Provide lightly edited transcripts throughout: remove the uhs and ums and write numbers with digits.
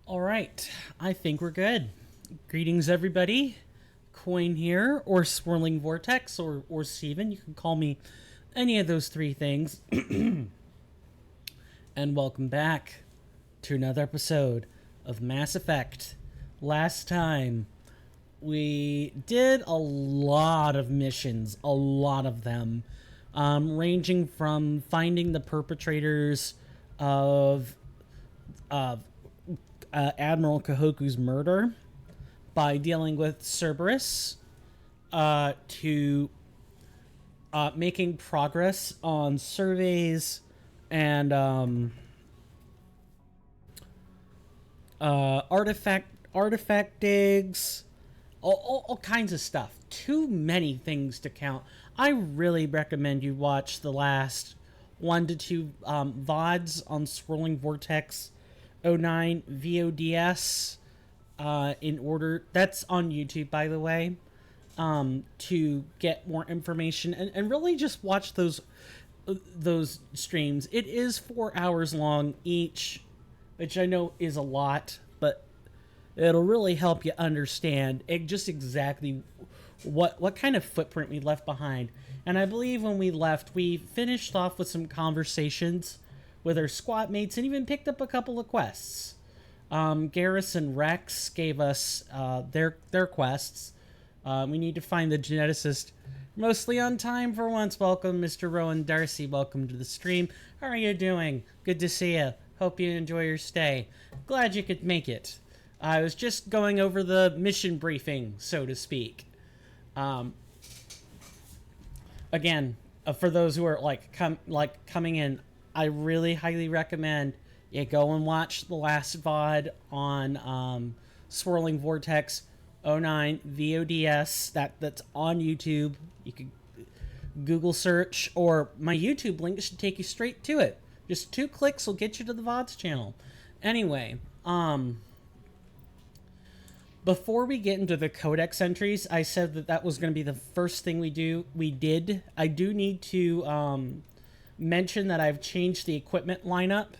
All right, I think we're good. Greetings, everybody. Coin here, or Swirling Vortex, or Steven. You can call me any of those three things. And welcome back to another episode of Mass Effect. Last time, we did a lot of missions, a lot of them, ranging from finding the perpetrators of Admiral Kahoku's murder by dealing with Cerberus to making progress on surveys and artifact digs, all kinds of stuff. Too many things to count. I really recommend you watch the last 1 to 2 VODs on Swirling Vortex 09 VODS in order. That's on YouTube, by the way, to get more information and really just watch those streams. It is 4 hours long each, which I know is a lot, but it'll really help you understand just exactly what kind of footprint we left behind. And I believe when we left, we finished off with some conversations with our squad mates and even picked up a couple of quests. Garrus and Rex gave us their quests. We need to find the geneticist mostly on time for once. Welcome, Mr. Rowan Darcy. Welcome to the stream. How are you doing? Good to see you. Hope you enjoy your stay. Glad you could make it. I was just going over the mission briefing, so to speak. Again, for those who are coming in, I really highly recommend you go and watch the last VOD on Swirling Vortex 09 VODS. That's on YouTube. You can Google search, or my YouTube link should take you straight to it. Just 2 clicks will get you to the VODs channel. Anyway, before we get into the codex entries, I said that was going to be the first thing we did. I do need to mention that I've changed the equipment lineup.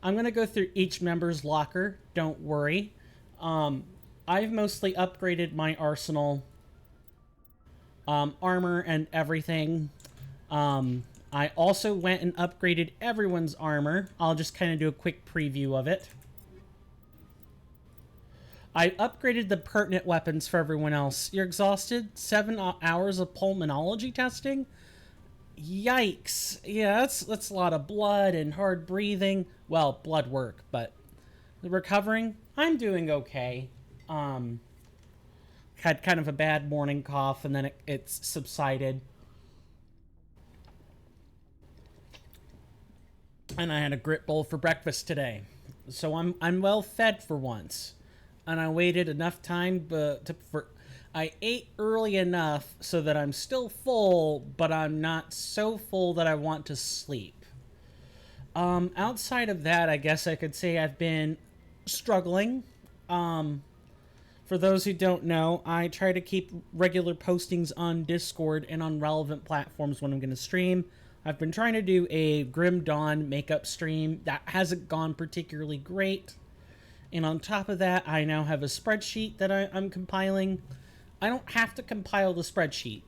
I'm going to go through each member's locker. Don't worry. I've mostly upgraded my arsenal, armor and everything. I also went and upgraded everyone's armor. I'll just kind of do a quick preview of it. I upgraded the pertinent weapons for everyone else. You're exhausted? 7 hours of pulmonology testing? Yikes. Yeah, that's a lot of blood and hard breathing. Well, blood work, but recovering? I'm doing okay. Had kind of a bad morning cough, and then it's subsided. And I had a grit bowl for breakfast today. So I'm well fed for once. And I waited enough time I ate early enough so that I'm still full, but I'm not so full that I want to sleep. Outside of that, I guess I could say I've been struggling. For those who don't know, I try to keep regular postings on Discord and on relevant platforms when I'm going to stream. I've been trying to do a Grim Dawn makeup stream. That hasn't gone particularly great. And on top of that, I now have a spreadsheet that I'm compiling. I don't have to compile the spreadsheet.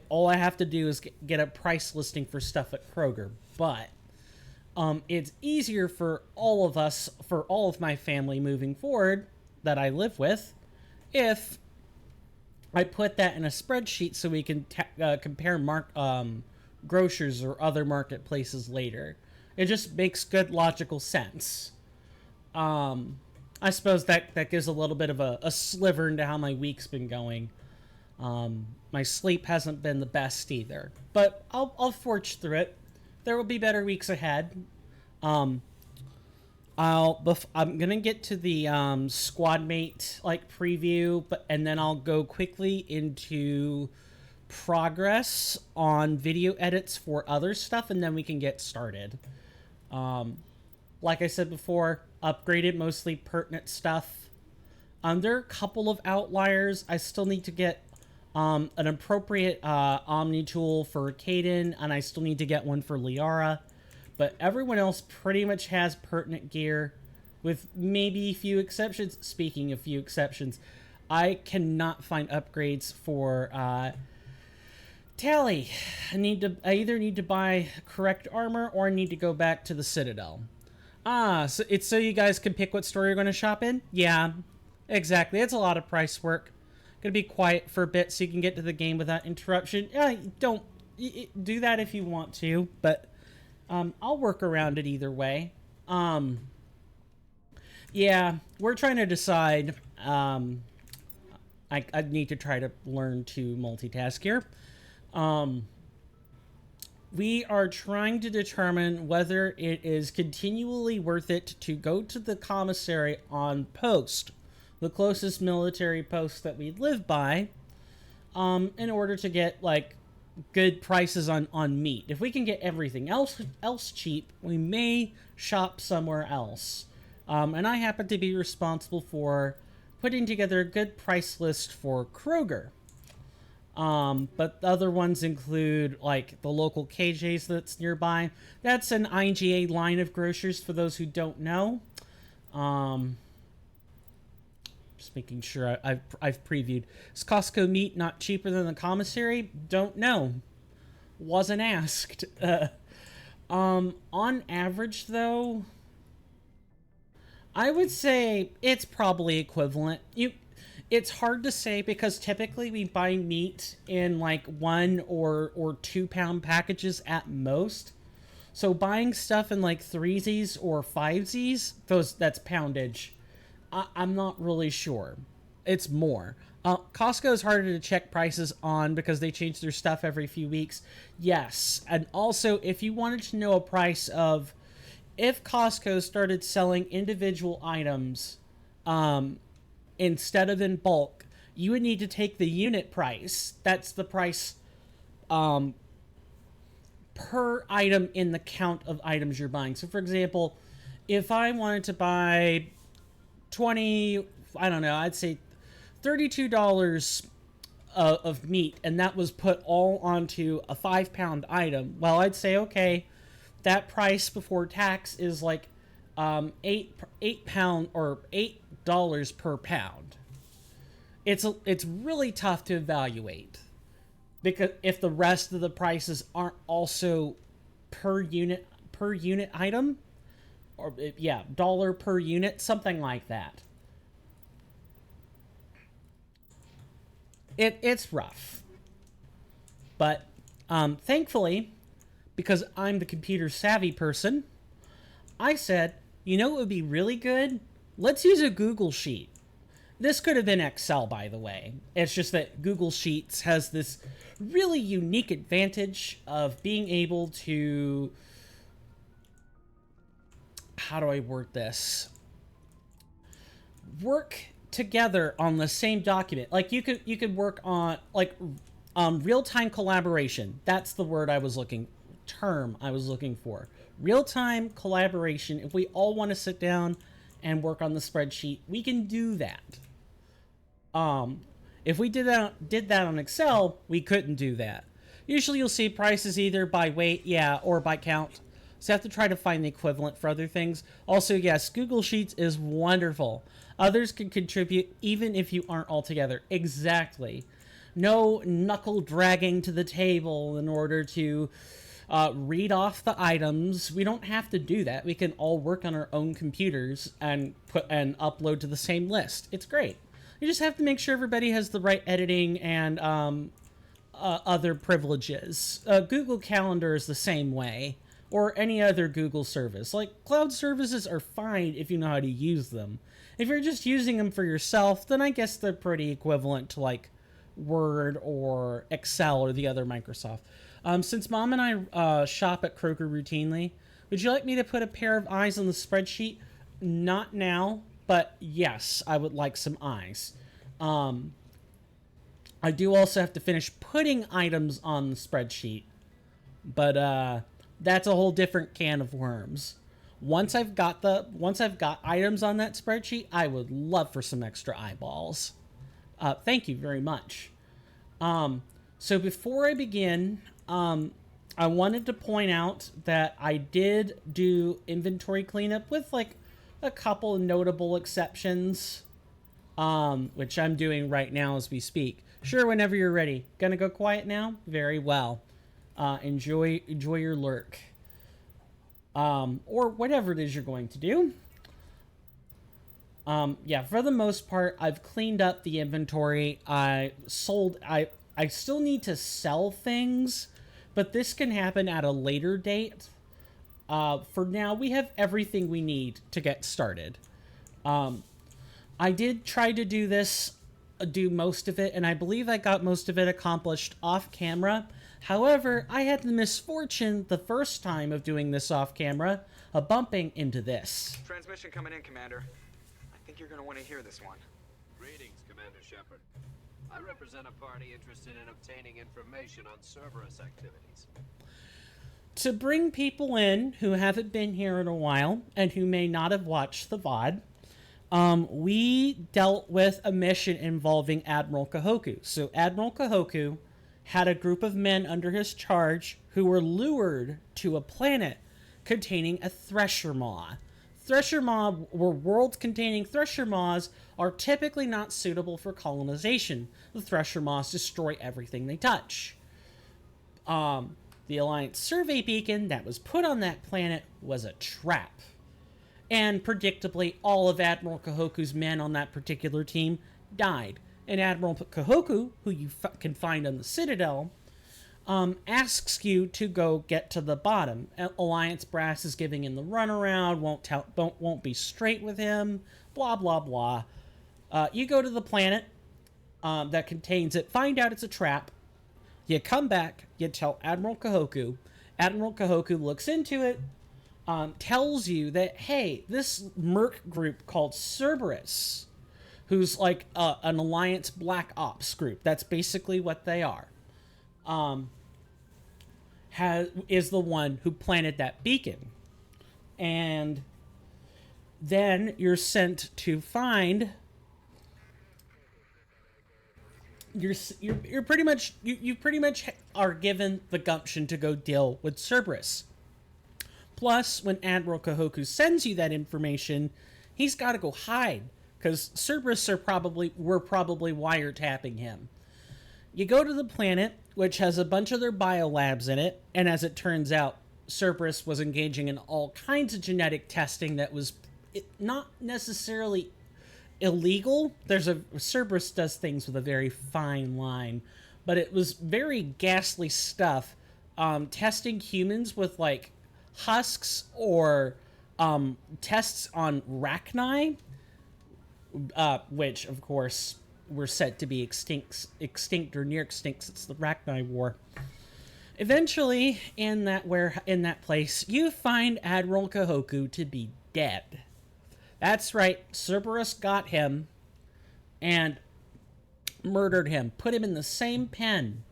All I have to do is get a price listing for stuff at Kroger. But it's easier for all of us, for all of my family moving forward that I live with, if I put that in a spreadsheet so we can compare grocers or other marketplaces later. It just makes good logical sense. I suppose that gives a little bit of a sliver into how my week's been going. My sleep hasn't been the best either, but I'll forge through it. There will be better weeks ahead. I'm gonna get to the squad mate preview, and then I'll go quickly into progress on video edits for other stuff, and then we can get started. Like I said before, upgraded mostly pertinent stuff. There are a couple of outliers. I still need to get an appropriate Omni tool for Caden, and I still need to get one for Liara. But everyone else pretty much has pertinent gear. with maybe a few exceptions. Speaking of few exceptions, I cannot find upgrades for Tally. I either need to buy correct armor or I need to go back to the Citadel. So it's so you guys can pick what store you're going to shop in? Yeah, exactly. It's a lot of price work. Gonna be quiet for a bit so you can get to the game without interruption. Don't do that if you want to, but I'll work around it either way. Yeah, we're trying to decide. I need to try to learn to multitask here. We are trying to determine whether it is continually worth it to go to the commissary on post, the closest military post that we live by, in order to get like good prices on meat. If we can get everything else cheap, we may shop somewhere else. And I happen to be responsible for putting together a good price list for Kroger. But the other ones include like the local KJ's that's nearby. That's an IGA line of grocers for those who don't know. Just making sure I've previewed. Is Costco meat not cheaper than the commissary? Don't know. Wasn't asked. On average though, I would say it's probably equivalent. It's hard to say because typically we buy meat in like 1 or 2 pound packages at most. So buying stuff in like 3s or 5s, that's poundage. I'm not really sure. It's more. Costco is harder to check prices on because they change their stuff every few weeks. Yes, and also if you wanted to know a price of if Costco started selling individual items, instead of in bulk, you would need to take the unit price. That's the price per item in the count of items you're buying. So, for example, if I wanted to buy 20, I don't know, I'd say $32 of meat, and that was put all onto a 5 pound item, well, I'd say, okay, that price before tax is like eight pound or $8 per pound. It's really tough to evaluate because if the rest of the prices aren't also per unit item, or yeah, dollar per unit, something like that. It's rough, but thankfully, because I'm the computer savvy person, I said, you know what would be really good? Let's use a Google Sheet. This could have been Excel, by the way. It's just that Google Sheets has this really unique advantage of being able to... How do I word this? Work together on the same document. Like you could work on like real-time collaboration. That's the word I was looking for. Real-time collaboration. If we all want to sit down and work on the spreadsheet, we can do that. If we did that on Excel, we couldn't do that. Usually you'll see prices either by weight, or by count. So you have to try to find the equivalent for other things. Also, yes, Google Sheets is wonderful. Others can contribute even if you aren't all together. Exactly. No knuckle dragging to the table in order to read off the items. We don't have to do that. We can all work on our own computers and upload to the same list. It's great. You just have to make sure everybody has the right editing and other privileges. Google Calendar is the same way, or any other Google service. Like, cloud services are fine if you know how to use them. If you're just using them for yourself, then I guess they're pretty equivalent to, like, Word or Excel or the other Microsoft. Since Mom and I shop at Kroger routinely, would you like me to put a pair of eyes on the spreadsheet? Not now, but yes, I would like some eyes. I do also have to finish putting items on the spreadsheet, but that's a whole different can of worms. Once I've got items on that spreadsheet, I would love for some extra eyeballs. Thank you very much. So before I begin, I wanted to point out that I did do inventory cleanup with like a couple notable exceptions, which I'm doing right now as we speak. Sure, whenever you're ready. Gonna go quiet now? Very well. Enjoy your lurk. Or whatever it is you're going to do. Yeah, for the most part, I've cleaned up the inventory. I still need to sell things, but this can happen at a later date. For now, we have everything we need to get started. I did try to do most of it, and I believe I got most of it accomplished off camera. However, I had the misfortune the first time of doing this off camera of bumping into this. Transmission coming in, Commander. I think you're going to want to hear this one. Greetings, Commander Shepard. I represent a party interested in obtaining information on Cerberus activities. To bring people in who haven't been here in a while and who may not have watched the VOD, we dealt with a mission involving Admiral Kahoku. So Admiral Kahoku had a group of men under his charge who were lured to a planet containing a Thresher Maw. Thresher Maw were worlds containing Thresher Maws are typically not suitable for colonization. The Thresher Maws destroy everything they touch. The Alliance survey beacon that was put on that planet was a trap. And predictably, all of Admiral Kahoku's men on that particular team died. And Admiral Kahoku, who you can find on the Citadel, asks you to go get to the bottom. Alliance brass is giving him the runaround, won't be straight with him, blah, blah, blah. You go to the planet that contains it, find out it's a trap. You come back, you tell Admiral Kahoku. Admiral Kahoku looks into it, tells you that, hey, this merc group called Cerberus, who's like an Alliance Black Ops group, that's basically what they are, is the one who planted that beacon. And then you're sent to find... You pretty much are given the gumption to go deal with Cerberus. Plus, when Admiral Kahoku sends you that information, he's got to go hide because Cerberus were probably wiretapping him. You go to the planet, which has a bunch of their biolabs in it, and as it turns out, Cerberus was engaging in all kinds of genetic testing that was not necessarily illegal. Cerberus does things with a very fine line, but it was very ghastly stuff. Testing humans with like husks or tests on Rachni, which of course were said to be extinct or near extinct since the Rachni War. Eventually, in that place, you find Admiral Kahoku to be dead. That's right, Cerberus got him and murdered him, put him in the same pen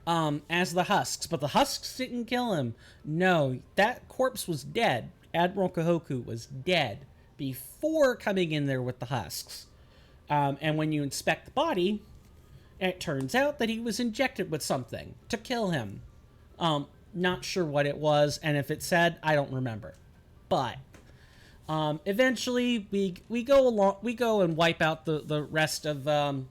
as the husks, but the husks didn't kill him. No, that corpse was dead. Admiral Kahoku was dead before coming in there with the husks. And when you inspect the body, it turns out that he was injected with something to kill him. Not sure what it was, and if it said, I don't remember. But eventually, we go and wipe out the rest of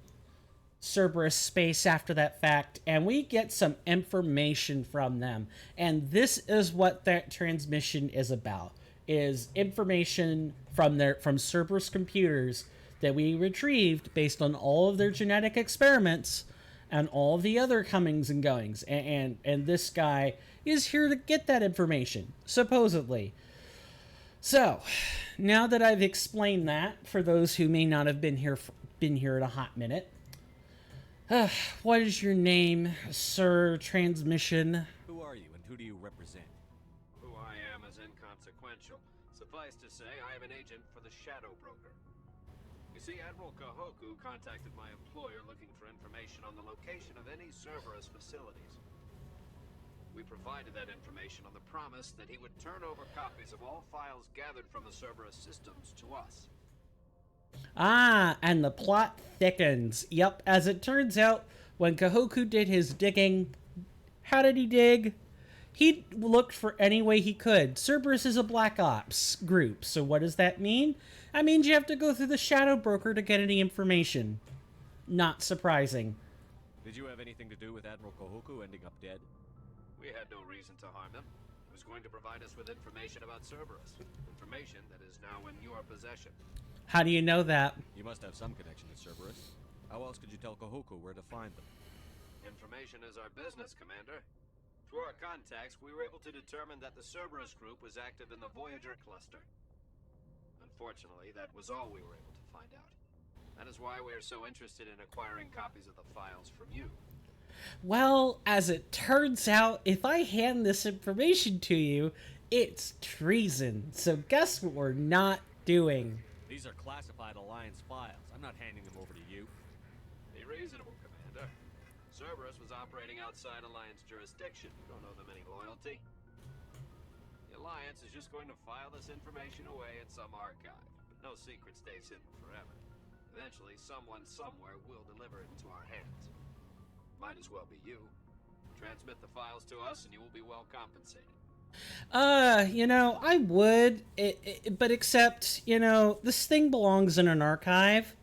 Cerberus space after that fact, and we get some information from them. And this is what that transmission is about: is information from Cerberus computers that we retrieved based on all of their genetic experiments and all of the other comings and goings. And this guy is here to get that information, supposedly. So, now that I've explained that, for those who may not have been here in a hot minute, what is your name, Sir Transmission? Who are you and who do you represent? Who I am is inconsequential. Suffice to say, I am an agent for the Shadow Broker. You see, Admiral Kahoku contacted my employer looking for information on the location of any Cerberus facilities. We provided that information on the promise that he would turn over copies of all files gathered from the Cerberus systems to us. Ah, and the plot thickens. Yep, as it turns out, when Kahoku did his digging, how did he dig? He looked for any way he could. Cerberus is a black ops group, so what does that mean? That means you have to go through the shadow broker to get any information. Not surprising. Did you have anything to do with Admiral Kohoku ending up dead? We had no reason to harm him. He was going to provide us with information about Cerberus. Information that is now in your possession. How do you know that? You must have some connection to Cerberus. How else could you tell Kohoku where to find them? Information is our business, Commander. Through our contacts, we were able to determine that the Cerberus group was active in the Voyager cluster. Unfortunately, that was all we were able to find out. That is why we are so interested in acquiring copies of the files from you. Well, as it turns out, if I hand this information to you, it's treason. So guess what we're not doing? These are classified Alliance files. I'm not handing them over to you. Be reasonable, Commander. Cerberus was operating outside Alliance jurisdiction. You don't owe them any loyalty. The Alliance is just going to file this information away in some archive. But no secret stays hidden forever. Eventually, someone somewhere will deliver it into our hands. Might as well be you. Transmit the files to us and you will be well compensated. I would, but except, this thing belongs in an archive,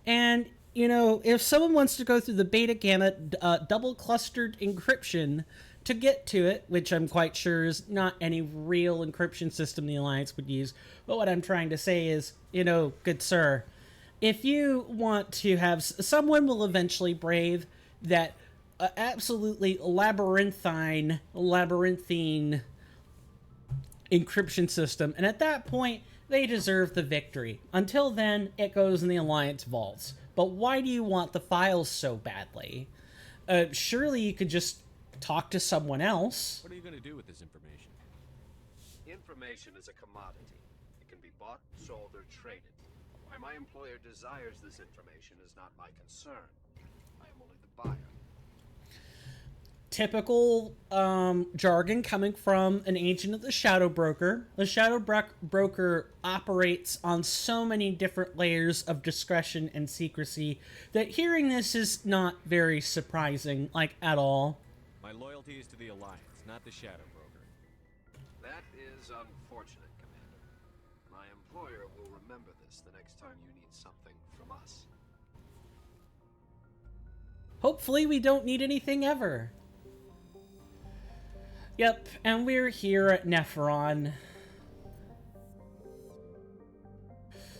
and, if someone wants to go through the beta gamut, double clustered encryption to get to it, which I'm quite sure is not any real encryption system the Alliance would use, but what I'm trying to say is, good sir, if you want to have, someone will eventually brave that absolutely labyrinthine encryption system, and at that point they deserve the victory. Until then, it goes in the Alliance vaults. But why do you want the files so badly? Surely you could just talk to someone else. What are you going to do with this information? Information is a commodity. It can be bought, sold, or traded. Why my employer desires this information is not my concern. I am only the buyer. Typical jargon coming from an agent of the Shadow Broker. The Shadow Broker operates on so many different layers of discretion and secrecy that hearing this is not very surprising, at all. My loyalty is to the Alliance, not the Shadow Broker. That is unfortunate, Commander. My employer will remember this the next time you need something from us. Hopefully we don't need anything ever. Yep, and we're here at Nephron.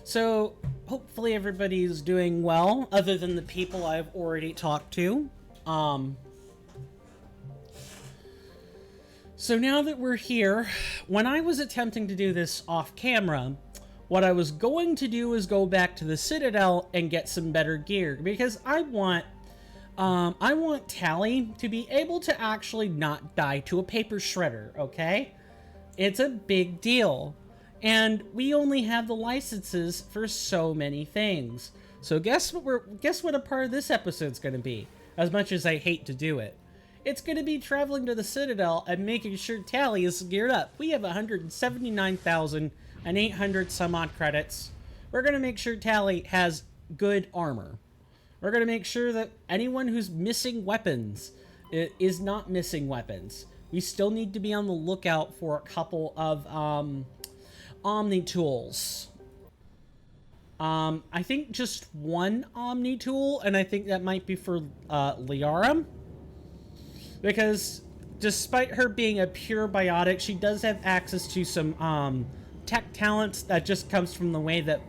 So, hopefully everybody's doing well, other than the people I've already talked to. So now that we're here, when I was attempting to do this off camera, what I was going to do is go back to the Citadel and get some better gear, because I want Tally to be able to actually not die to a paper shredder, okay? It's a big deal. And we only have the licenses for so many things. So guess what a part of this episode's gonna be, as much as I hate to do it. It's gonna be traveling to the Citadel and making sure Tally is geared up. We have 179,800 some odd credits. We're gonna make sure Tally has good armor. We're going to make sure that anyone who's missing weapons is not missing weapons. We still need to be on the lookout for a couple of Omni tools. I think just one Omni tool, and I think that might be for Liara. Because despite her being a pure biotic, she does have access to some tech talents that just comes from the way that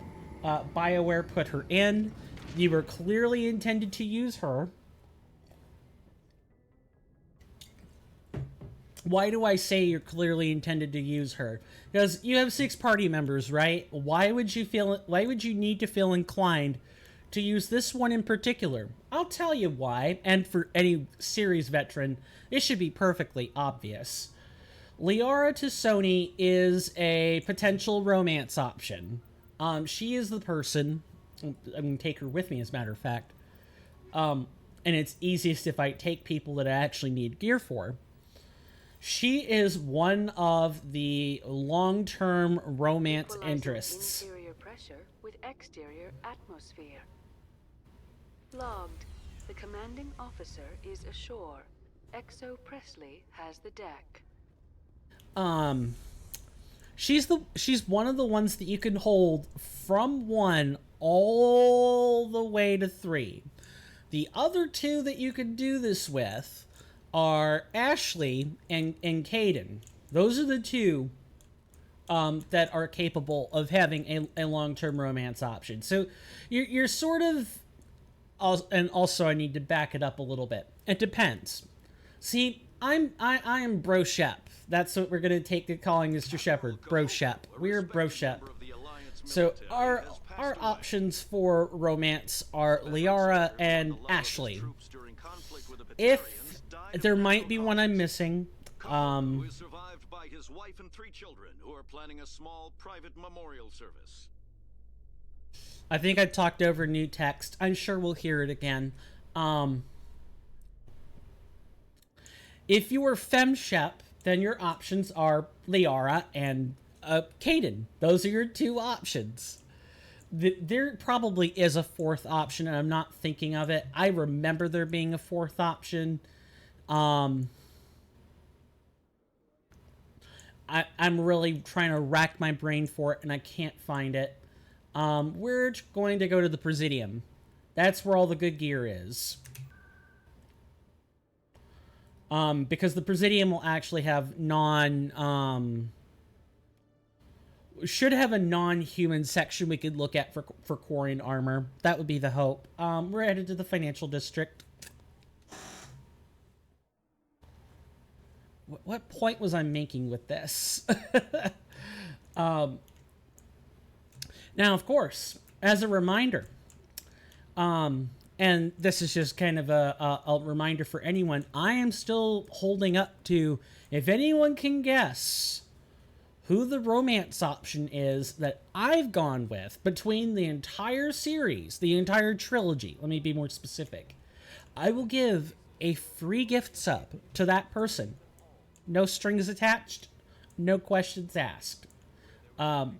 BioWare put her in. You were clearly intended to use her. Why do I say you're clearly intended to use her? Because you have 6 party members, right? Why would you need to feel inclined to use this one in particular? I'll tell you why, and for any series veteran, this should be perfectly obvious. Liara to Sony is a potential romance option. She is the person. I'm going to take her with me, as a matter of fact. And it's easiest if I take people that I actually need gear for. She is one of the long-term romance interests. Interior pressure with exterior atmosphere. Logged. The commanding officer is ashore. Exo Presley has the deck. Um, she's one of the ones that you can hold from 1 all the way to 3. The other 2 that you could do this with are Ashley and Caden. Those are the 2 that are capable of having a long-term romance option. So you're sort of, and also I need to back it up a little bit. It depends. See, I am Bro Shep. That's what we're gonna take calling Mr. Shepard. Bro Shep. We're Bro Shep. So our options for romance are Liara and Ashley. If there might be one I'm missing, who is survived by his wife and 3 children who are planning a small private memorial service. I think I talked over new text. I'm sure we'll hear it again. If you are FemShep, then your options are Liara and Caden. Those are your 2 options. There probably is a 4th option, and I'm not thinking of it. I remember there being a 4th option. I'm really trying to rack my brain for it, and I can't find it. We're going to go to the Presidium. That's where all the good gear is. Because the Presidium will actually have should have a non-human section we could look at for Quarian armor. That would be the hope. We're headed to the Financial District. What point was I making with this? Now, of course, as a reminder, and this is just kind of a reminder for anyone, I am still holding up to, if anyone can guess who the romance option is that I've gone with between the entire series, the entire trilogy, let me be more specific, I will give a free gift sub to that person. No strings attached, no questions asked. I'll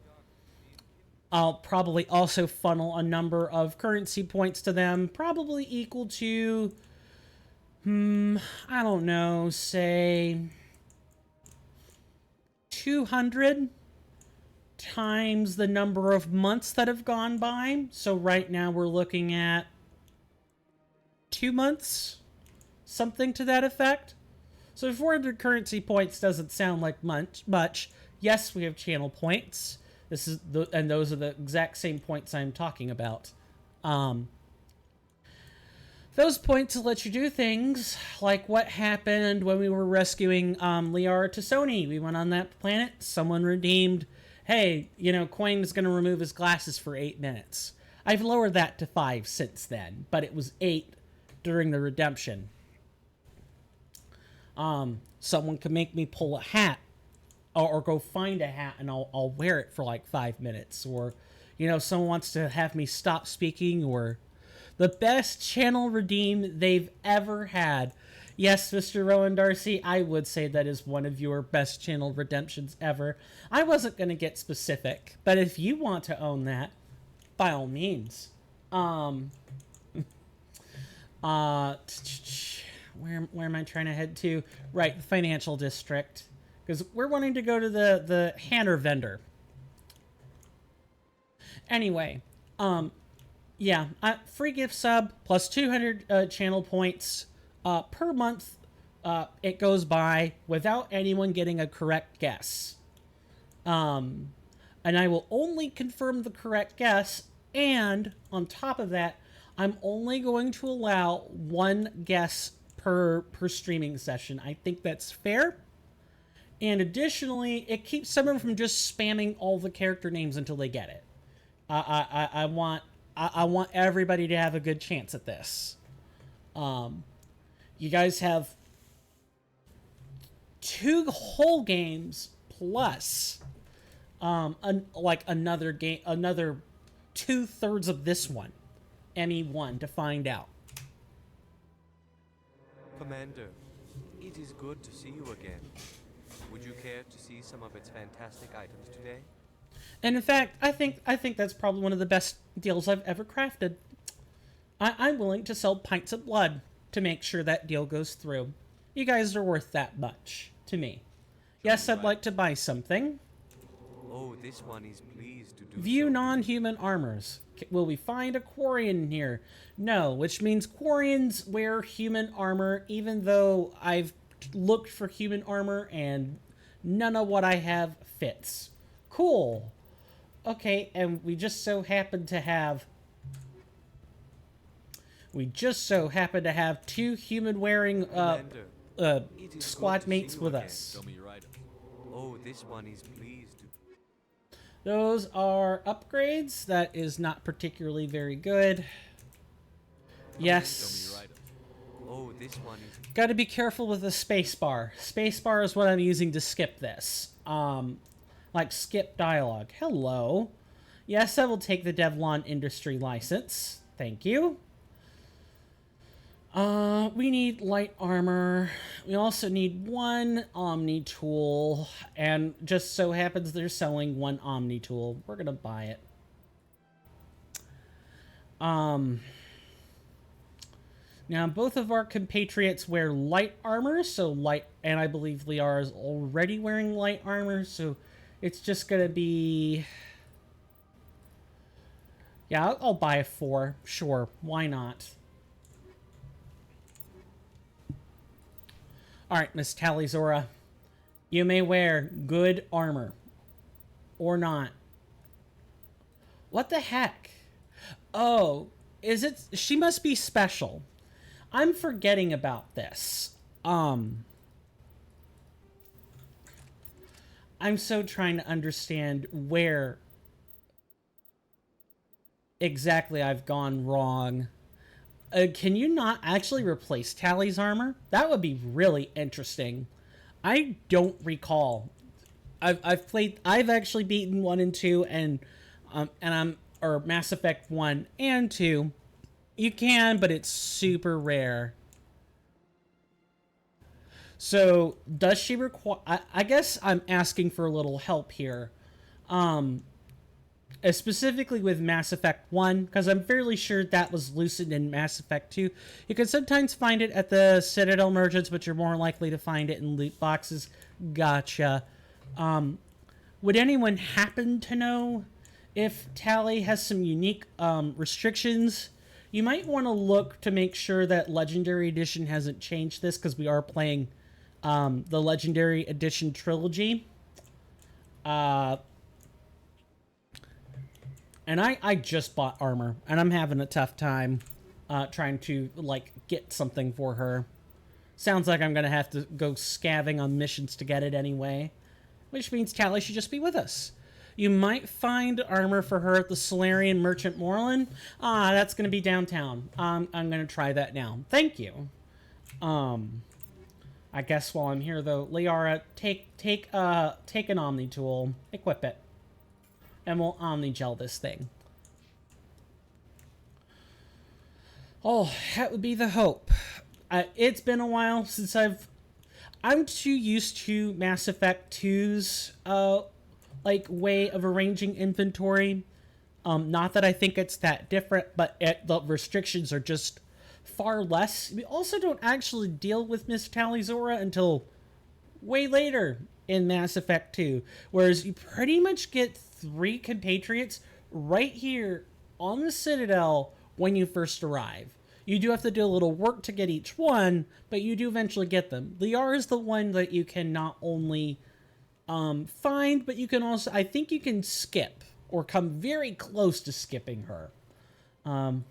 probably also funnel a number of currency points to them, probably equal to, I don't know, say 200 times the number of months that have gone by. So right now we're looking at 2 months, something to that effect. So 400 currency points doesn't sound like much. Yes, we have channel points. And those are the exact same points I'm talking about. Those points will let you do things like what happened when we were rescuing Liara Tassoni. We went on that planet. Someone redeemed, hey, Quang is going to remove his glasses for 8 minutes. I've lowered that to 5 since then, but it was 8 during the redemption. Someone could make me pull a hat or go find a hat and I'll wear it for like 5 minutes. Or, someone wants to have me stop speaking, or the best channel redeem they've ever had. Yes, Mr. Rowan Darcy, I would say that is one of your best channel redemptions ever. I wasn't going to get specific, but if you want to own that, by all means. Where am I trying to head to? Right, the Financial District. Because we're wanting to go to the Hanner vendor. Anyway, yeah, free gift sub plus 200 channel points per month. It goes by without anyone getting a correct guess. And I will only confirm the correct guess, and on top of that, I'm only going to allow 1 guess per streaming session. I think that's fair. And additionally, it keeps someone from just spamming all the character names until they get it. I want everybody to have a good chance at this. You guys have 2 whole games plus another game, another 2/3 of this one, ME1, to find out. Commander, it is good to see you again. Would you care to see some of its fantastic items today? And in fact, I think that's probably one of the best deals I've ever crafted. I'm willing to sell pints of blood to make sure that deal goes through. You guys are worth that much to me. Yes, I'd like to buy something. Oh, this one is pleased to do View so. non-human armors. Will we find a Quarian here? No, which means Quarians wear human armor, even though I've looked for human armor and none of what I have fits. Cool. Okay, and we just so happen to have two human-wearing Commander, it is squad good to mates see you with again. us. Show me your item. Oh, this one is pleased to. Those are upgrades. That is not particularly very good. Show me Yes. your item. Oh, this one is. Got to be careful with the spacebar. Spacebar is what I'm using to skip this. Like skip dialogue. Hello. Yes, I will take the Devlon Industry license. Thank you. We need light armor. We also need one Omni tool, and just so happens they're selling one Omni tool. We're gonna buy it. Now both of our compatriots wear light armor, so and I believe Liara is already wearing light armor, so it's just gonna be. Yeah, I'll buy a 4. Sure, why not? Alright, Miss Talizora. You may wear good armor. Or not. What the heck? Oh, is it... She must be special. I'm forgetting about this. I'm so trying to understand where exactly I've gone wrong. Can you not actually replace Tally's armor? That would be really interesting. I don't recall. I've actually beaten 1 and 2 or Mass Effect 1 and 2. You can, but it's super rare. So, does she require... I guess I'm asking for a little help here. Specifically with Mass Effect 1, because I'm fairly sure that was loosened in Mass Effect 2. You can sometimes find it at the Citadel merchants, but you're more likely to find it in loot boxes. Gotcha. Would anyone happen to know if Tally has some unique restrictions? You might want to look to make sure that Legendary Edition hasn't changed this, because we are playing the Legendary Edition trilogy. And I just bought armor, and I'm having a tough time trying to, like, get something for her. Sounds like I'm going to have to go scavenging on missions to get it anyway. Which means Tally should just be with us. You might find armor for her at the Solarian Merchant Moreland. That's going to be downtown. I'm going to try that now. Thank you. I guess while I'm here, though, Liara, take an Omni tool. Equip it. And we'll Omni-gel this thing. Oh, that would be the hope. It's been a while since I'm too used to Mass Effect 2's, like, way of arranging inventory. Not that I think it's that different, but the restrictions are just far less. We also don't actually deal with Miss Talizora until way later in Mass Effect 2. Whereas you pretty much get 3 compatriots right here on the Citadel when you first arrive. You do have to do a little work to get each one, but you do eventually get them. Liara is the one that you can not only find, but you can also, I think you can skip, or come very close to skipping her.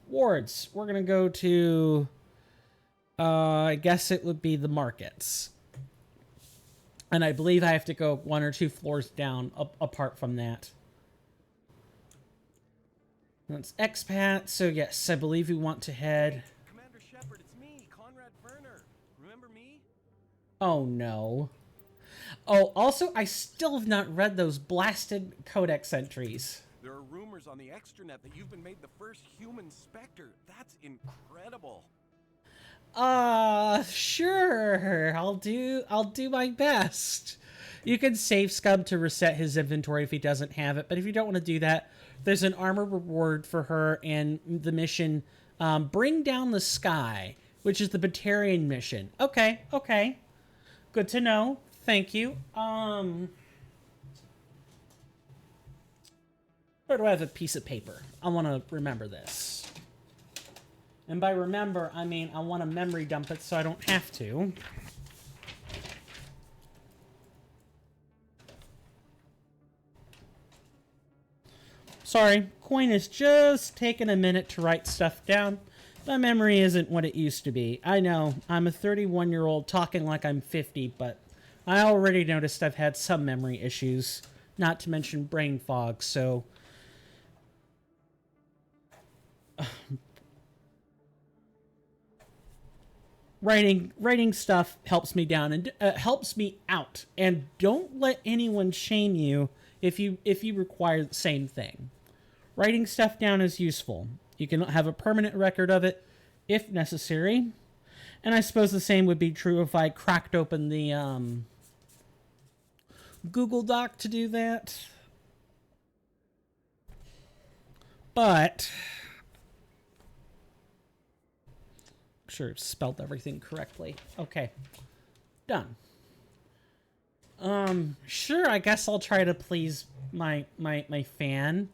Wards, we're going to go to, I guess it would be the markets. And I believe I have to go 1 or 2 floors down apart from that. That's expat, so yes, I believe we want to head... Commander Shepard, it's me, Conrad Werner. Remember me? Oh, no. Oh, also, I still have not read those blasted Codex entries. There are rumors on the extranet that you've been made the first human Spectre. That's incredible. Sure. I'll do my best. You can save Scub to reset his inventory if he doesn't have it, but if you don't want to do that, there's an armor reward for her in the mission, Bring Down the Sky, which is the Batarian mission. Okay. Good to know. Thank you. Where do I have a piece of paper? I want to remember this. And by remember, I mean I want to memory dump it so I don't have to. Sorry, Coin is just taking a minute to write stuff down. My memory isn't what it used to be. I know, I'm a 31-year-old talking like I'm 50, but I already noticed I've had some memory issues, not to mention brain fog, so... Writing stuff helps me down and helps me out. And don't let anyone shame you if you require the same thing. Writing stuff down is useful. You can have a permanent record of it if necessary. And I suppose the same would be true if I cracked open the Google Doc to do that. But sure, spelled everything correctly. Okay. Done. Sure, I guess I'll try to please my fan.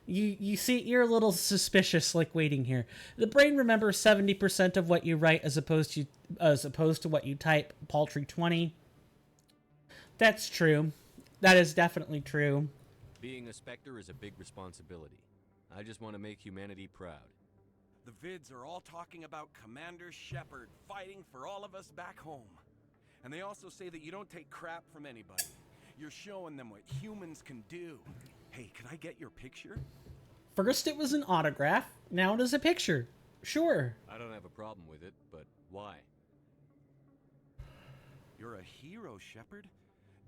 You see, you're a little suspicious, like, waiting here. The brain remembers 70% of what you write as opposed to what you type, paltry 20. That's true. That is definitely true. Being a Spectre is a big responsibility. I just want to make humanity proud. The vids are all talking about Commander Shepard fighting for all of us back home. And they also say that you don't take crap from anybody. You're showing them what humans can do. Hey, can I get your picture? First it was an autograph, now it is a picture. Sure. I don't have a problem with it, but why? You're a hero, Shepard.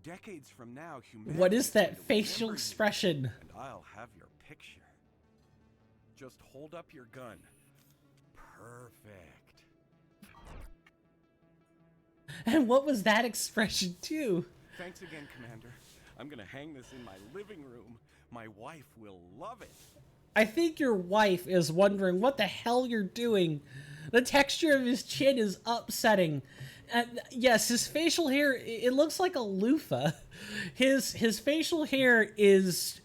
Decades from now, humanity... What is that facial expression? And I'll have your picture. Just hold up your gun. Perfect. And what was that expression too? Thanks again, Commander. I'm gonna hang this in my living room. My wife will love it. I think your wife is wondering what the hell you're doing. The texture of his chin is upsetting. Yes, his facial hair, it looks like a loofah. His facial hair is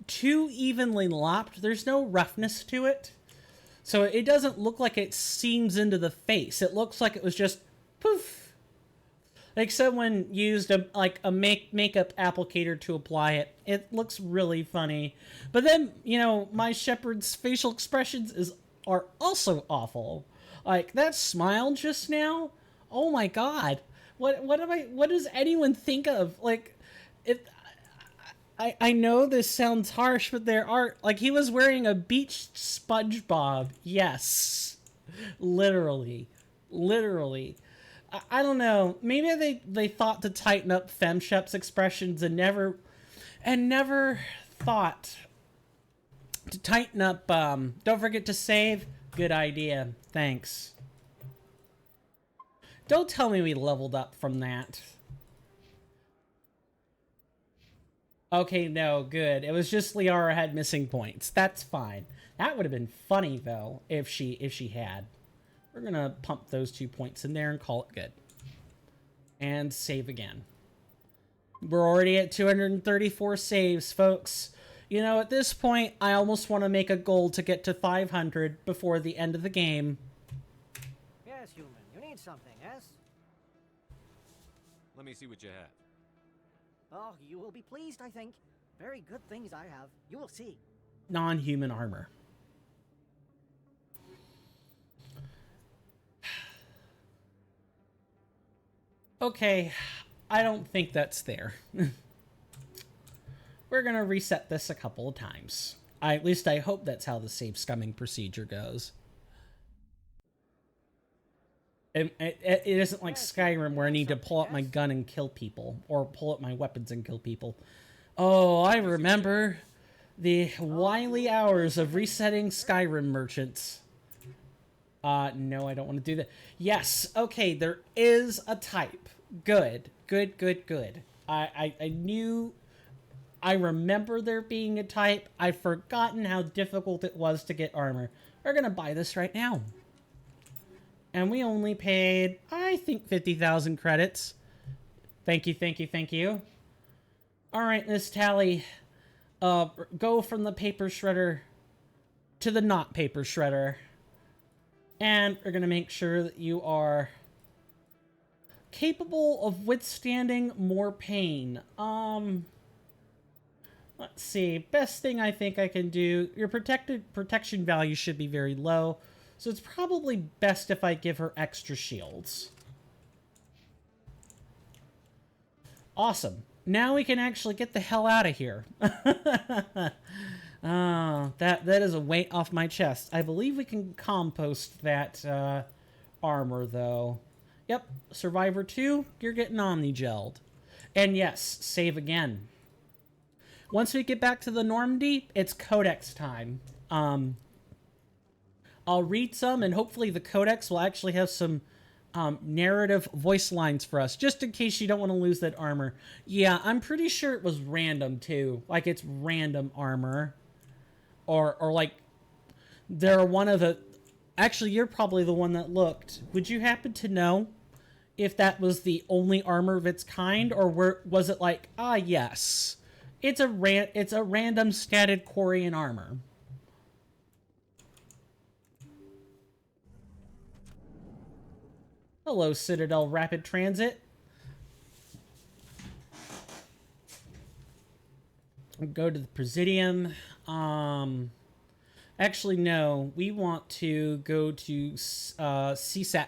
too evenly lopped. There's no roughness to it. So it doesn't look like it seams into the face. It looks like it was just poof. Like someone used a makeup applicator to apply it. It looks really funny. But then, you know, my Shepard's facial expressions are also awful. Like that smile just now. Oh my god. What does anyone think of? Like I know this sounds harsh, but there are, like, he was wearing a beach SpongeBob. Yes. Literally. I don't know. Maybe they thought to tighten up FemShep's expressions and never thought to tighten up, don't forget to save. Good idea. Thanks. Don't tell me we leveled up from that. Okay, no, good. It was just Liara had missing points. That's fine. That would have been funny, though, if she had. We're gonna pump those 2 points in there and call it good. And save again. We're already at 234 saves, folks. You know, at this point, I almost want to make a goal to get to 500 before the end of the game. Yes, human. You need something, yes? Let me see what you have. Oh, you will be pleased, I think. Very good things I have. You will see. Non-human armor. Okay, I don't think that's there. We're gonna reset this a couple of times. At least I hope that's how the save scumming procedure goes. It isn't like Skyrim where I need to pull out my gun and kill people, or pull out my weapons and kill people. Oh, I remember the wily hours of resetting Skyrim merchants. No, I don't want to do that. Yes, okay, there is a type. Good. I knew... I remember there being a type. I've forgotten how difficult it was to get armor. We're gonna buy this right now. And we only paid, I think, 50,000 credits. Thank you, thank you, thank you. All right, Miss Tally. Go from the paper shredder to the not paper shredder. And we're going to make sure that you are capable of withstanding more pain. Let's see. Best thing I think I can do. Your protection value should be very low. So it's probably best if I give her extra shields. Awesome. Now we can actually get the hell out of here. That is a weight off my chest. I believe we can compost that armor, though. Yep, Survivor 2, you're getting Omni-Gelled. And yes, save again. Once we get back to the Normandy, it's Codex time. I'll read some, and hopefully the Codex will actually have some narrative voice lines for us, just in case you don't want to lose that armor. Yeah, I'm pretty sure it was random, too. Like, it's random armor. Or like, they're one of the... Actually, you're probably the one that looked. Would you happen to know if that was the only armor of its kind, or was it like, yes, it's a random statted Quarian armor? Hello, Citadel Rapid Transit. Go to the Presidium. Actually, no. We want to go to CSAC.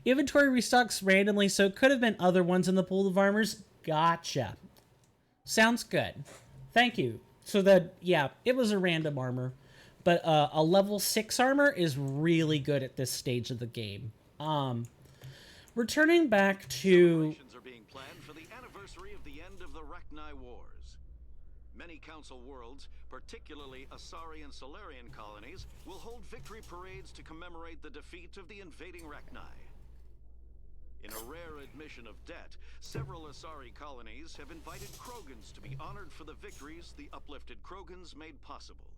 Inventory restocks randomly, so it could have been other ones in the pool of armors. Gotcha. Sounds good. Thank you. So that, yeah, it was a random armor. But a level 6 armor is really good at this stage of the game. Returning back to... Celebrations are being planned for the anniversary of the end of the Rachni Wars. Many Council worlds, particularly Asari and Solarian colonies, will hold victory parades to commemorate the defeat of the invading Rachni. In a rare admission of debt, several Asari colonies have invited Krogans to be honored for the victories the uplifted Krogans made possible.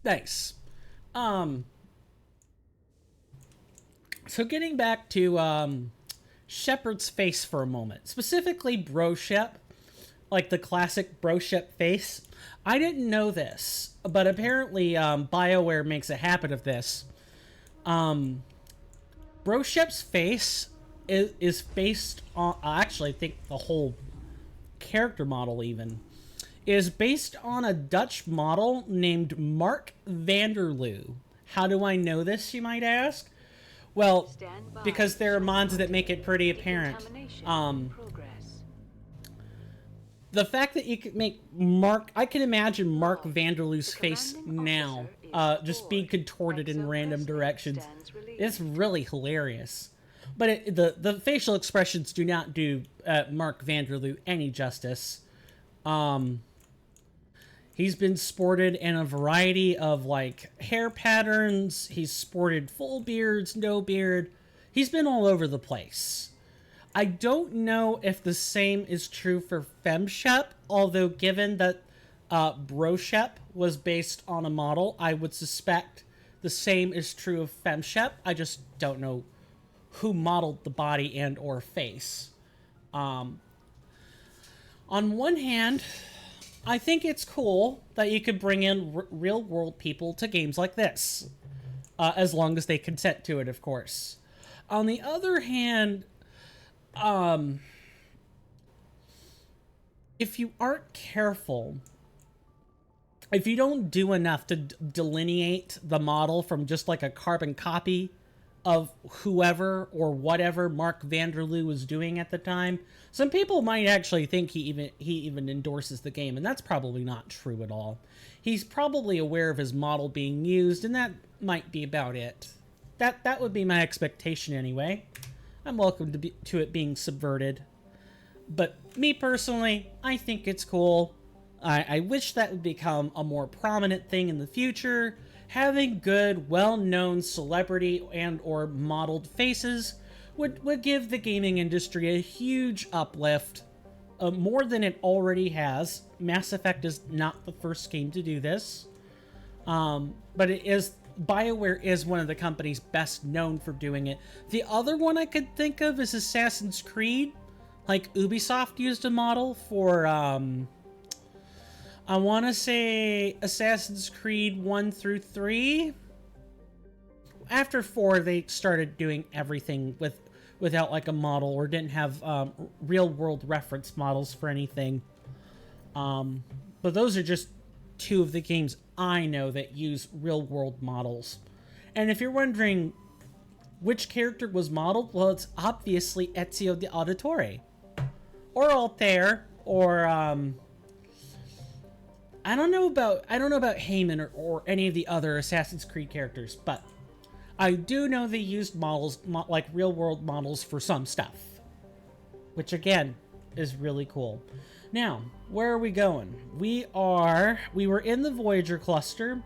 Nice. So getting back to Shepard's face for a moment, specifically Bro Shep, like the classic Bro Shep face. I didn't know this, but apparently BioWare makes a habit of this. Bro Shep's face is based on, actually I think the whole character model even, is based on a Dutch model named Mark Vanderloo. How do I know this, you might ask? Well, because there are mods that make it pretty apparent. The fact that you could make Mark... I can imagine Mark Vanderloo's face now just being contorted in random directions. It's really hilarious. But the facial expressions do not do Mark Vanderloo any justice. He's been sported in a variety of, like, hair patterns. He's sported full beards, no beard. He's been all over the place. I don't know if the same is true for FemShep, although given that BroShep was based on a model, I would suspect the same is true of FemShep. I just don't know who modeled the body and or face. On one hand... I think it's cool that you could bring in real-world people to games like this. As long as they consent to it, of course. On the other hand, if you aren't careful, if you don't do enough to delineate the model from just like a carbon copy of whoever or whatever Mark Vanderloo was doing at the time, some people might actually think he even endorses the game, and that's probably not true at all. He's probably aware of his model being used, and that might be about it. That would be my expectation anyway. I'm welcome to it being subverted. But me personally, I think it's cool. I wish that would become a more prominent thing in the future. Having good, well-known celebrity and or modeled faces would give the gaming industry a huge uplift, more than it already has. Mass Effect is not the first game to do this, but it is BioWare is one of the companies best known for doing it. The other one I could think of is Assassin's Creed. Like, Ubisoft used a model for, I want to say Assassin's Creed 1 through 3. After 4, they started doing everything without, like, a model, or didn't have real-world reference models for anything. But those are just 2 of the games I know that use real-world models. And if you're wondering which character was modeled, well, it's obviously Ezio the Auditore. Or Altair, or, I don't know about Heyman or any of the other Assassin's Creed characters, but I do know they used models, like real-world models for some stuff. Which, again, is really cool. Now, where are we going? We were in the Voyager cluster.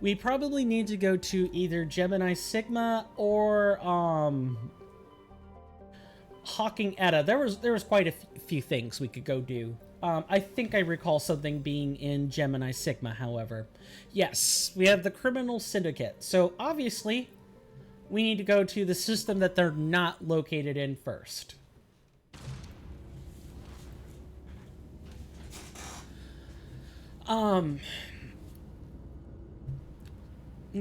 We probably need to go to either Gemini Sigma or Hawking Etta. There was quite a few things we could go do. I think I recall something being in Gemini Sigma, however. Yes, we have the Criminal Syndicate. So, obviously, we need to go to the system that they're not located in first.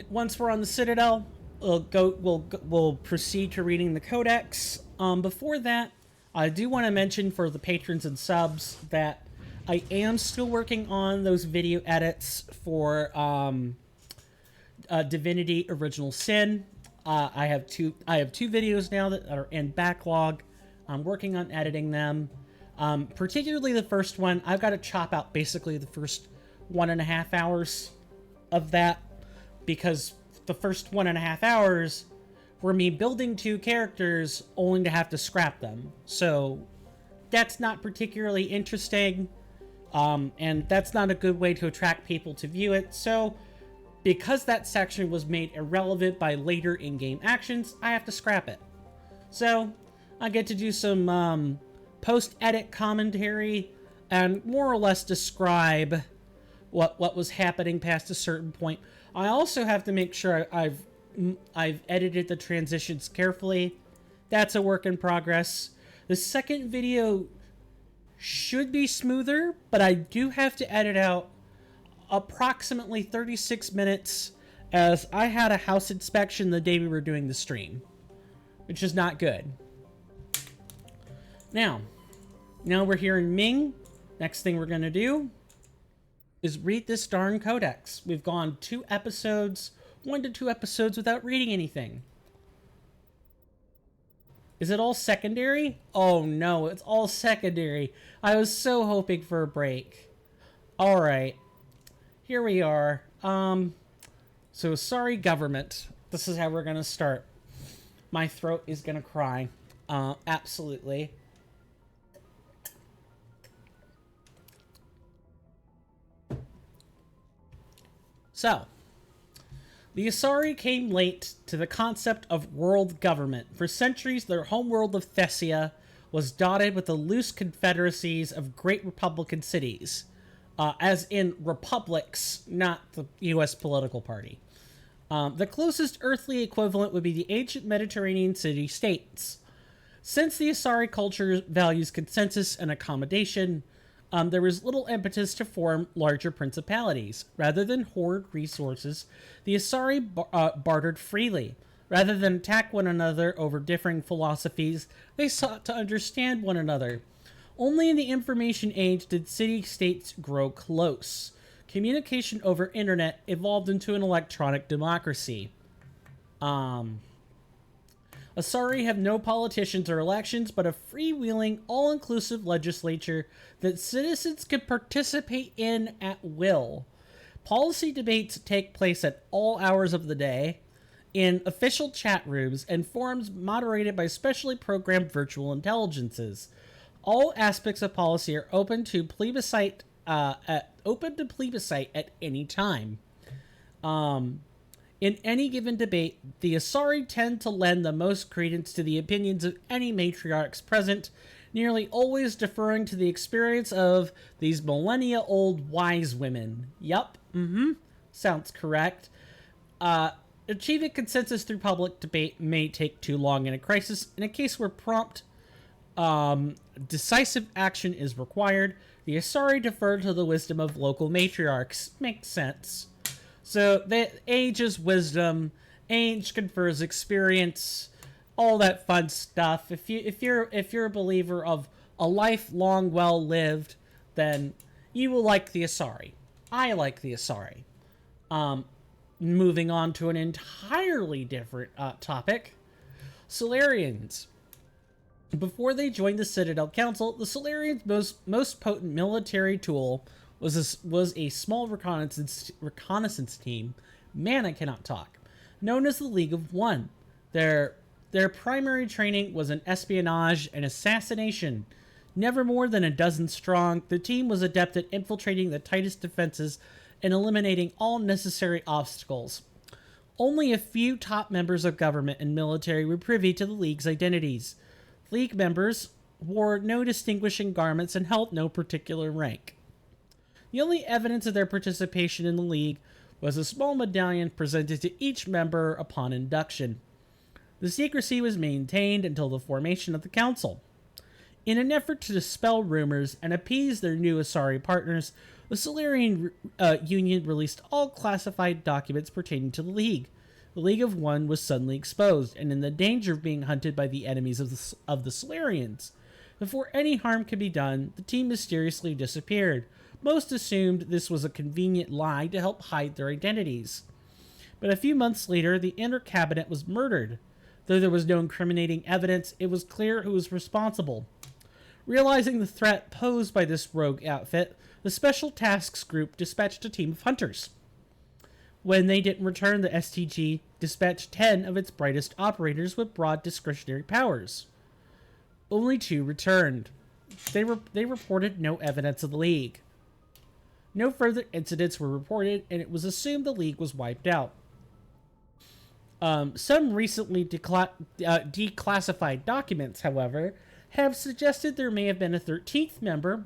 Once we're on the Citadel, we'll proceed to reading the Codex. Before that, I do want to mention for the patrons and subs that I am still working on those video edits for Divinity Original Sin. I have two videos now that are in backlog. I'm working on editing them. Particularly the first one, I've got to chop out basically the first 1.5 hours of that, because the first 1.5 hours were me building 2 characters only to have to scrap them. So that's not particularly interesting, and that's not a good way to attract people to view it. So because that section was made irrelevant by later in-game actions, I have to scrap it. So I get to do some post-edit commentary and more or less describe what was happening past a certain point. I also have to make sure I've edited the transitions carefully. That's a work in progress. The second video should be smoother, but I do have to edit out approximately 36 minutes, as I had a house inspection the day we were doing the stream, which is not good. Now we're here in Ming. Next thing we're going to do is read this darn codex. We've gone 2 episodes, 1 to 2 episodes without reading anything. Is it all secondary? Oh no, it's all secondary. I was so hoping for a break. Alright. Here we are. So sorry government. This is how we're gonna start. My throat is gonna cry. Absolutely. So, the Asari came late to the concept of world government. For centuries, their homeworld of Thessia was dotted with the loose confederacies of great republican cities. As in republics, not the U.S. political party. The closest earthly equivalent would be the ancient Mediterranean city-states. Since the Asari culture values consensus and accommodation, there was little impetus to form larger principalities. Rather than hoard resources, the Asari bartered freely. Rather than attack one another over differing philosophies, they sought to understand one another. Only in the information age did city-states grow close. Communication over internet evolved into an electronic democracy. Asari have no politicians or elections, but a freewheeling, all-inclusive legislature that citizens can participate in at will. Policy debates take place at all hours of the day, in official chat rooms and forums moderated by specially programmed virtual intelligences. All aspects of policy are open to plebiscite at any time. In any given debate, the Asari tend to lend the most credence to the opinions of any matriarchs present, nearly always deferring to the experience of these millennia-old wise women. Yup, sounds correct. Achieving consensus through public debate may take too long in a crisis. In a case where prompt, decisive action is required, the Asari defer to the wisdom of local matriarchs. Makes sense. So, age is wisdom. Age confers experience. All that fun stuff. If you're a believer of a life long well lived, then you will like the Asari. I like the Asari. Moving on to an entirely different topic. Solarians. Before they joined the Citadel Council, the Solarians' most potent military tool was a small reconnaissance team, man I cannot talk, known as the League of One. Their primary training was in espionage and assassination. Never more than a dozen strong, the team was adept at infiltrating the tightest defenses and eliminating all necessary obstacles. Only a few top members of government and military were privy to the League's identities. League members wore no distinguishing garments and held no particular rank. The only evidence of their participation in the League was a small medallion presented to each member upon induction. The secrecy was maintained until the formation of the Council. In an effort to dispel rumors and appease their new Asari partners, the Solarian Union released all classified documents pertaining to the League. The League of One was suddenly exposed and in the danger of being hunted by the enemies of the Solarians. Before any harm could be done, the team mysteriously disappeared. Most assumed this was a convenient lie to help hide their identities. But a few months later, the inner cabinet was murdered. Though there was no incriminating evidence, it was clear who was responsible. Realizing the threat posed by this rogue outfit, the Special Tasks Group dispatched a team of hunters. When they didn't return, the STG dispatched 10 of its brightest operators with broad discretionary powers. Only 2 returned. They reported no evidence of the League. No further incidents were reported, and it was assumed the League was wiped out. Some recently declassified documents, however, have suggested there may have been a 13th member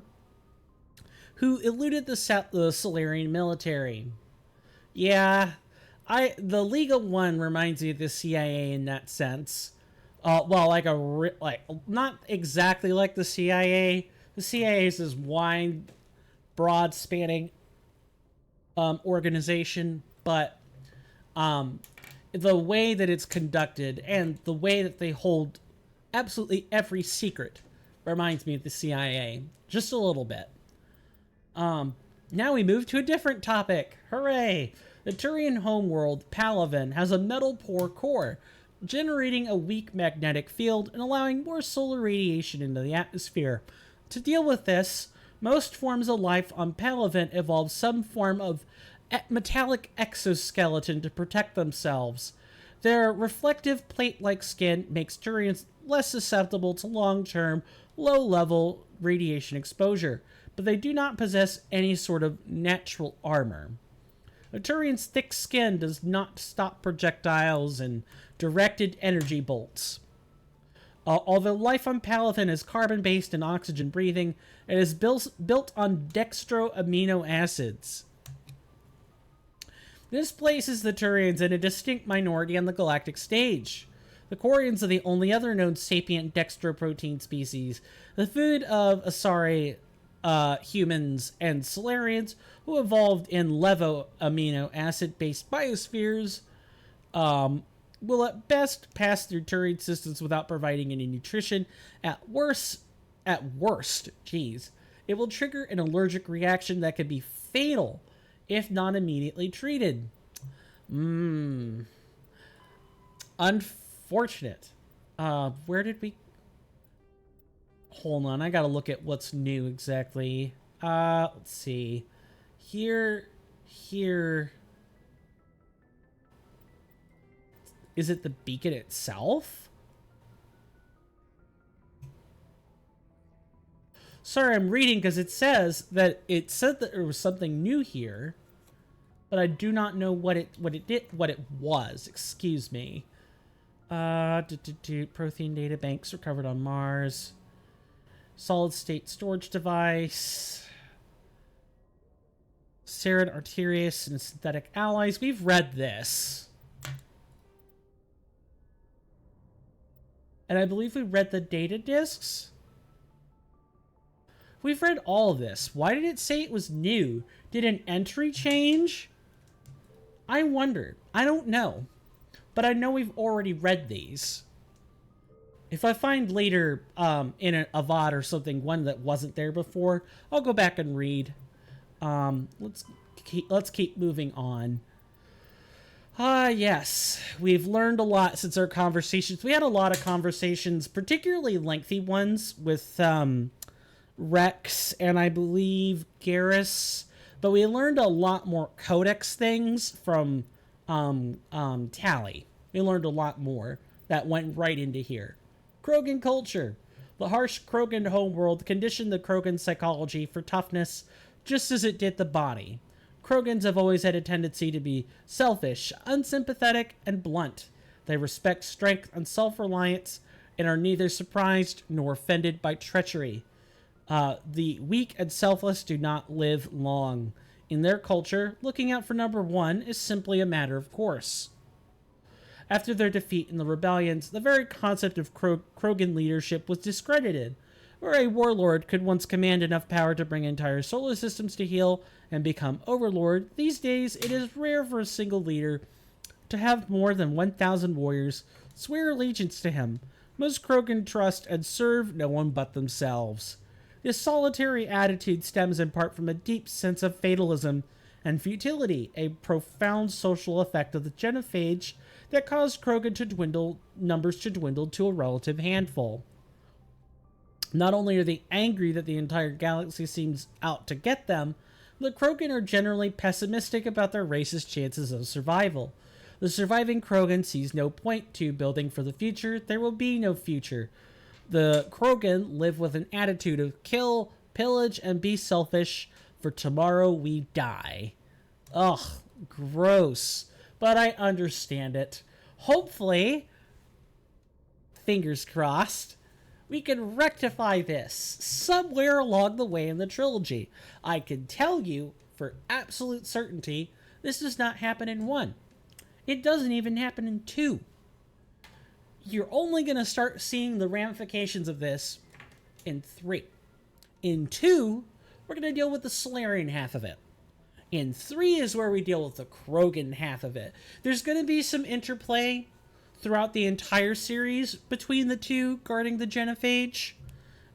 who eluded the Solarian military. Yeah, the League of One reminds me of the CIA in that sense. Well, not exactly like the CIA. The CIA is this wide, broad-spanning organization, but the way that it's conducted and the way that they hold absolutely every secret reminds me of the CIA, just a little bit. Now we move to a different topic. Hooray! The Turian homeworld, Palaven, has a metal-poor core, generating a weak magnetic field and allowing more solar radiation into the atmosphere. To deal with this, most forms of life on Palaven evolve some form of metallic exoskeleton to protect themselves. Their reflective plate-like skin makes Turians less susceptible to long-term, low-level radiation exposure, but they do not possess any sort of natural armor. A Turian's thick skin does not stop projectiles and directed energy bolts. Although life on Palaven is carbon-based and oxygen-breathing, it is built on dextro amino acids. This places the Turians in a distinct minority on the galactic stage. The Quarians are the only other known sapient dextroprotein species, the food of Asari humans and Solarians who evolved in levo amino acid-based biospheres will at best pass through Turian systems without providing any nutrition. At worst, it will trigger an allergic reaction that could be fatal if not immediately treated. Unfortunate. Where did we... Hold on, I gotta look at what's new exactly. Let's see. Here. Is it the beacon itself? Sorry, I'm reading because it said that there was something new here, but I do not know what it was. Excuse me. Protein data banks recovered on Mars. Solid state storage device. Serin Arterius and synthetic allies. We've read this. And I believe we read the data discs. We've read all of this. Why did it say it was new? Did an entry change? I wondered. I don't know. But I know we've already read these. If I find later in a VOD or something one that wasn't there before, I'll go back and read. Let's keep moving on. Yes, we've learned a lot since our conversations. We had a lot of conversations, particularly lengthy ones with Rex and I believe Garrus, but we learned a lot more Codex things from Tally. We learned a lot more that went right into here. Krogan culture. The harsh Krogan homeworld conditioned the Krogan psychology for toughness just as it did the body. Krogans have always had a tendency to be selfish, unsympathetic, and blunt. They respect strength and self-reliance and are neither surprised nor offended by treachery. The weak and selfless do not live long. In their culture, looking out for number one is simply a matter of course. After their defeat in the rebellions, the very concept of Krogan leadership was discredited. Where a warlord could once command enough power to bring entire solar systems to heel and become overlord, these days it is rare for a single leader to have more than 1,000 warriors swear allegiance to him. Most Krogan trust and serve no one but themselves. This solitary attitude stems in part from a deep sense of fatalism and futility, a profound social effect of the genophage that caused Krogan numbers to dwindle to a relative handful. Not only are they angry that the entire galaxy seems out to get them, the Krogan are generally pessimistic about their race's chances of survival. The surviving Krogan sees no point to building for the future. There will be no future. The Krogan live with an attitude of kill, pillage, and be selfish, for tomorrow we die. Ugh, gross. But I understand it. Hopefully, fingers crossed, we can rectify this somewhere along the way in the trilogy. I can tell you for absolute certainty, this does not happen in 1. It doesn't even happen in 2. You're only going to start seeing the ramifications of this in 3. In 2, we're going to deal with the Solarian half of it. In 3 is where we deal with the Krogan half of it. There's going to be some interplay throughout the entire series between the two guarding the genophage,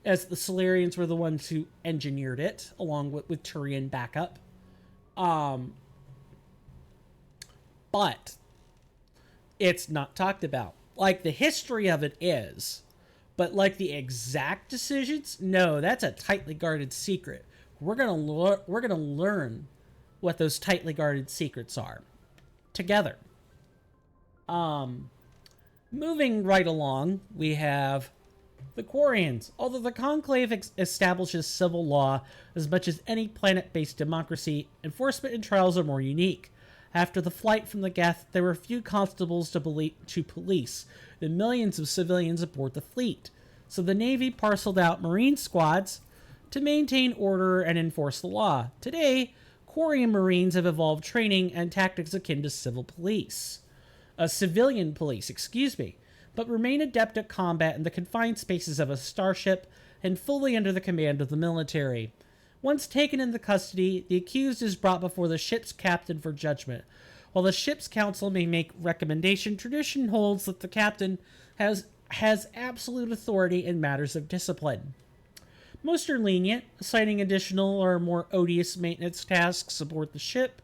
as the Solarians were the ones who engineered it, along with Turian backup. But it's not talked about. Like, the history of it is, but like the exact decisions, no, that's a tightly guarded secret. We're gonna learn what those tightly guarded secrets are together. Moving right along, we have the Quarians. Although the Conclave establishes civil law as much as any planet-based democracy, enforcement and trials are more unique. After the flight from the Geth, there were few constables to police the millions of civilians aboard the fleet, so the Navy parceled out Marine squads to maintain order and enforce the law. Today, Quarian Marines have evolved training and tactics akin to civilian police, but remain adept at combat in the confined spaces of a starship and fully under the command of the military. Once taken into custody, the accused is brought before the ship's captain for judgment. While the ship's council may make recommendation, tradition holds that the captain has absolute authority in matters of discipline. Most are lenient, assigning additional or more odious maintenance tasks aboard the ship.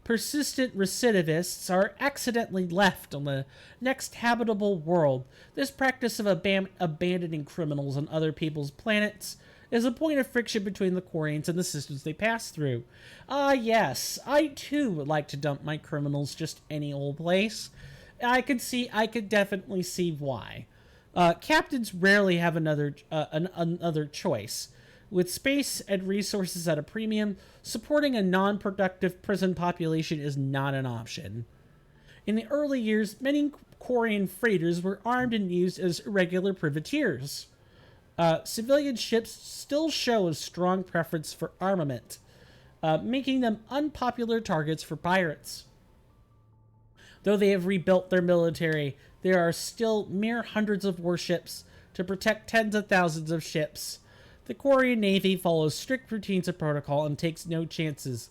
Persistent recidivists are accidentally left on the next habitable world. This practice of abandoning criminals on other people's planets is a point of friction between the Quarians and the systems they pass through. Yes, I too would like to dump my criminals just any old place. I could definitely see why. Captains rarely have another choice. With space and resources at a premium, supporting a non-productive prison population is not an option. In the early years, many Quarian freighters were armed and used as irregular privateers. Civilian ships still show a strong preference for armament, making them unpopular targets for pirates. Though they have rebuilt their military, there are still mere hundreds of warships to protect tens of thousands of ships. The Quarian Navy follows strict routines of protocol and takes no chances.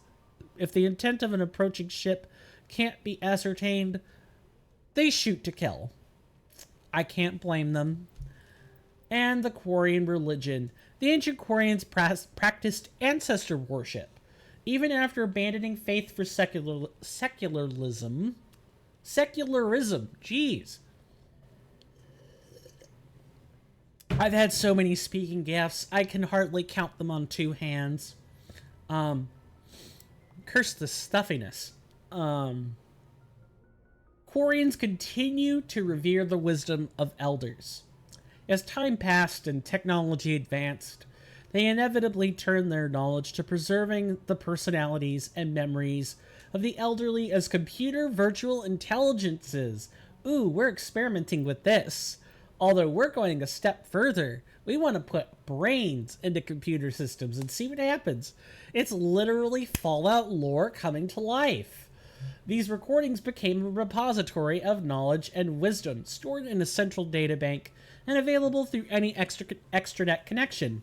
If the intent of an approaching ship can't be ascertained, they shoot to kill. I can't blame them. And the Quarian religion. The ancient Quarians practiced ancestor worship, even after abandoning faith for secularism. Secularism, jeez. I've had so many speaking gaffes, I can hardly count them on two hands. Curse the stuffiness. Quarians continue to revere the wisdom of elders. As time passed and technology advanced, they inevitably turned their knowledge to preserving the personalities and memories of the elderly as computer virtual intelligences. Ooh, we're experimenting with this. Although we're going a step further. We want to put brains into computer systems and see what happens. It's literally Fallout lore coming to life. These recordings became a repository of knowledge and wisdom stored in a central databank and available through any extranet connection.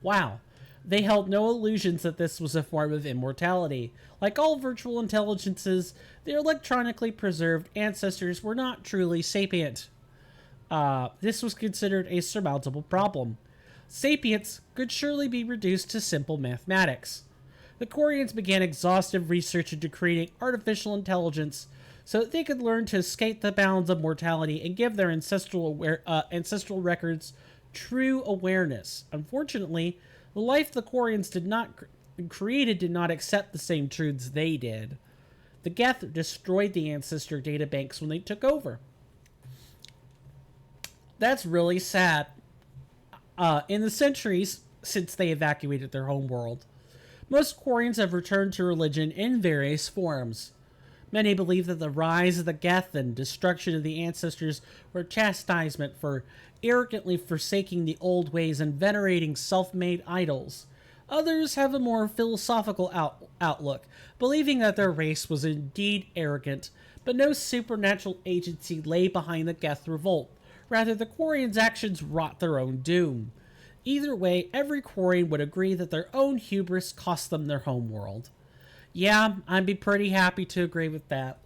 Wow. They held no illusions that this was a form of immortality. Like all virtual intelligences, their electronically preserved ancestors were not truly sapient. This was considered a surmountable problem. Sapience could surely be reduced to simple mathematics. The Quarians began exhaustive research into creating artificial intelligence so that they could learn to escape the bounds of mortality and give their ancestral records true awareness. Unfortunately, the life the Quarians created did not accept the same truths they did. The Geth destroyed the ancestor databanks when they took over. That's really sad. In the centuries since they evacuated their homeworld, most Quarians have returned to religion in various forms. Many believe that the rise of the Geth and destruction of the ancestors were chastisement for arrogantly forsaking the old ways and venerating self-made idols. Others have a more philosophical outlook, believing that their race was indeed arrogant, but no supernatural agency lay behind the Geth revolt. Rather, the Quarians' actions wrought their own doom. Either way, every Quarian would agree that their own hubris cost them their homeworld. Yeah, I'd be pretty happy to agree with that.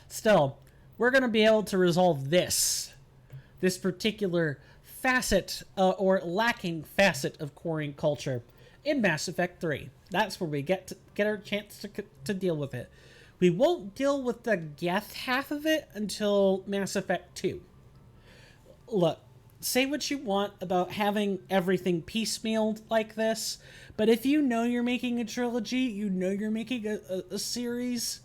Still, we're going to be able to resolve this particular facet, or lacking facet of Quarian culture in Mass Effect 3. That's where we get our chance to deal with it. We won't deal with the Geth half of it until Mass Effect 2. Look, say what you want about having everything piecemealed like this, but if you know you're making a trilogy, you know you're making a series,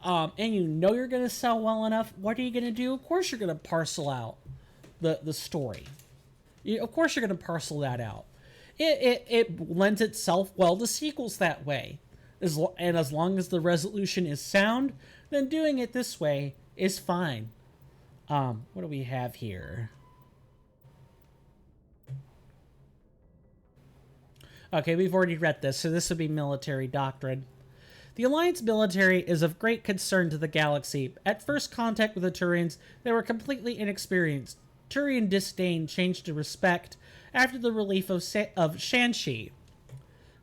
and you know you're going to sell well enough, what are you going to do? Of course you're going to parcel out the story. Of course you're going to parcel that out. It lends itself well to sequels that way. And as long as the resolution is sound, then doing it this way is fine. What do we have here? Okay, we've already read this, so this would be military doctrine. The Alliance military is of great concern to the galaxy. At first contact with the Turians, they were completely inexperienced. Turian disdain changed to respect after the relief of Shanxi,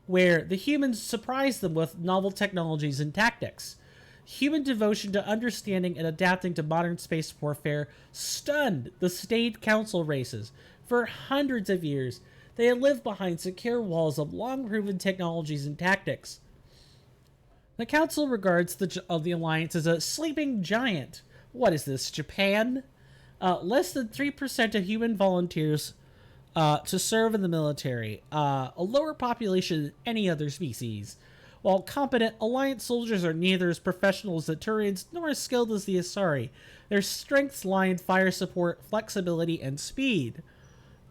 where the humans surprised them with novel technologies and tactics. Human devotion to understanding and adapting to modern space warfare stunned the staid council races. For hundreds of years, they had lived behind secure walls of long-proven technologies and tactics. The council regards the Alliance as a sleeping giant. What is this, Japan? Less than 3% of human volunteers to serve in the military, a lower population than any other species. While competent, Alliance soldiers are neither as professional as the Turians nor as skilled as the Asari. Their strengths lie in fire support, flexibility, and speed.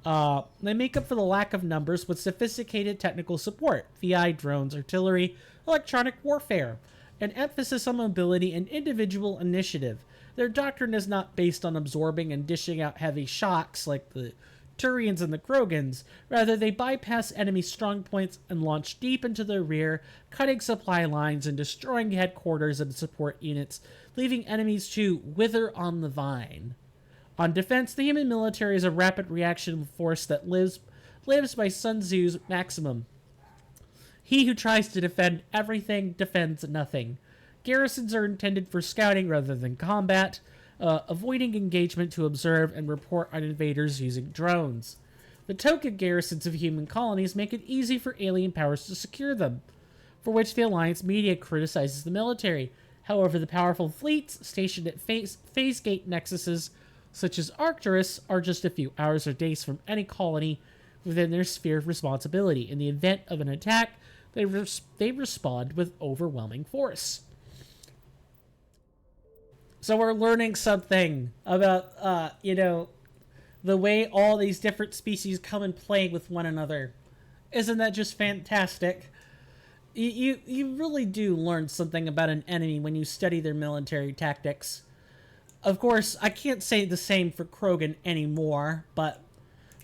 They make up for the lack of numbers with sophisticated technical support, VI, drones, artillery, electronic warfare, an emphasis on mobility and individual initiative. Their doctrine is not based on absorbing and dishing out heavy shocks like the Turians and the Krogans. Rather, they bypass enemy strong points and launch deep into their rear, cutting supply lines and destroying headquarters and support units leaving enemies to wither on the vine. On defense, the human military is a rapid reaction force that lives by Sun Tzu's maximum. He who tries to defend everything defends nothing. Garrisons are intended for scouting rather than combat, avoiding engagement to observe and report on invaders using drones. The token garrisons of human colonies make it easy for alien powers to secure them, for which the Alliance media criticizes the military. However, the powerful fleets stationed at phase gate nexuses, such as Arcturus, are just a few hours or days from any colony within their sphere of responsibility. In the event of an attack, they respond with overwhelming force. So we're learning something about, the way all these different species come and play with one another. Isn't that just fantastic? You really do learn something about an enemy when you study their military tactics. Of course, I can't say the same for Krogan anymore, but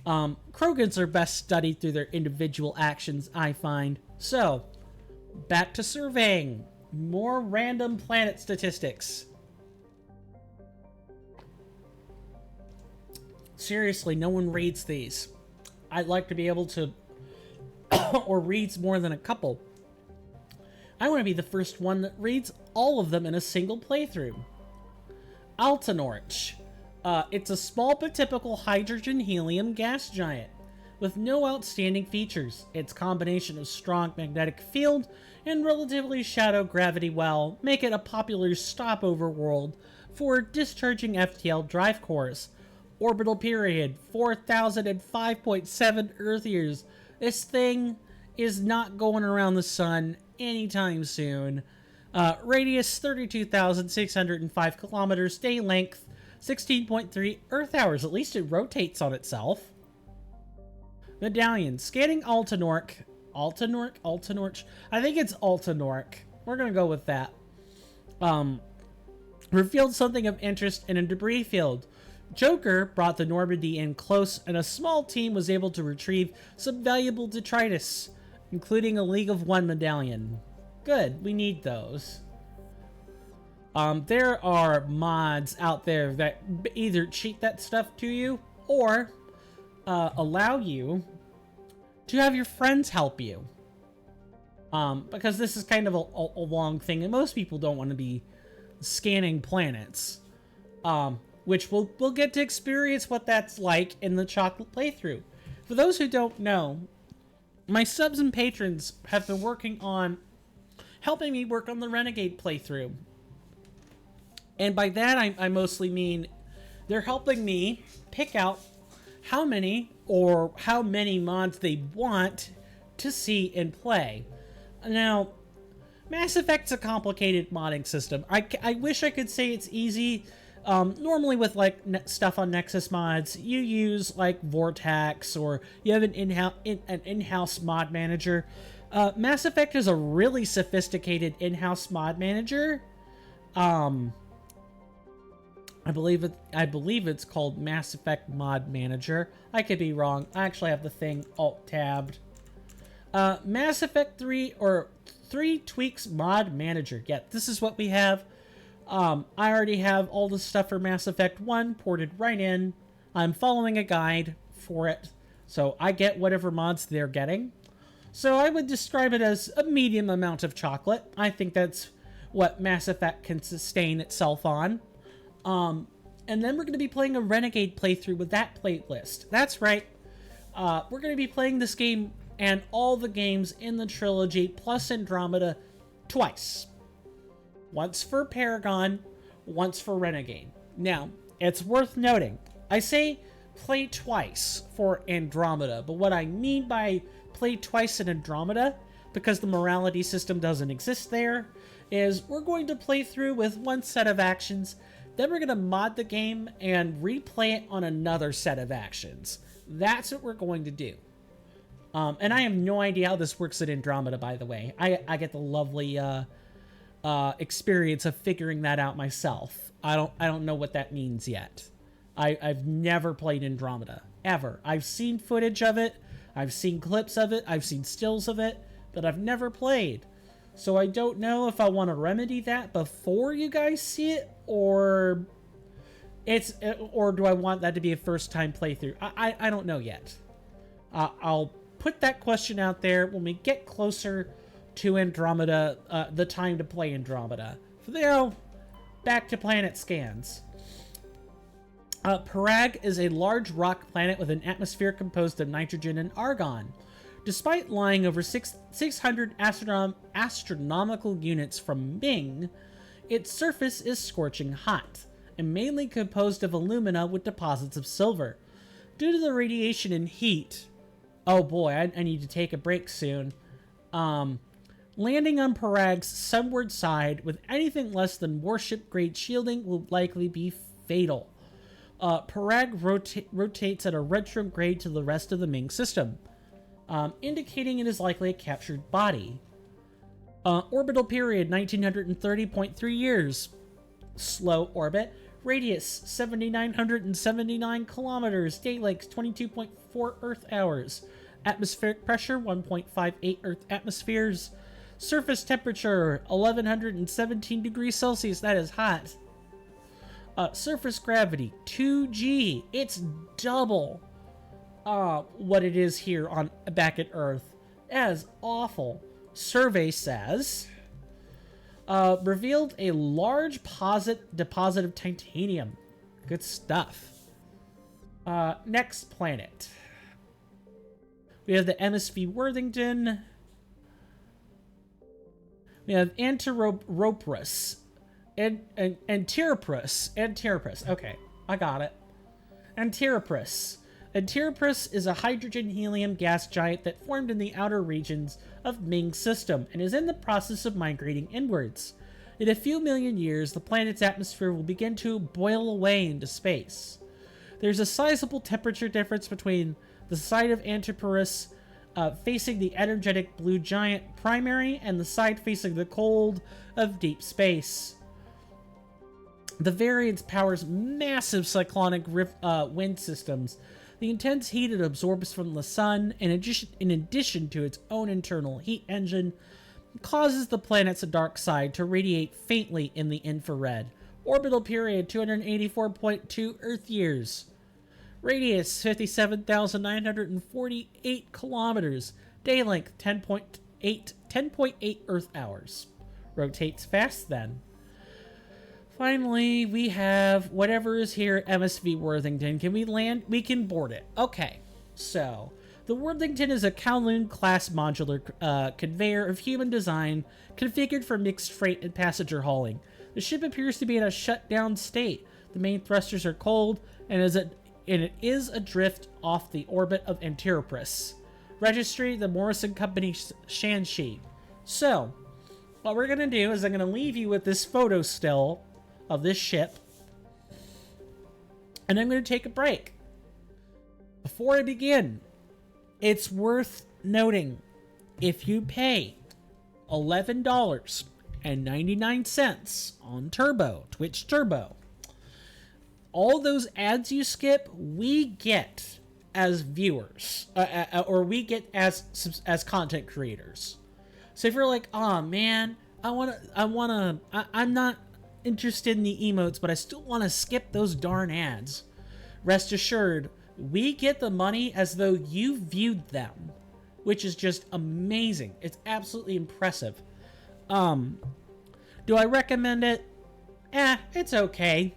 Krogans are best studied through their individual actions, I find. So, back to surveying. More random planet statistics. Seriously, no one reads these. I'd like to be able to, or reads more than a couple. I want to be the first one that reads all of them in a single playthrough. Altanorch. It's a small but typical hydrogen-helium gas giant with no outstanding features. Its combination of strong magnetic field and relatively shallow gravity well make it a popular stopover world for discharging FTL drive cores. Orbital period, 4,005.7 Earth years. This thing is not going around the sun anytime soon. Radius, 32,605 kilometers. Day length, 16.3 Earth hours. At least it rotates on itself. Medallion. Scanning Altanorch. Altanorch? I think it's Altanorch. We're going to go with that. Revealed something of interest in a debris field. Joker brought the Normandy in close, and a small team was able to retrieve some valuable detritus, including a League of One medallion. Good, we need those. There are mods out there that either cheat that stuff to you, or allow you to have your friends help you. Because this is kind of a long thing, and most people don't want to be scanning planets. Which we'll get to experience what that's like in the chocolate playthrough. For those who don't know, my subs and patrons have been helping me work on the Renegade playthrough. And by that, I mostly mean they're helping me pick out how many mods they want to see in play. Now, Mass Effect's a complicated modding system. I wish I could say it's easy. Normally with like stuff on Nexus mods, you use like Vortex, or you have an in-house mod manager. Mass Effect is a really sophisticated in-house mod manager. I believe it's called Mass Effect Mod Manager. I could be wrong. I actually have the thing alt-tabbed. Mass Effect 3 or 3 Tweaks Mod Manager. Yeah, this is what we have. I already have all the stuff for Mass Effect 1 ported right in. I'm following a guide for it, so I get whatever mods they're getting. So I would describe it as a medium amount of chocolate. I think that's what Mass Effect can sustain itself on. And then we're going to be playing a Renegade playthrough with that playlist. That's right. We're going to be playing this game and all the games in the trilogy, plus Andromeda, twice. Once for Paragon, once for Renegade. Now, it's worth noting, I say play twice for Andromeda, but what I mean by play twice in Andromeda, because the morality system doesn't exist there, is we're going to play through with one set of actions, then we're going to mod the game and replay it on another set of actions. That's what we're going to do. And I have no idea how this works at Andromeda, by the way. I get the lovely experience of figuring that out myself. I don't know what that means yet. I've never played Andromeda, ever. I've seen footage of it, I've seen clips of it, I've seen stills of it, but I've never played. So I don't know if I want to remedy that before you guys see it, or do I want that to be a first time playthrough? I don't know yet. I'll put that question out there when we get closer to Andromeda, the time to play Andromeda. For now, back to planet scans. Parag is a large rock planet with an atmosphere composed of nitrogen and argon. Despite lying over 600 astronomical units from Ming, its surface is scorching hot, and mainly composed of alumina with deposits of silver. Due to the radiation and heat... Oh boy, I need to take a break soon. Landing on Parag's sunward side with anything less than warship-grade shielding will likely be fatal. Parag rotates at a retrograde to the rest of the Ming system, indicating it is likely a captured body. Orbital period, 1930.3 years. Slow orbit. Radius, 7,979 kilometers. Day length, 22.4 Earth hours. Atmospheric pressure, 1.58 Earth atmospheres. Surface temperature, 1,117 degrees Celsius. That is hot. Surface gravity, 2G. It's double what it is here back at Earth. That is awful. Survey says... revealed a large deposit of titanium. Good stuff. Next planet. We have the MSV Worthington. We have Antiropus. Antiropus. Okay, I got it. Antiropus. Antiropus is a hydrogen-helium gas giant that formed in the outer regions of Ming's system and is in the process of migrating inwards. In a few million years, the planet's atmosphere will begin to boil away into space. There's a sizable temperature difference between the side of Antiropus facing the energetic blue giant primary and the side facing the cold of deep space. The variance powers massive cyclonic wind systems. The intense heat it absorbs from the sun, in addition to its own internal heat engine, causes the planet's dark side to radiate faintly in the infrared. Orbital period, 284.2 Earth years. Radius, 57,948 kilometers. Day length, 10.8 Earth hours. Rotates fast then. Finally, we have whatever is here, MSV Worthington. Can we land? We can board it. Okay, so the Worthington is a Kowloon-class modular conveyor of human design configured for mixed freight and passenger hauling. The ship appears to be in a shut-down state. The main thrusters are cold, and it is adrift off the orbit of Antiropus. Registry, the Morrison Company Shanxi. So, what we're going to do is I'm going to leave you with this photo still of this ship, and I'm going to take a break. Before I begin, it's worth noting, if you pay $11.99 on Twitch Turbo, all those ads you skip, we get as viewers, or we get as content creators. So if you're like, oh man, I'm not interested in the emotes, but I still want to skip those darn ads, rest assured, we get the money as though you viewed them, which is just amazing. It's absolutely impressive. Do I recommend it? It's okay.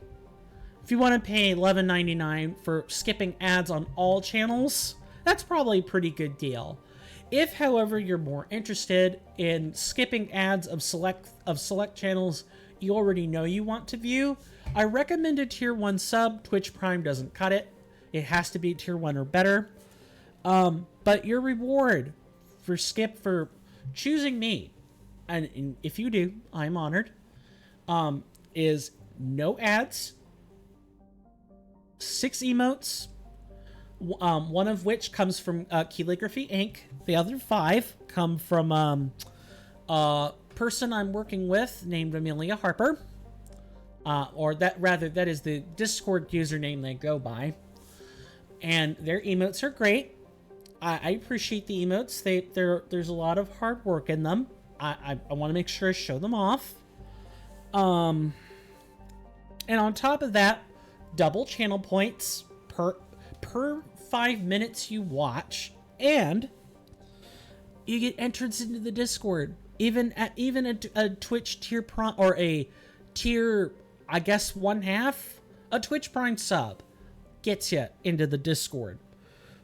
If you want to pay $11.99 for skipping ads on all channels, that's probably a pretty good deal. If, however, you're more interested in skipping ads of select channels you already know you want to view, I recommend a tier 1 sub. Twitch Prime doesn't cut it. It has to be tier 1 or better. But your reward for choosing me, and if you do, I'm honored, is no ads, 6 emotes, one of which comes from Calligraphy Inc. The other 5 come from person I'm working with named Amelia Harper, that is the Discord username they go by, and their emotes are great. I appreciate the emotes. There's a lot of hard work in them. I want to make sure I show them off. And on top of that, double channel points per 5 minutes you watch, and you get entrance into the Discord. Even a Twitch tier prime, or a tier, I guess 1/2, a Twitch Prime sub gets you into the Discord,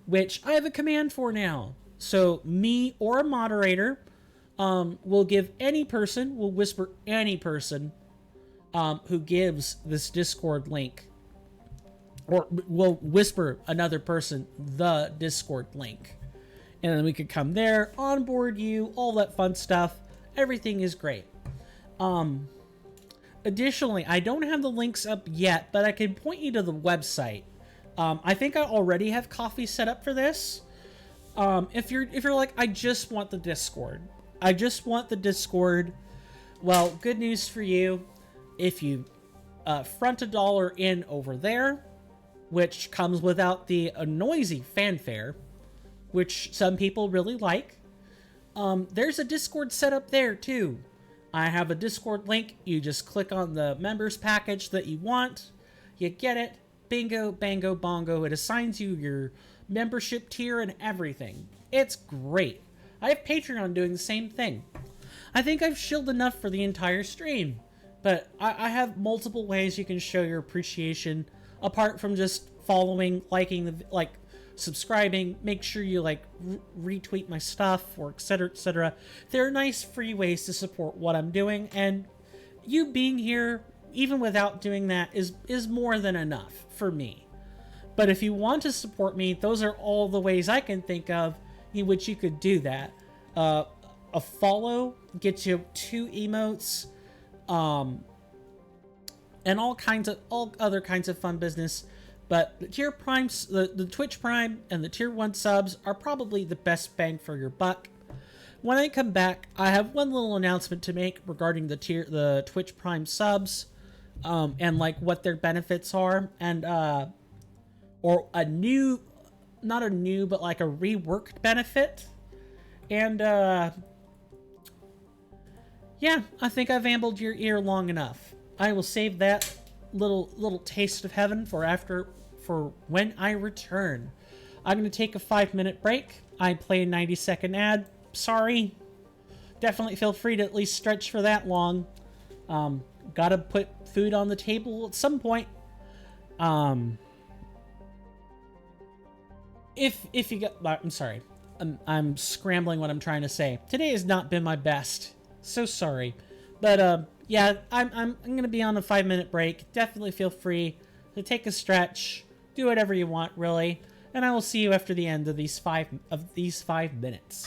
which I have a command for now. So me or a moderator will give any person, will whisper any person who gives this Discord link, or will whisper another person the Discord link. And then we could come there, onboard you, all that fun stuff. Everything is great. Additionally, I don't have the links up yet, but I can point you to the website. I think I already have coffee set up for this. If you're like, I just want the Discord. I just want the Discord. Well, good news for you. If you front $1 in over there, which comes without the noisy fanfare, which some people really like, there's a Discord set up there too. I have a Discord link. You just click on the members package that you want. You get it. Bingo, bango, bongo. It assigns you your membership tier and everything. It's great. I have Patreon doing the same thing. I think I've shilled enough for the entire stream, but I have multiple ways you can show your appreciation apart from just following, liking, subscribing. Make sure you retweet my stuff, or etc, etc. There are nice free ways to support what I'm doing, and you being here, even without doing that, is more than enough for me. But if you want to support me, those are all the ways I can think of in which you could do that. A follow gets you 2 emotes, and all other kinds of fun business. But the tier primes, the Twitch Prime and the tier 1 subs are probably the best bang for your buck. When I come back, I have one little announcement to make regarding the Twitch Prime subs, and what their benefits are, and or a new, not a new, but a reworked benefit. And yeah, I think I've ambled your ear long enough. I will save that little taste of heaven for when I return. I'm going to take a 5-minute break. I play a 90-second ad. Sorry. Definitely feel free to at least stretch for that long. Gotta put food on the table at some point. If you got, I'm sorry. I'm scrambling what I'm trying to say. Today has not been my best. So sorry. But yeah, I'm gonna be on a 5-minute break. Definitely feel free to take a stretch, do whatever you want, really, and I will see you after the end of these 5 minutes.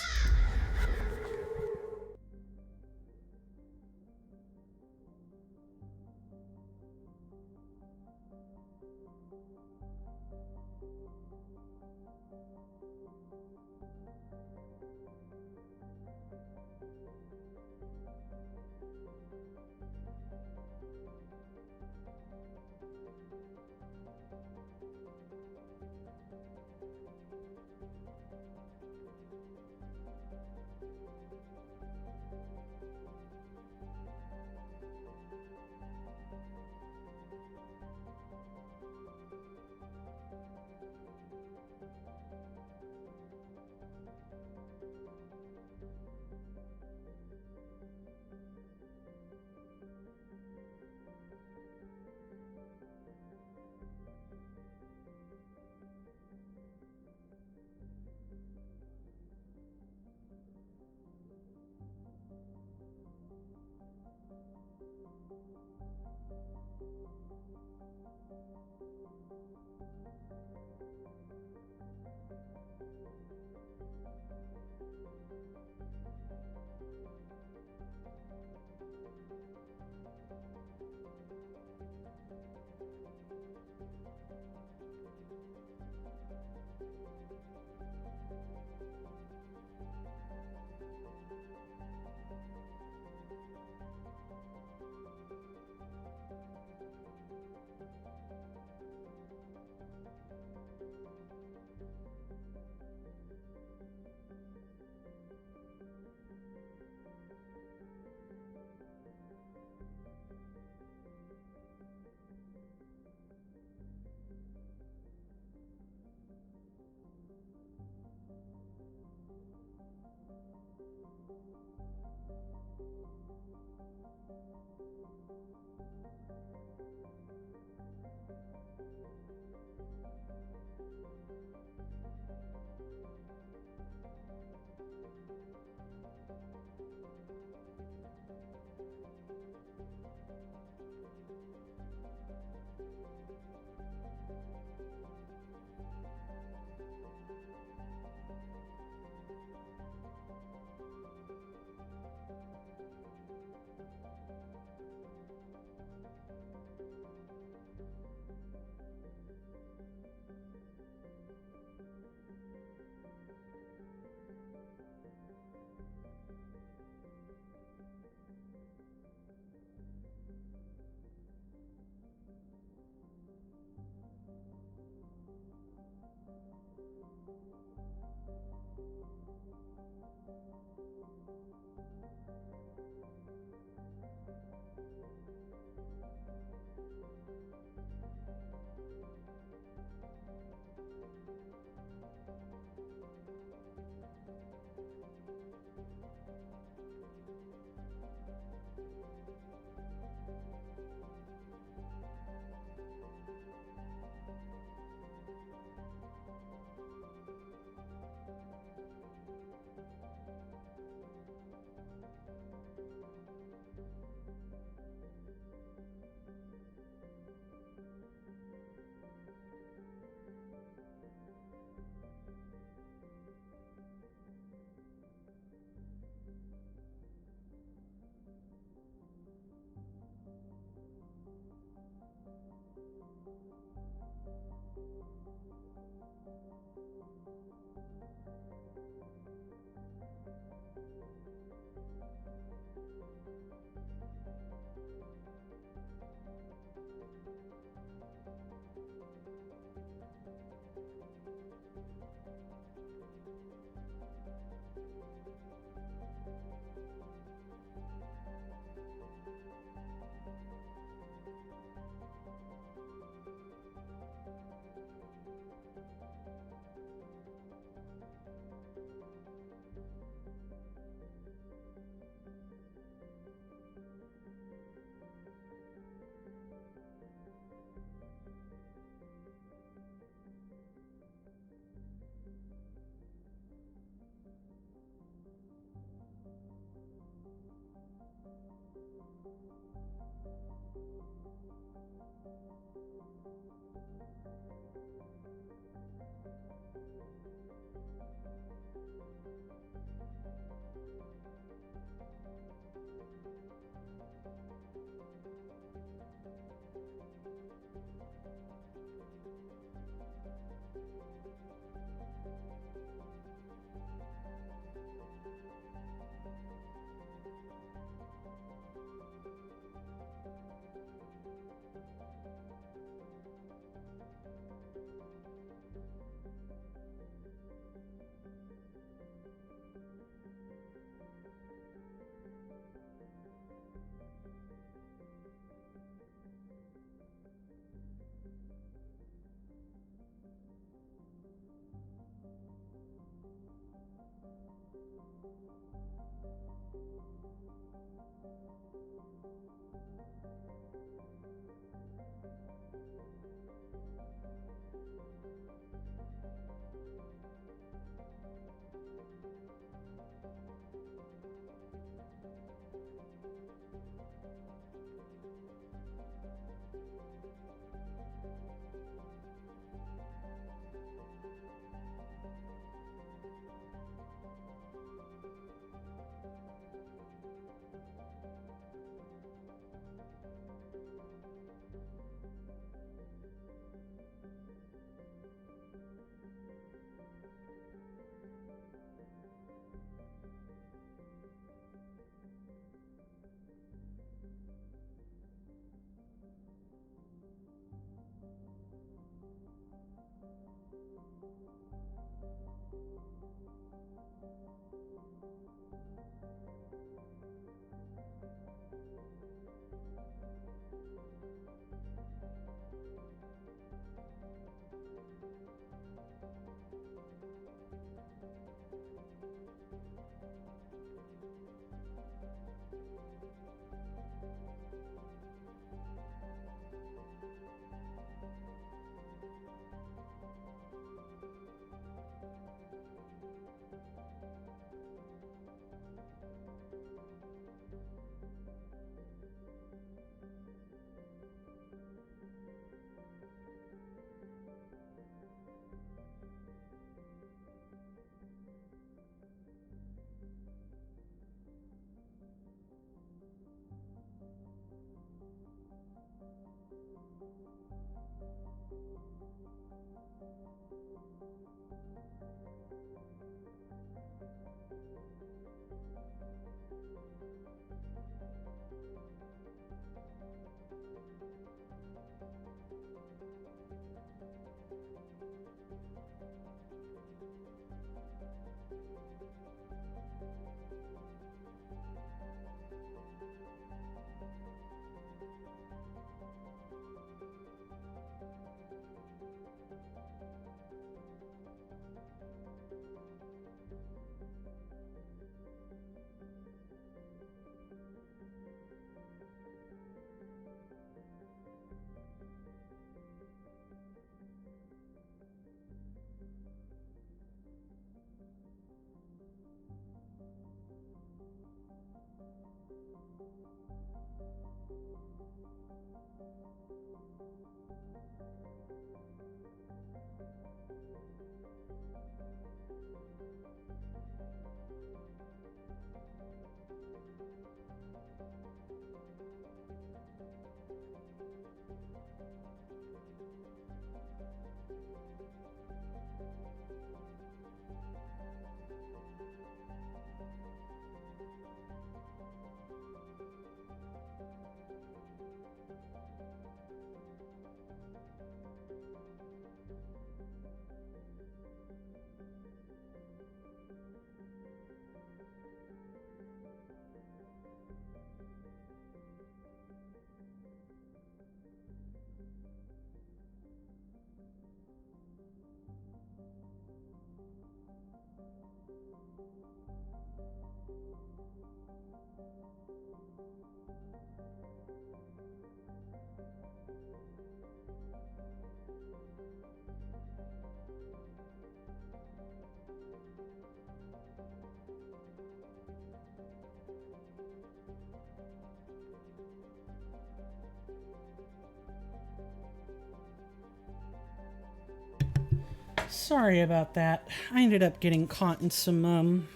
Sorry about that. I ended up getting caught in some,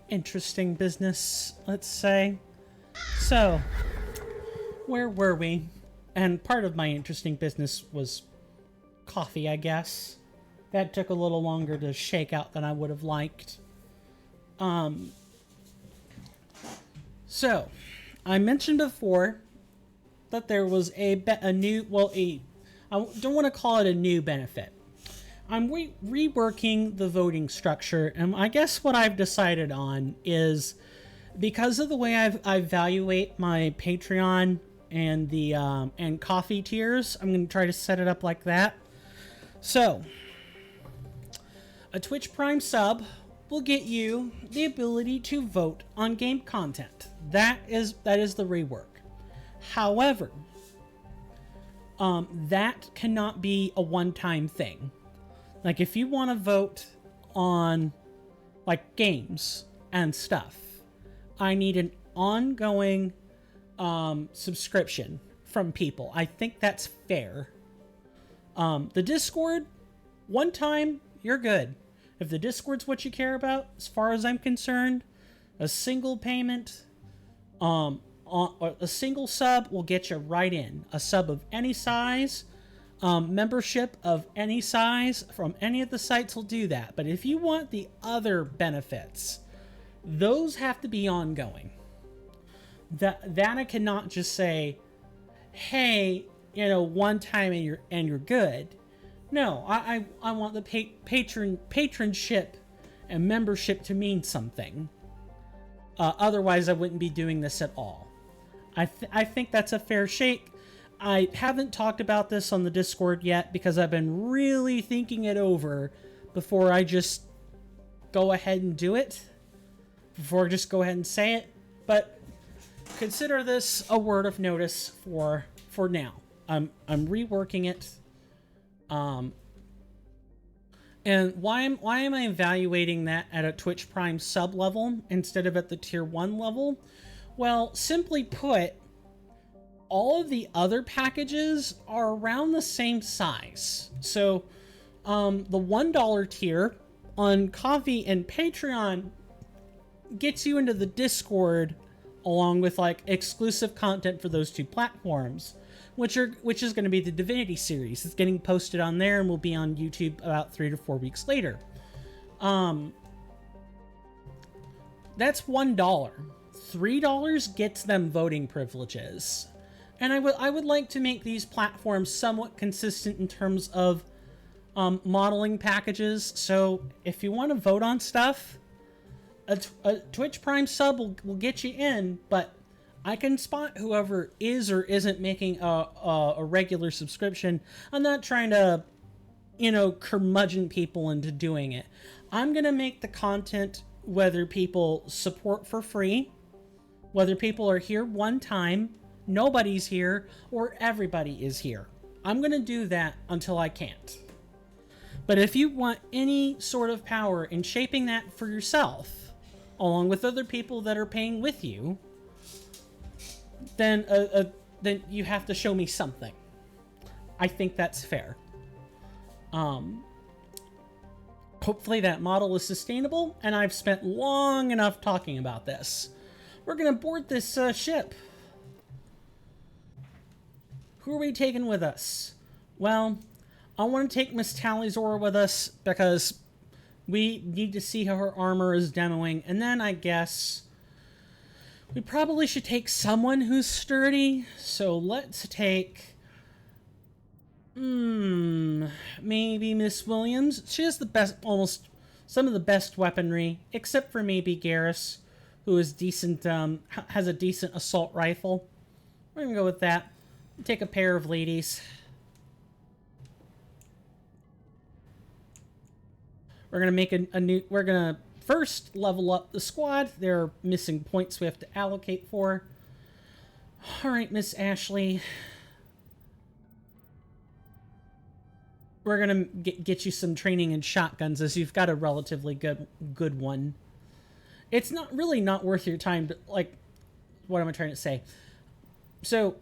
interesting business, let's say. So, where were we? And part of my interesting business was coffee, I guess. That took a little longer to shake out than I would have liked. So, I mentioned before that there was I don't want to call it a new benefit. I'm reworking the voting structure, and I guess what I've decided on is, because of the way I evaluate my Patreon and the and coffee tiers, I'm going to try to set it up like that. So, a Twitch Prime sub will get you the ability to vote on game content. That is the rework. However, that cannot be a one-time thing. Like, if you want to vote on, like, games and stuff, I need an ongoing subscription from people. I think that's fair. The Discord, one time, you're good. If the Discord's what you care about, as far as I'm concerned, a single payment, a single sub will get you right in. A sub of any size, membership of any size from any of the sites will do that. But if you want the other benefits, those have to be ongoing. That I cannot just say, hey, one time and you're good. No, I want the patronship and membership to mean something. Otherwise, I wouldn't be doing this at all. I think that's a fair shake. I haven't talked about this on the Discord yet because I've been really thinking it over before I just go ahead and do it. Before I just go ahead and say it. But consider this a word of notice for now. I'm reworking it. And why am I evaluating that at a Twitch Prime sub level instead of at the tier 1 level? Well, simply put, all of the other packages are around the same size. So, the $1 tier on Coffee and Patreon gets you into the Discord along with, like, exclusive content for those two platforms, which is going to be the Divinity series. It's getting posted on there and will be on YouTube about 3 to 4 weeks later. That's $1. $3 gets them voting privileges. And I would like to make these platforms somewhat consistent in terms of modeling packages. So if you want to vote on stuff, a Twitch Prime sub will get you in, but I can spot whoever is or isn't making a regular subscription. I'm not trying to, curmudgeon people into doing it. I'm going to make the content whether people support for free, whether people are here one time, nobody's here, or everybody is here. I'm going to do that until I can't. But if you want any sort of power in shaping that for yourself, along with other people that are paying with you, then you have to show me something. I think that's fair. Hopefully that model is sustainable, and I've spent long enough talking about this. We're gonna board this ship. Who are we taking with us? Well, I want to take Miss Talizor with us because we need to see how her armor is demoing, and then I guess we probably should take someone who's sturdy. So let's take maybe Miss Williams. She has the best, almost some of the best weaponry, except for maybe Garrus, who is decent, has a decent assault rifle. We're gonna go with that. Take a pair of ladies. We're gonna make a new. We're gonna first level up the squad. There are missing points we have to allocate for. All right, Miss Ashley. We're gonna get you some training in shotguns, as you've got a relatively good one. It's not worth your time to, like, what am I trying to say? So,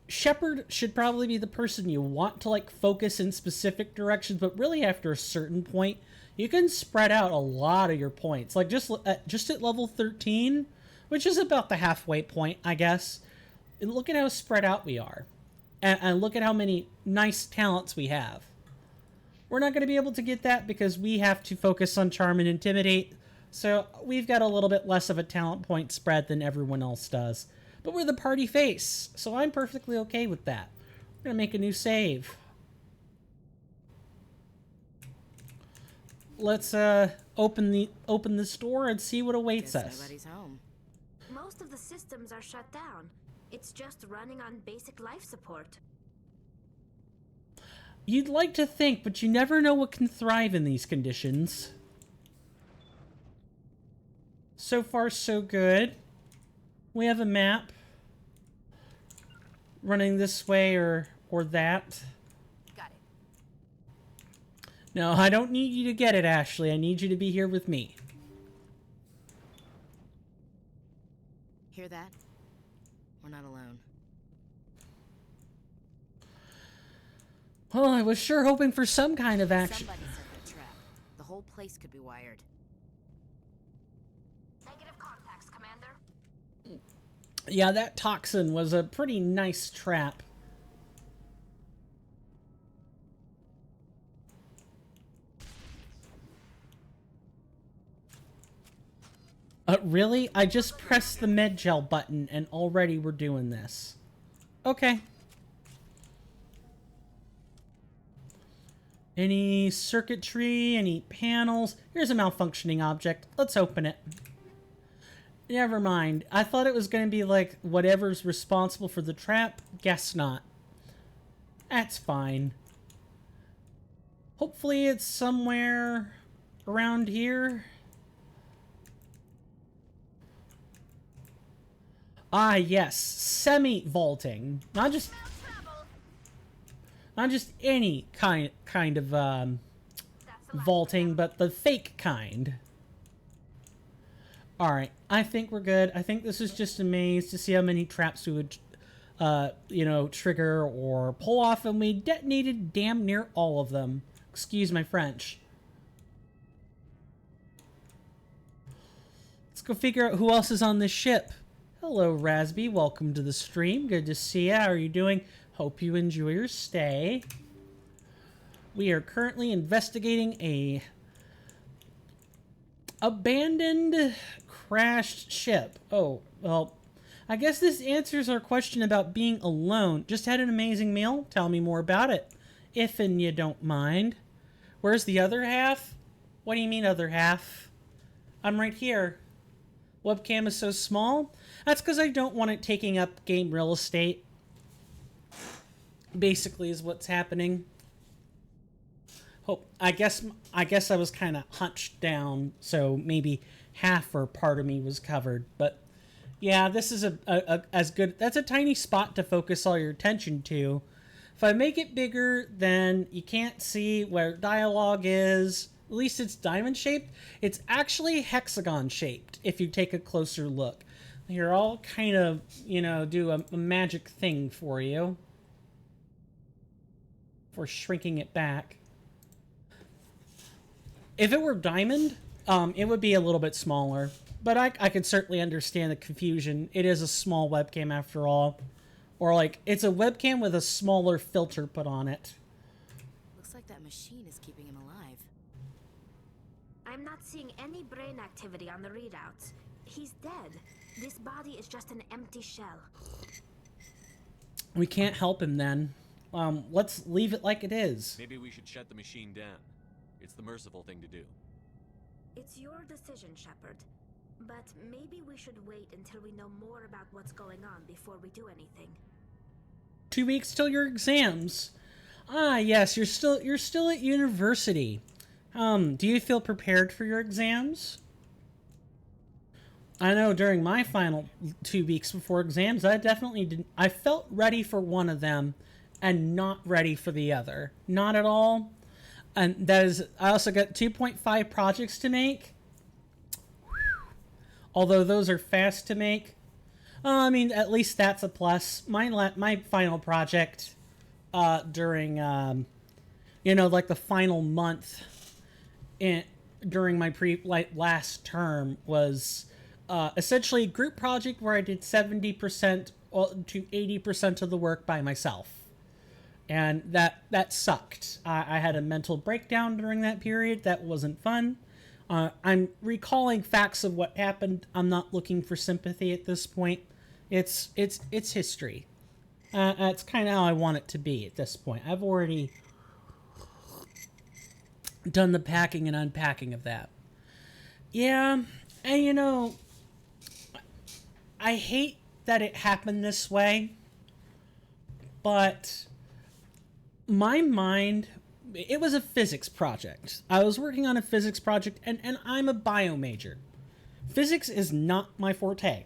Shepard should probably be the person you want to, like, focus in specific directions, but really after a certain point, you can spread out a lot of your points. Like, just at level 13, which is about the halfway point, I guess. And look at how spread out we are. And look at how many nice talents we have. We're not going to be able to get that because we have to focus on Charm and Intimidate. So we've got a little bit less of a talent point spread than everyone else does. But we're the party face, so I'm perfectly okay with that. We're going to make a new save. Let's open this door and see what awaits us. Nobody's home. Most of the systems are shut down. It's just running on basic life support. You'd like to think, but you never know what can thrive in these conditions. So far, so good. We have a map. Running this way or that. Got it. No, I don't need you to get it, Ashley. I need you to be here with me. Hear that? We're not alone. Well, I was sure hoping for some kind of action. Somebody set the trap. The whole place could be wired. Negative contacts, Commander. Yeah, that toxin was a pretty nice trap. Really? I just pressed the med gel button and already we're doing this. Okay. Any circuitry, any panels? Here's a malfunctioning object. Let's open it. Never mind. I thought it was going to be like whatever's responsible for the trap. Guess not. That's fine. Hopefully it's somewhere around here. Ah, yes. Semi-vaulting. Not just any kind of vaulting, but the fake kind. Alright, I think we're good. I think this is just a maze to see how many traps we would, trigger or pull off, and we detonated damn near all of them. Excuse my French. Let's go figure out who else is on this ship. Hello, Rasby. Welcome to the stream. Good to see you. How are you doing? Hope you enjoy your stay. We are currently investigating a abandoned, crashed ship. Oh, well, I guess this answers our question about being alone. Just had an amazing meal. Tell me more about it, if and you don't mind. Where's the other half? What do you mean, other half? I'm right here. Webcam is so small? That's because I don't want it taking up game real estate. Basically is what's happening. Hope I guess I was kind of hunched down, so maybe half or part of me was covered. But yeah, this is a as good. That's a tiny spot to focus all your attention to. If I make it bigger, then you can't see where dialogue is. At least it's diamond shaped. It's actually hexagon shaped if you take a closer look. Here, I'll kind of, do a magic thing for you. For shrinking it back. If it were diamond, it would be a little bit smaller. But I could certainly understand the confusion. It is a small webcam after all. Or like, it's a webcam with a smaller filter put on it. Looks like that machine is keeping him alive. I'm not seeing any brain activity on the readouts. He's dead. This body is just an empty shell. We can't help him then. Let's leave it like it is. Maybe we should shut the machine down. It's the merciful thing to do. It's your decision, Shepard. But maybe we should wait until we know more about what's going on before we do anything. 2 weeks till your exams. Ah, yes, you're still at university. Do you feel prepared for your exams? I know during my final 2 weeks before exams, I definitely didn't. I felt ready for one of them and not ready for the other. Not at all. And that is, I also got 2.5 projects to make. Although those are fast to make. I mean, at least that's a plus. My final project during, like the final month during my last term was essentially a group project where I did 70% to 80% of the work by myself. And that sucked. I had a mental breakdown during that period. That wasn't fun. I'm recalling facts of what happened. I'm not looking for sympathy at this point. It's history. That's kind of how I want it to be at this point. I've already done the packing and unpacking of that. Yeah, and I hate that it happened this way, but my mind, it was a physics project. I was working on a physics project, and I'm a bio major. Physics is not my forte.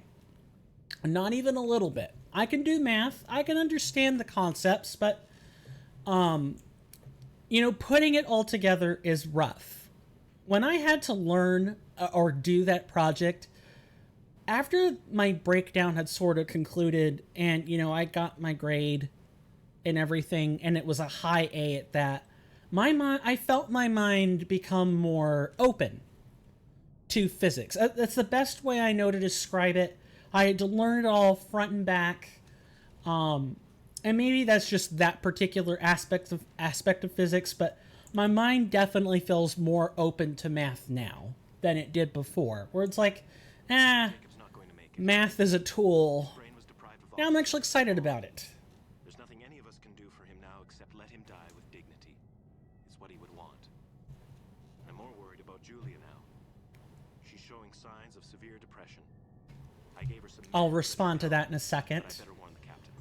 Not even a little bit. I can do math. I can understand the concepts, but, putting it all together is rough. When I had to learn or do that project, after my breakdown had sort of concluded and, I got my grade and everything, and it was a high A at that, I felt my mind become more open to physics. That's the best way I know to describe it. I had to learn it all front and back. And maybe that's just that particular aspect of physics, but my mind definitely feels more open to math now than it did before, where it's like, math is a tool. Now I'm actually excited about it. There's nothing any of us can do for him now except let him die with dignity. It's what he would want. I'm more worried about Julia now. She's showing signs of severe depression. I gave her some. I'll respond to that in a second. But I better warn the captain.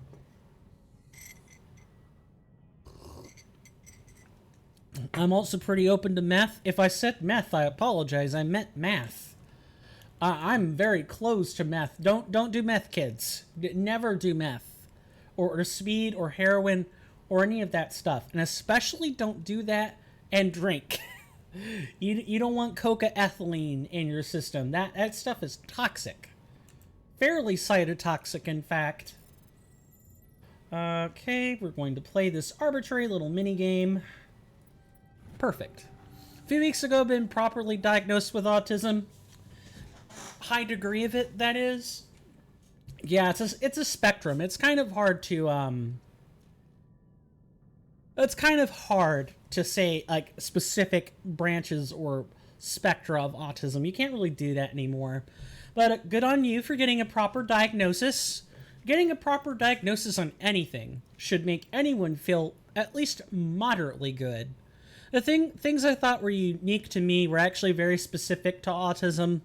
I'm also pretty open to meth. If I said meth, I apologize. I meant math. I'm very close to meth. Don't do meth, kids. Never do meth. Or speed or heroin or any of that stuff. And especially don't do that and drink. You don't want coca-ethylene in your system. That stuff is toxic. Fairly cytotoxic, in fact. Okay, we're going to play this arbitrary little mini-game. Perfect. A few weeks ago, been properly diagnosed with autism. High degree of it, that is. Yeah, it's a spectrum. It's kind of hard to it's kind of hard to say like specific branches or spectra of autism. You can't really do that anymore. But good on you for getting a proper diagnosis. Getting a proper diagnosis on anything should make anyone feel at least moderately good. The things I thought were unique to me were actually very specific to autism.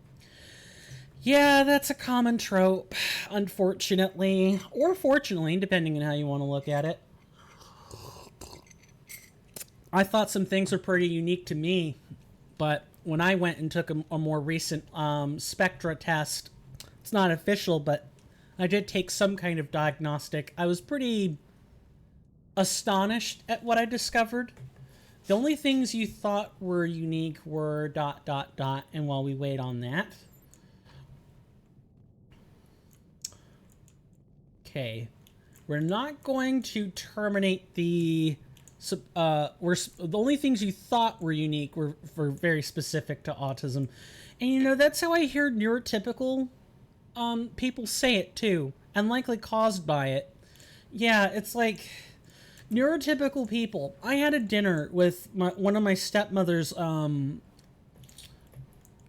Yeah, that's a common trope, unfortunately. Or fortunately, depending on how you want to look at it. I thought some things were pretty unique to me, but when I went and took a more recent spectra test, it's not official, but I did take some kind of diagnostic. I was pretty astonished at what I discovered. The only things you thought were unique were ... and while we wait on that. Okay. We're not going to terminate the... the only things you thought were unique were very specific to autism. And you know, that's how I hear neurotypical people say it too, and likely caused by it. Yeah, it's like neurotypical people. I had a dinner with one of my stepmother's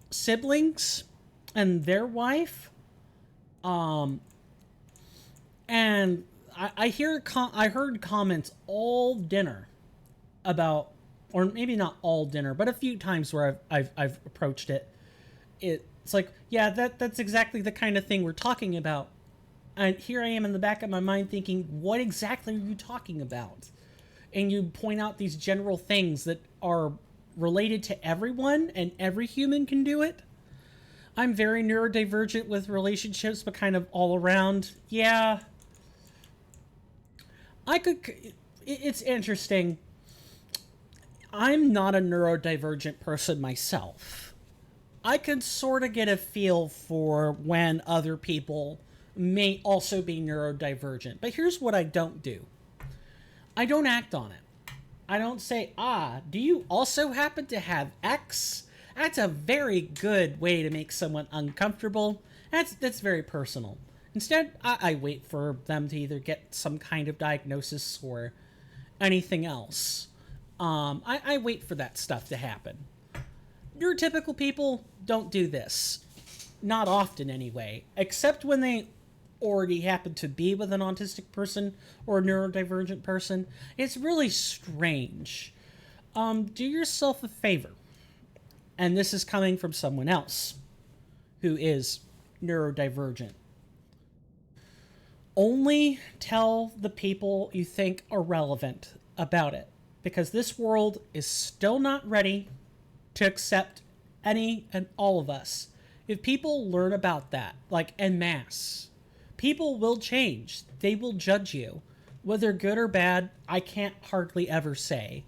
siblings and their wife, and I heard comments all dinner about, or maybe not all dinner, but a few times where I've approached it. It's like, yeah, that's exactly the kind of thing we're talking about. And here I am in the back of my mind thinking, what exactly are you talking about? And you point out these general things that are related to everyone, and every human can do it. I'm very neurodivergent with relationships, but kind of all around. Yeah. It's interesting. I'm not a neurodivergent person myself. I can sort of get a feel for when other people may also be neurodivergent. But here's what I don't do. I don't act on it. I don't say, do you also happen to have X? That's a very good way to make someone uncomfortable. That's very personal. Instead, I wait for them to either get some kind of diagnosis or anything else. I wait for that stuff to happen. Neurotypical people don't do this. Not often, anyway. Except when they already happen to be with an autistic person or a neurodivergent person. It's really strange. Do yourself a favor. And this is coming from someone else who is neurodivergent. Only tell the people you think are relevant about it, because this world is still not ready to accept any and all of us. If people learn about that, like en masse, people will change. They will judge you. Whether good or bad, I can't hardly ever say.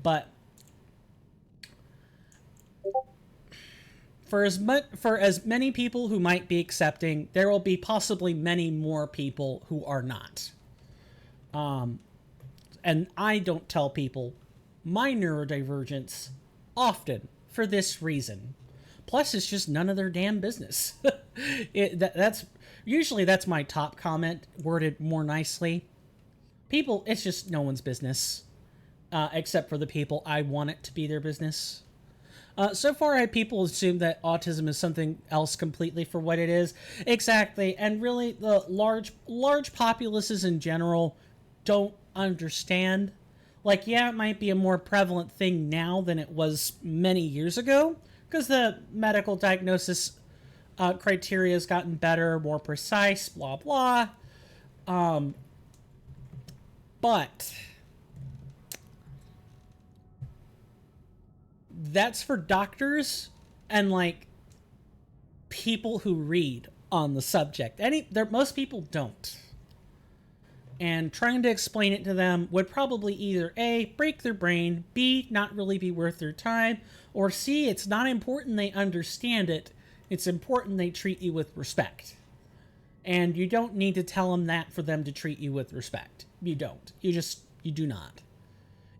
But for as many people who might be accepting, there will be possibly many more people who are not. And I don't tell people my neurodivergence often for this reason. Plus, it's just none of their damn business. That's my top comment, worded more nicely. People, it's just no one's business, except for the people I want it to be their business. So far, people assume that autism is something else completely for what it is. Exactly, and really, the large populaces in general don't understand. Like, yeah, it might be a more prevalent thing now than it was many years ago, because the medical diagnosis criteria has gotten better, more precise, blah, blah. But that's for doctors and, like, people who read on the subject. Most people don't. And trying to explain it to them would probably either A, break their brain, B, not really be worth their time, or C, it's not important they understand it, it's important they treat you with respect. And you don't need to tell them that for them to treat you with respect. You don't. You do not.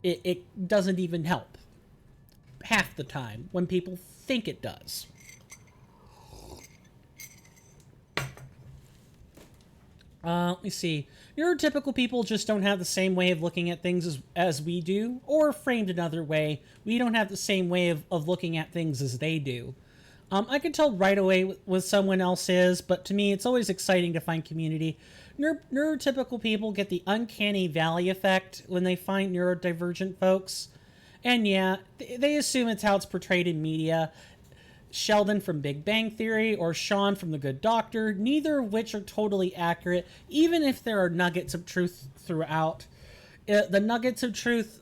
It doesn't even help. Half the time, when people think it does. Let me see. Neurotypical people just don't have the same way of looking at things as we do, or framed another way, we don't have the same way of looking at things as they do. I can tell right away what someone else is, but to me, it's always exciting to find community. Neurotypical people get the uncanny valley effect when they find neurodivergent folks. And yeah, they assume it's how it's portrayed in media. Sheldon from Big Bang Theory or Sean from The Good Doctor, neither of which are totally accurate, even if there are nuggets of truth throughout. The nuggets of truth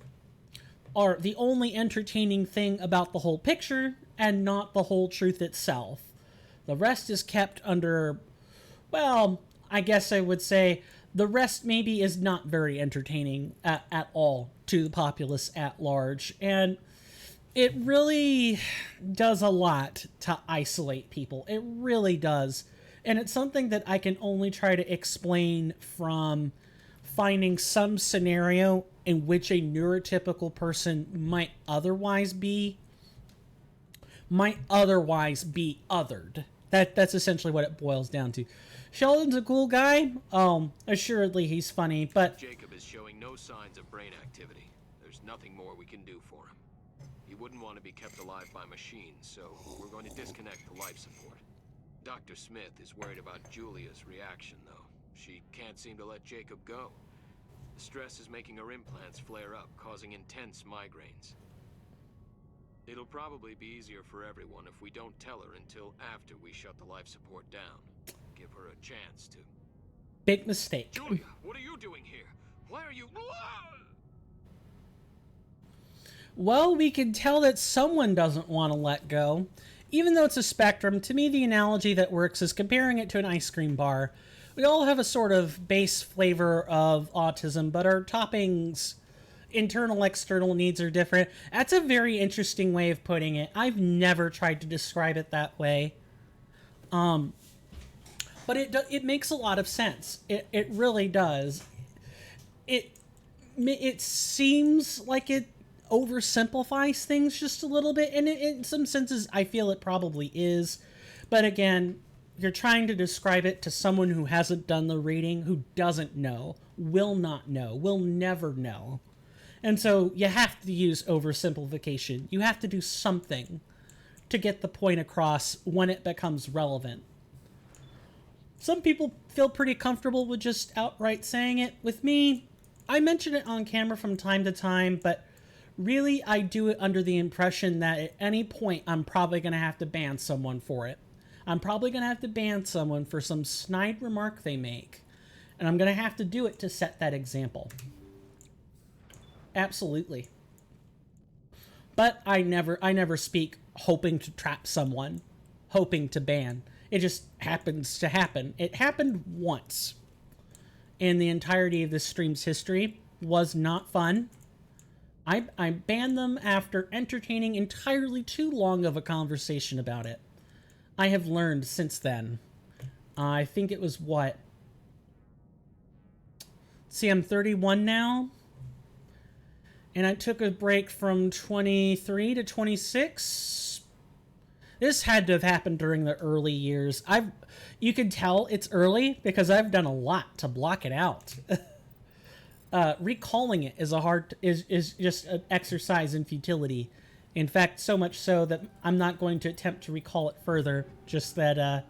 are the only entertaining thing about the whole picture and not the whole truth itself. The rest is kept under, well, I guess I would say the rest maybe is not very entertaining at all to the populace at large. And it really does a lot to isolate people. It really does. And it's something that I can only try to explain from finding some scenario in which a neurotypical person might otherwise be othered. That's essentially what it boils down to. Sheldon's a cool guy. Assuredly he's funny, but Jacob is showing no signs of brain activity. There's nothing more we can do for him. He wouldn't want to be kept alive by machines, so we're going to disconnect the life support. Dr. Smith is worried about Julia's reaction, though. She can't seem to let Jacob go. The stress is making her implants flare up, causing intense migraines. It'll probably be easier for everyone if we don't tell her until after we shut the life support down. Give her a chance to... big mistake. Julia, what are you doing here? Why are you... Well, we can tell that someone doesn't want to let go. Even though it's a spectrum, to me the analogy that works is comparing it to an ice cream bar. We all have a sort of base flavor of autism, but our toppings, internal, external needs are different. That's a very interesting way of putting it. I've never tried to describe it that way. But it makes a lot of sense. It really does. It seems like it oversimplifies things just a little bit, and in some senses I feel it probably is. But again, you're trying to describe it to someone who hasn't done the reading, who doesn't know, will not know, will never know. And so you have to use oversimplification. You have to do something to get the point across when it becomes relevant. Some people feel pretty comfortable with just outright saying it. With me, I mention it on camera from time to time, but really I do it under the impression that at any point I'm probably going to have to ban someone for it. I'm probably going to have to ban someone for some snide remark they make. And I'm going to have to do it to set that example. Absolutely. But I never speak hoping to trap someone, hoping to ban. It just happens to happen. It happened once. And the entirety of this stream's history was not fun. I banned them after entertaining entirely too long of a conversation about it. I have learned since then. I think it was what? See, I'm 31 now. And I took a break from 23 to 26. This had to have happened during the early years. You can tell it's early because I've done a lot to block it out. Recalling it is just an exercise in futility. In fact, so much so that I'm not going to attempt to recall it further. Just that,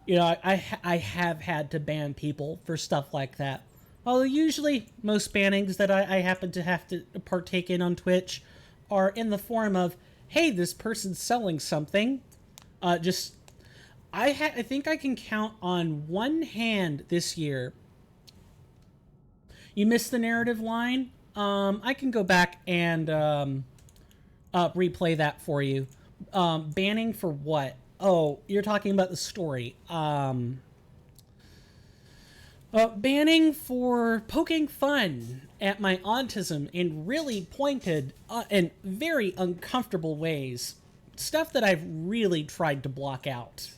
I have had to ban people for stuff like that. Although usually most bannings that I happen to have to partake in on Twitch are in the form of, hey, this person's selling something. I think I can count on one hand this year. You missed the narrative line? I can go back and replay that for you. Banning for what? Oh, you're talking about the story. Banning for poking fun at my autism in really pointed and very uncomfortable ways. Stuff that I've really tried to block out.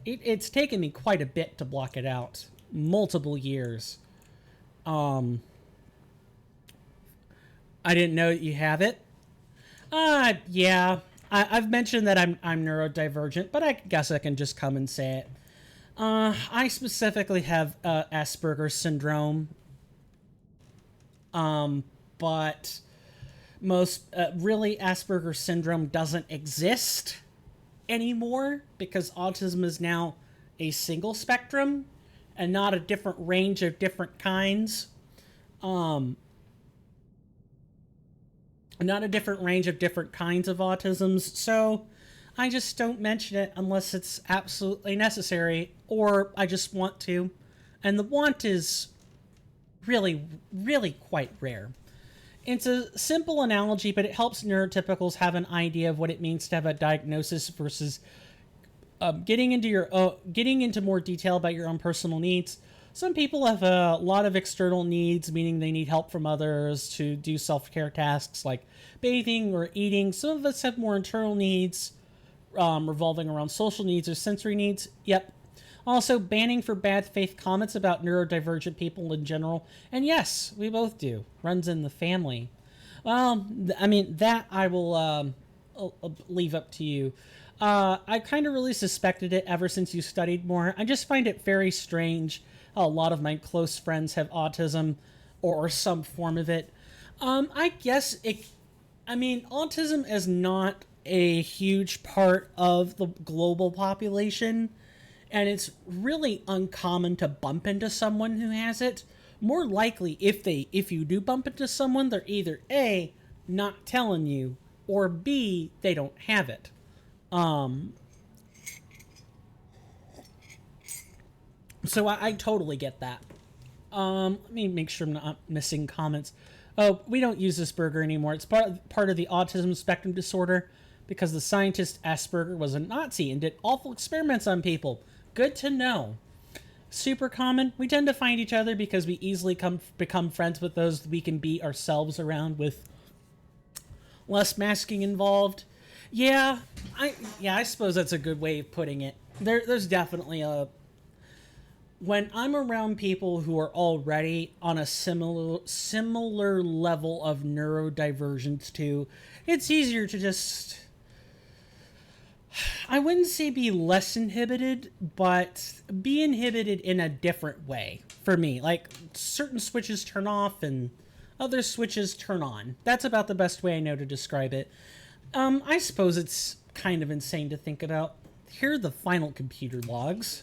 It's taken me quite a bit to block it out. Multiple years. I didn't know that you have it. Yeah. I've mentioned that I'm neurodivergent, but I guess I can just come and say it. I specifically have Asperger's syndrome, but most really Asperger's syndrome doesn't exist anymore because autism is now a single spectrum and not a different range of different kinds. Not a different range of different kinds of autisms, so I just don't mention it unless it's absolutely necessary or I just want to. And the want is really, really quite rare. It's a simple analogy, but it helps neurotypicals have an idea of what it means to have a diagnosis versus getting into more detail about your own personal needs. Some people have a lot of external needs, meaning they need help from others to do self-care tasks like bathing or eating. Some of us have more internal needs, revolving around social needs or sensory needs. Yep. Also, banning for bad faith comments about neurodivergent people in general. And yes, we both do. Runs in the family. Well, I mean, that I will I'll leave up to you. I kind of really suspected it ever since you studied more. I just find it very strange how a lot of my close friends have autism or some form of it. I guess autism is not a huge part of the global population, and it's really uncommon to bump into someone who has it. More likely, if you do bump into someone, they're either A, not telling you, or B, they don't have it. So I totally get that. Let me make sure I'm not missing comments. Oh, we don't use this burger anymore. It's part of the autism spectrum disorder because the scientist Asperger was a Nazi and did awful experiments on people. Good to know. Super common. We tend to find each other because we easily become friends with those we can be ourselves around with less masking involved. Yeah, I suppose that's a good way of putting it. There's definitely when I'm around people who are already on a similar level of neurodivergence too, it's easier to just, I wouldn't say be less inhibited, but be inhibited in a different way for me. Like certain switches turn off and other switches turn on. That's about the best way I know to describe it. I suppose it's kind of insane to think about. Here are the final computer logs.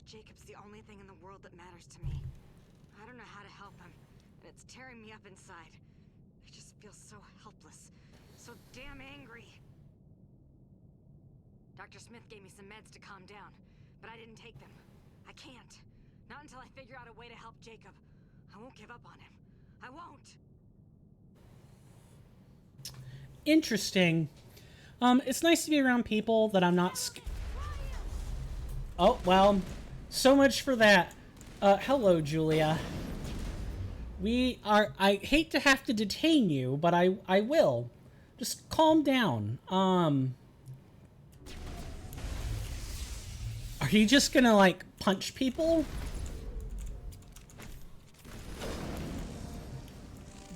Jacob's the only thing in the world that matters to me. I don't know how to help him, and it's tearing me up inside. I just feel so helpless, so damn angry. Dr. Smith gave me some meds to calm down, but I didn't take them. I can't. Not until I figure out a way to help Jacob. I won't give up on him. I won't. Interesting. It's nice to be around people that I'm not Oh, well, so much for that. Hello, Julia. I hate to have to detain you, but I will. Just calm down. Are you just gonna, like, punch people?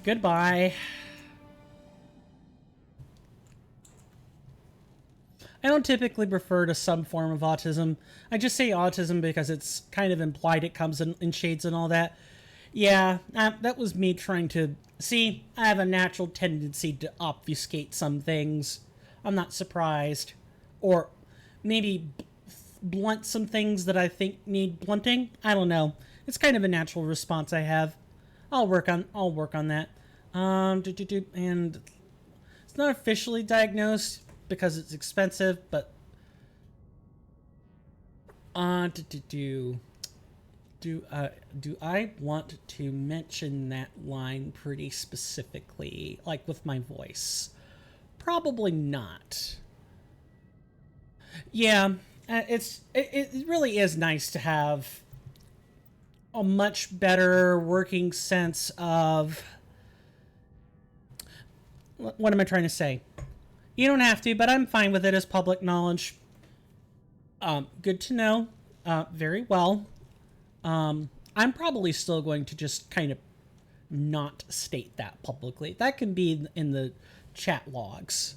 Goodbye. I don't typically refer to some form of autism. I just say autism because it's kind of implied it comes in shades and all that. Yeah, that was me trying to... See, I have a natural tendency to obfuscate some things. I'm not surprised. Or maybe blunt some things that I think need blunting. I don't know. It's kind of a natural response I have. I'll work on that. And it's not officially diagnosed because it's expensive, but do I want to mention that line pretty specifically, like with my voice? Probably not. Yeah, it really is nice to have a much better working sense of... What am I trying to say? You don't have to, but I'm fine with it as public knowledge. Good to know. Very well. I'm probably still going to just kind of not state that publicly. That can be in the chat logs.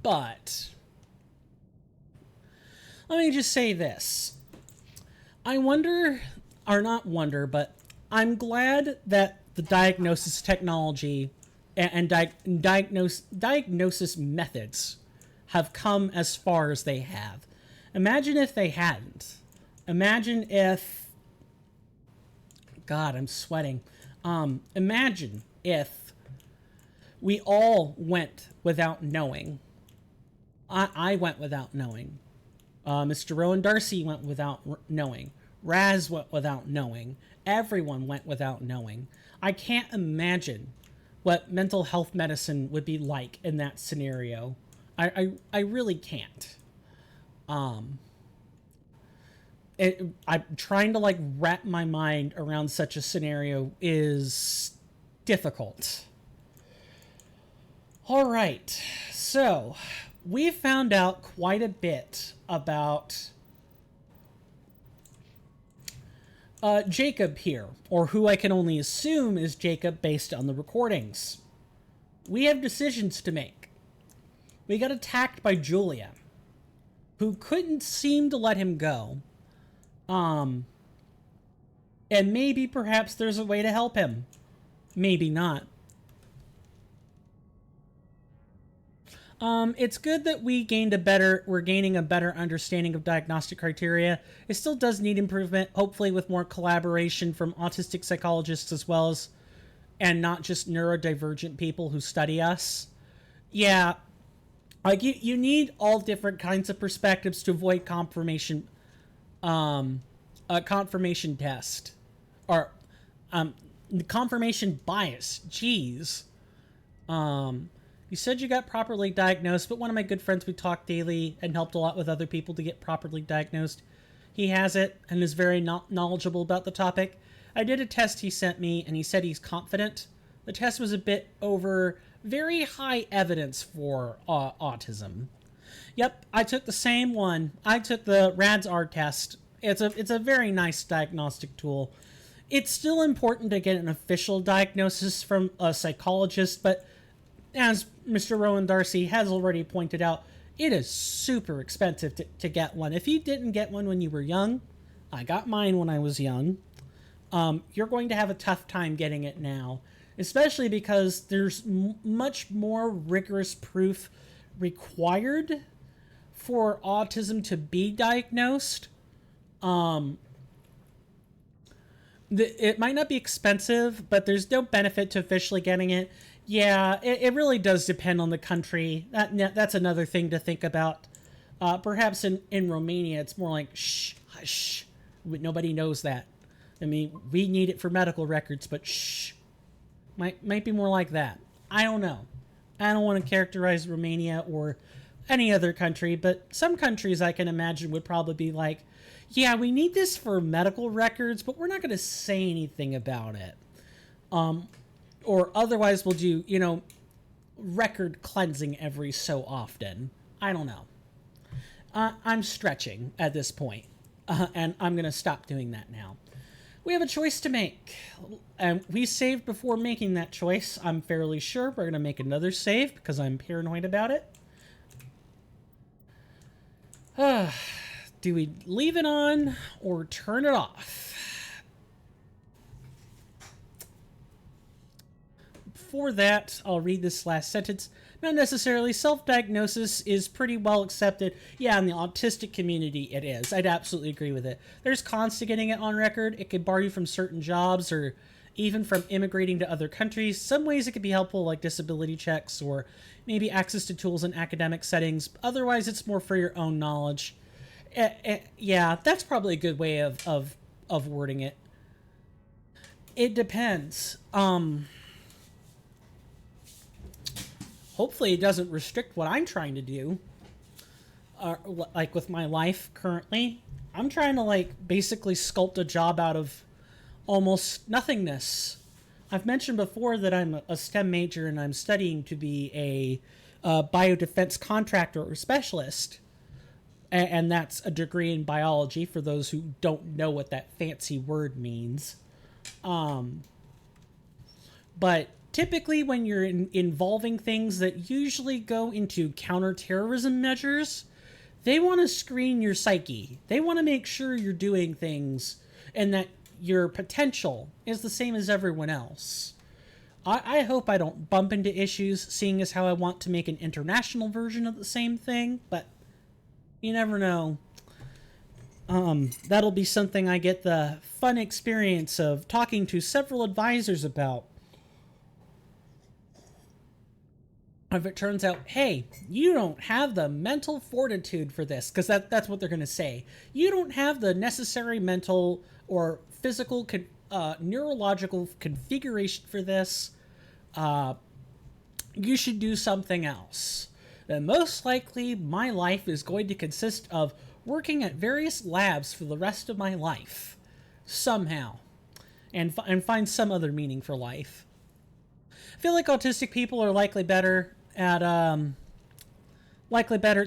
But let me just say this. I wonder, or not wonder, but I'm glad that the diagnosis technology and diagnosis methods have come as far as they have. Imagine if they hadn't. Imagine if... God, I'm sweating. Imagine if we all went without knowing. I went without knowing. Mr. Rowan Darcy went without knowing. Raz went without knowing. Everyone went without knowing. I can't imagine what mental health medicine would be like in that scenario. I really can't. I'm trying to like wrap my mind around such a scenario is difficult. All right, so we found out quite a bit about Jacob here, or who I can only assume is Jacob based on the recordings. We have decisions to make. We got attacked by Julia, who couldn't seem to let him go. And maybe perhaps there's a way to help him. Maybe not. It's good that we're gaining a better understanding of diagnostic criteria. It still does need improvement, hopefully with more collaboration from autistic psychologists as well as, and not just neurodivergent people who study us. Yeah, like you need all different kinds of perspectives to avoid confirmation test. Or, confirmation bias. Jeez. You said you got properly diagnosed, but one of my good friends, we talk daily and helped a lot with other people to get properly diagnosed. He has it and is very knowledgeable about the topic. I did a test he sent me, and he said he's confident. The test was a bit over very high evidence for autism. Yep, I took the same one. I took the RADS-R test. It's a very nice diagnostic tool. It's still important to get an official diagnosis from a psychologist, but as Mr. Rowan Darcy has already pointed out, it is super expensive to get one. If you didn't get one when you were young, I got mine when I was young, you're going to have a tough time getting it now, especially because there's much more rigorous proof required for autism to be diagnosed. It might not be expensive, but there's no benefit to officially getting it. Yeah, it really does depend on the country. That's another thing to think about. Perhaps in Romania, it's more like, shh, hush. Nobody knows that. I mean, we need it for medical records, but shh. Might be more like that. I don't know. I don't want to characterize Romania or any other country, but some countries I can imagine would probably be like, yeah, we need this for medical records, but we're not going to say anything about it. Or otherwise we'll do, record cleansing every so often. I don't know. I'm stretching at this point, and I'm going to stop doing that now. We have a choice to make, and we saved before making that choice. I'm fairly sure we're going to make another save because I'm paranoid about it. Do we leave it on or turn it off? Before that, I'll read this last sentence. Not necessarily. Self-diagnosis is pretty well accepted. Yeah, in the autistic community, it is. I'd absolutely agree with it. There's cons to getting it on record. It could bar you from certain jobs or even from immigrating to other countries. Some ways it could be helpful, like disability checks or maybe access to tools in academic settings. Otherwise, it's more for your own knowledge. Yeah, that's probably a good way of wording it. It depends. Hopefully it doesn't restrict what I'm trying to do. Like with my life currently. I'm trying to basically sculpt a job out of almost nothingness. I've mentioned before that I'm a STEM major and I'm studying to be a biodefense contractor or specialist. And that's a degree in biology for those who don't know what that fancy word means. But typically when you're involving things that usually go into counterterrorism measures, they want to screen your psyche. They want to make sure you're doing things and that your potential is the same as everyone else. I hope I don't bump into issues, seeing as how I want to make an international version of the same thing, but you never know. That'll be something I get the fun experience of talking to several advisors about. If it turns out, hey, you don't have the mental fortitude for this, because that's what they're going to say. You don't have the necessary mental or physical neurological configuration for this. You should do something else. Then most likely my life is going to consist of working at various labs for the rest of my life. Somehow. And find some other meaning for life. I feel like autistic people are likely better at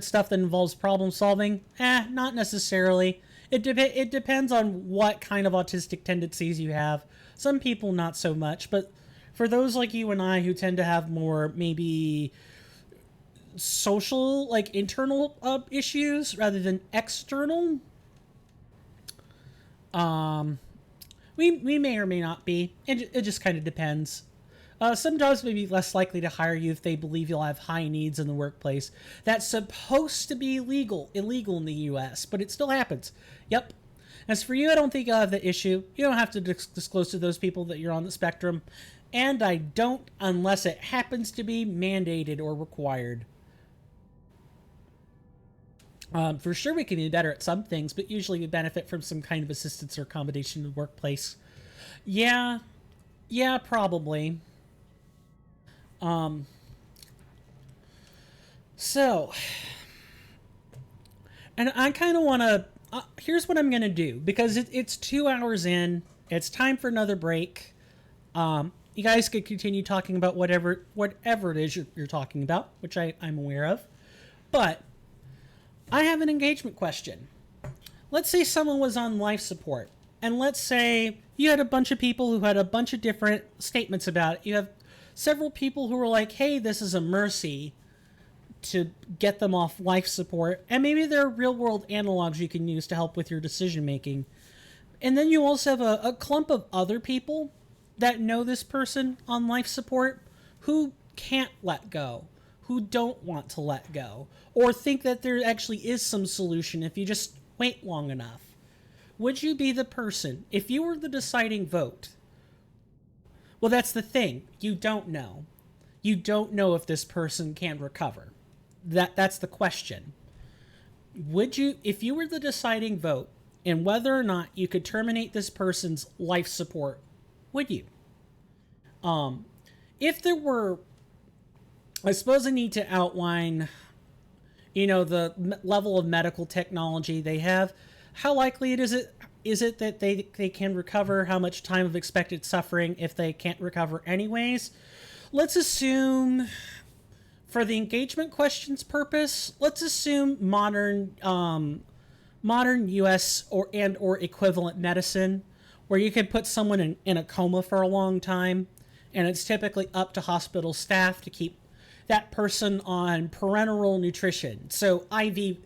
stuff that involves problem solving. Not necessarily. It depends on what kind of autistic tendencies you have. Some people not so much, but for those like you and I who tend to have more maybe social, like internal issues rather than external, we may or may not be. It just kind of depends. Some jobs may be less likely to hire you if they believe you'll have high needs in the workplace. That's supposed to be illegal in the U.S., but it still happens. Yep. As for you, I don't think you'll have the issue. You don't have to disclose to those people that you're on the spectrum. And I don't unless it happens to be mandated or required. For sure we can be better at some things, but usually we benefit from some kind of assistance or accommodation in the workplace. Yeah, probably. So, and I kind of want to, here's what I'm going to do, because it's 2 hours in, it's time for another break. You guys could continue talking about whatever it is you're talking about, which I'm aware of, but I have an engagement question. Let's say someone was on life support, and let's say you had a bunch of people who had a bunch of different statements about it. You have several people who were like, hey, this is a mercy to get them off life support, and maybe there are real-world analogs you can use to help with your decision-making. And then you also have a clump of other people that know this person on life support who can't let go, who don't want to let go, or think that there actually is some solution if you just wait long enough. Would you be the person, if you were the deciding vote? Well, that's the thing. You don't know. You don't know if this person can recover. That's the question. Would you, if you were the deciding vote, and whether or not you could terminate this person's life support, would you? If there were, I suppose I need to outline, the level of medical technology they have. How likely is it that they can recover? How much time of expected suffering if they can't recover anyways? Let's assume, for the engagement question's purpose, let's assume modern U.S. or equivalent medicine, where you can put someone in a coma for a long time, and it's typically up to hospital staff to keep that person on parenteral nutrition, so IV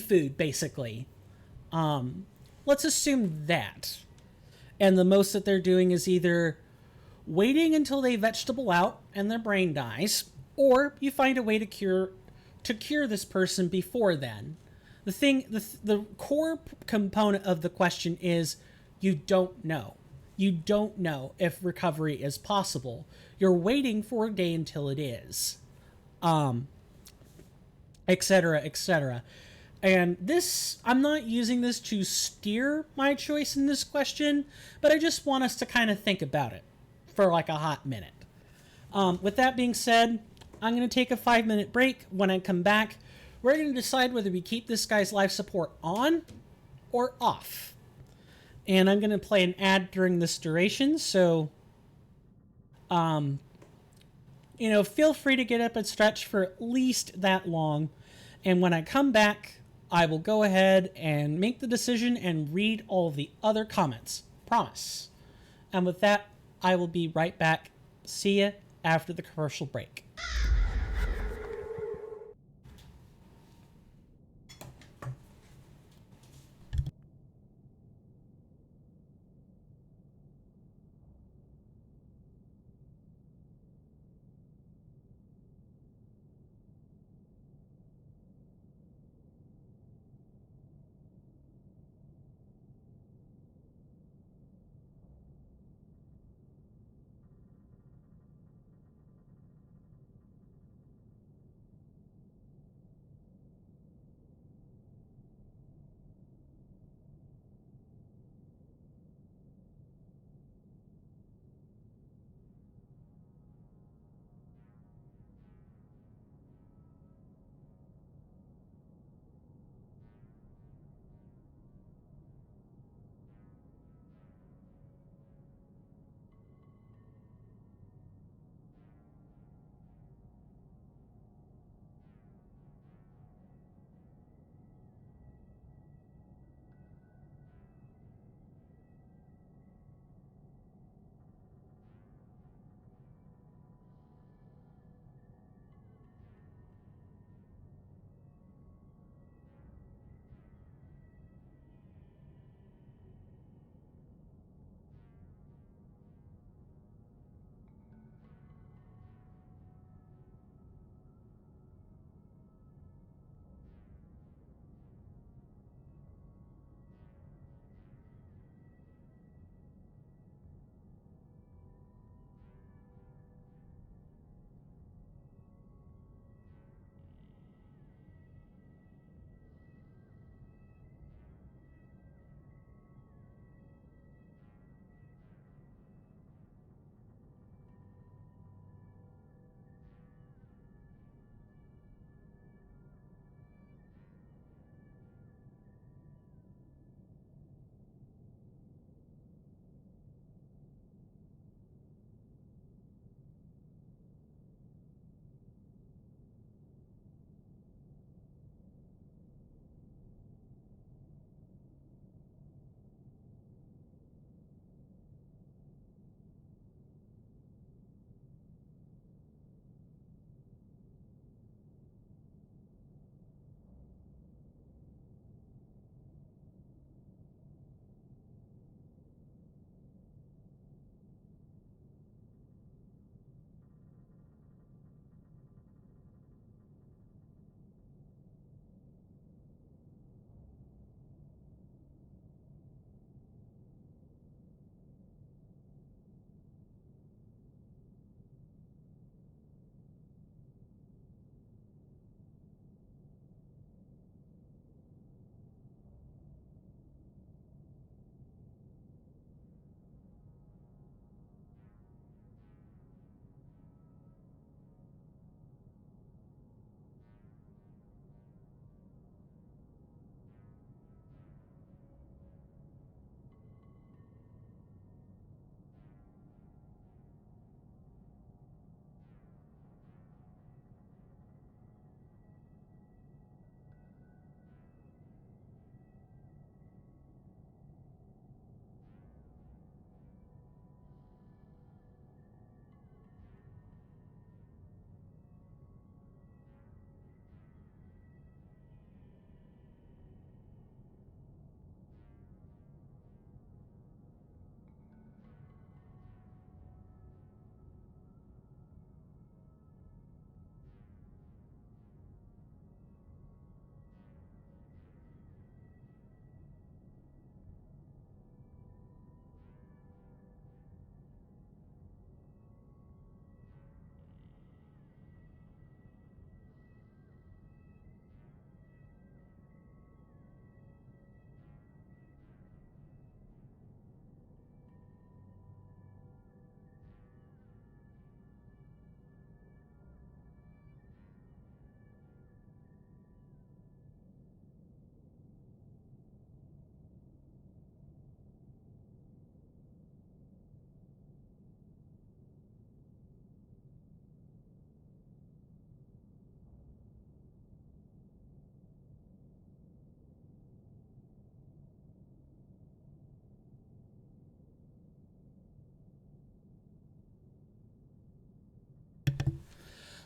food, basically. Let's assume that. And the most that they're doing is either waiting until they vegetable out and their brain dies, or you find a way to cure this person before then. The core component of the question is you don't know. You don't know if recovery is possible. You're waiting for a day until it is. Etc., etc. And this, I'm not using this to steer my choice in this question, but I just want us to kind of think about it for like a hot minute. With that being said, I'm going to take a 5-minute break. When I come back, we're going to decide whether we keep this guy's life support on or off. And I'm going to play an ad during this duration, so, feel free to get up and stretch for at least that long. And when I come back, I will go ahead and make the decision and read all of the other comments. Promise. And with that, I will be right back See ya after the commercial break.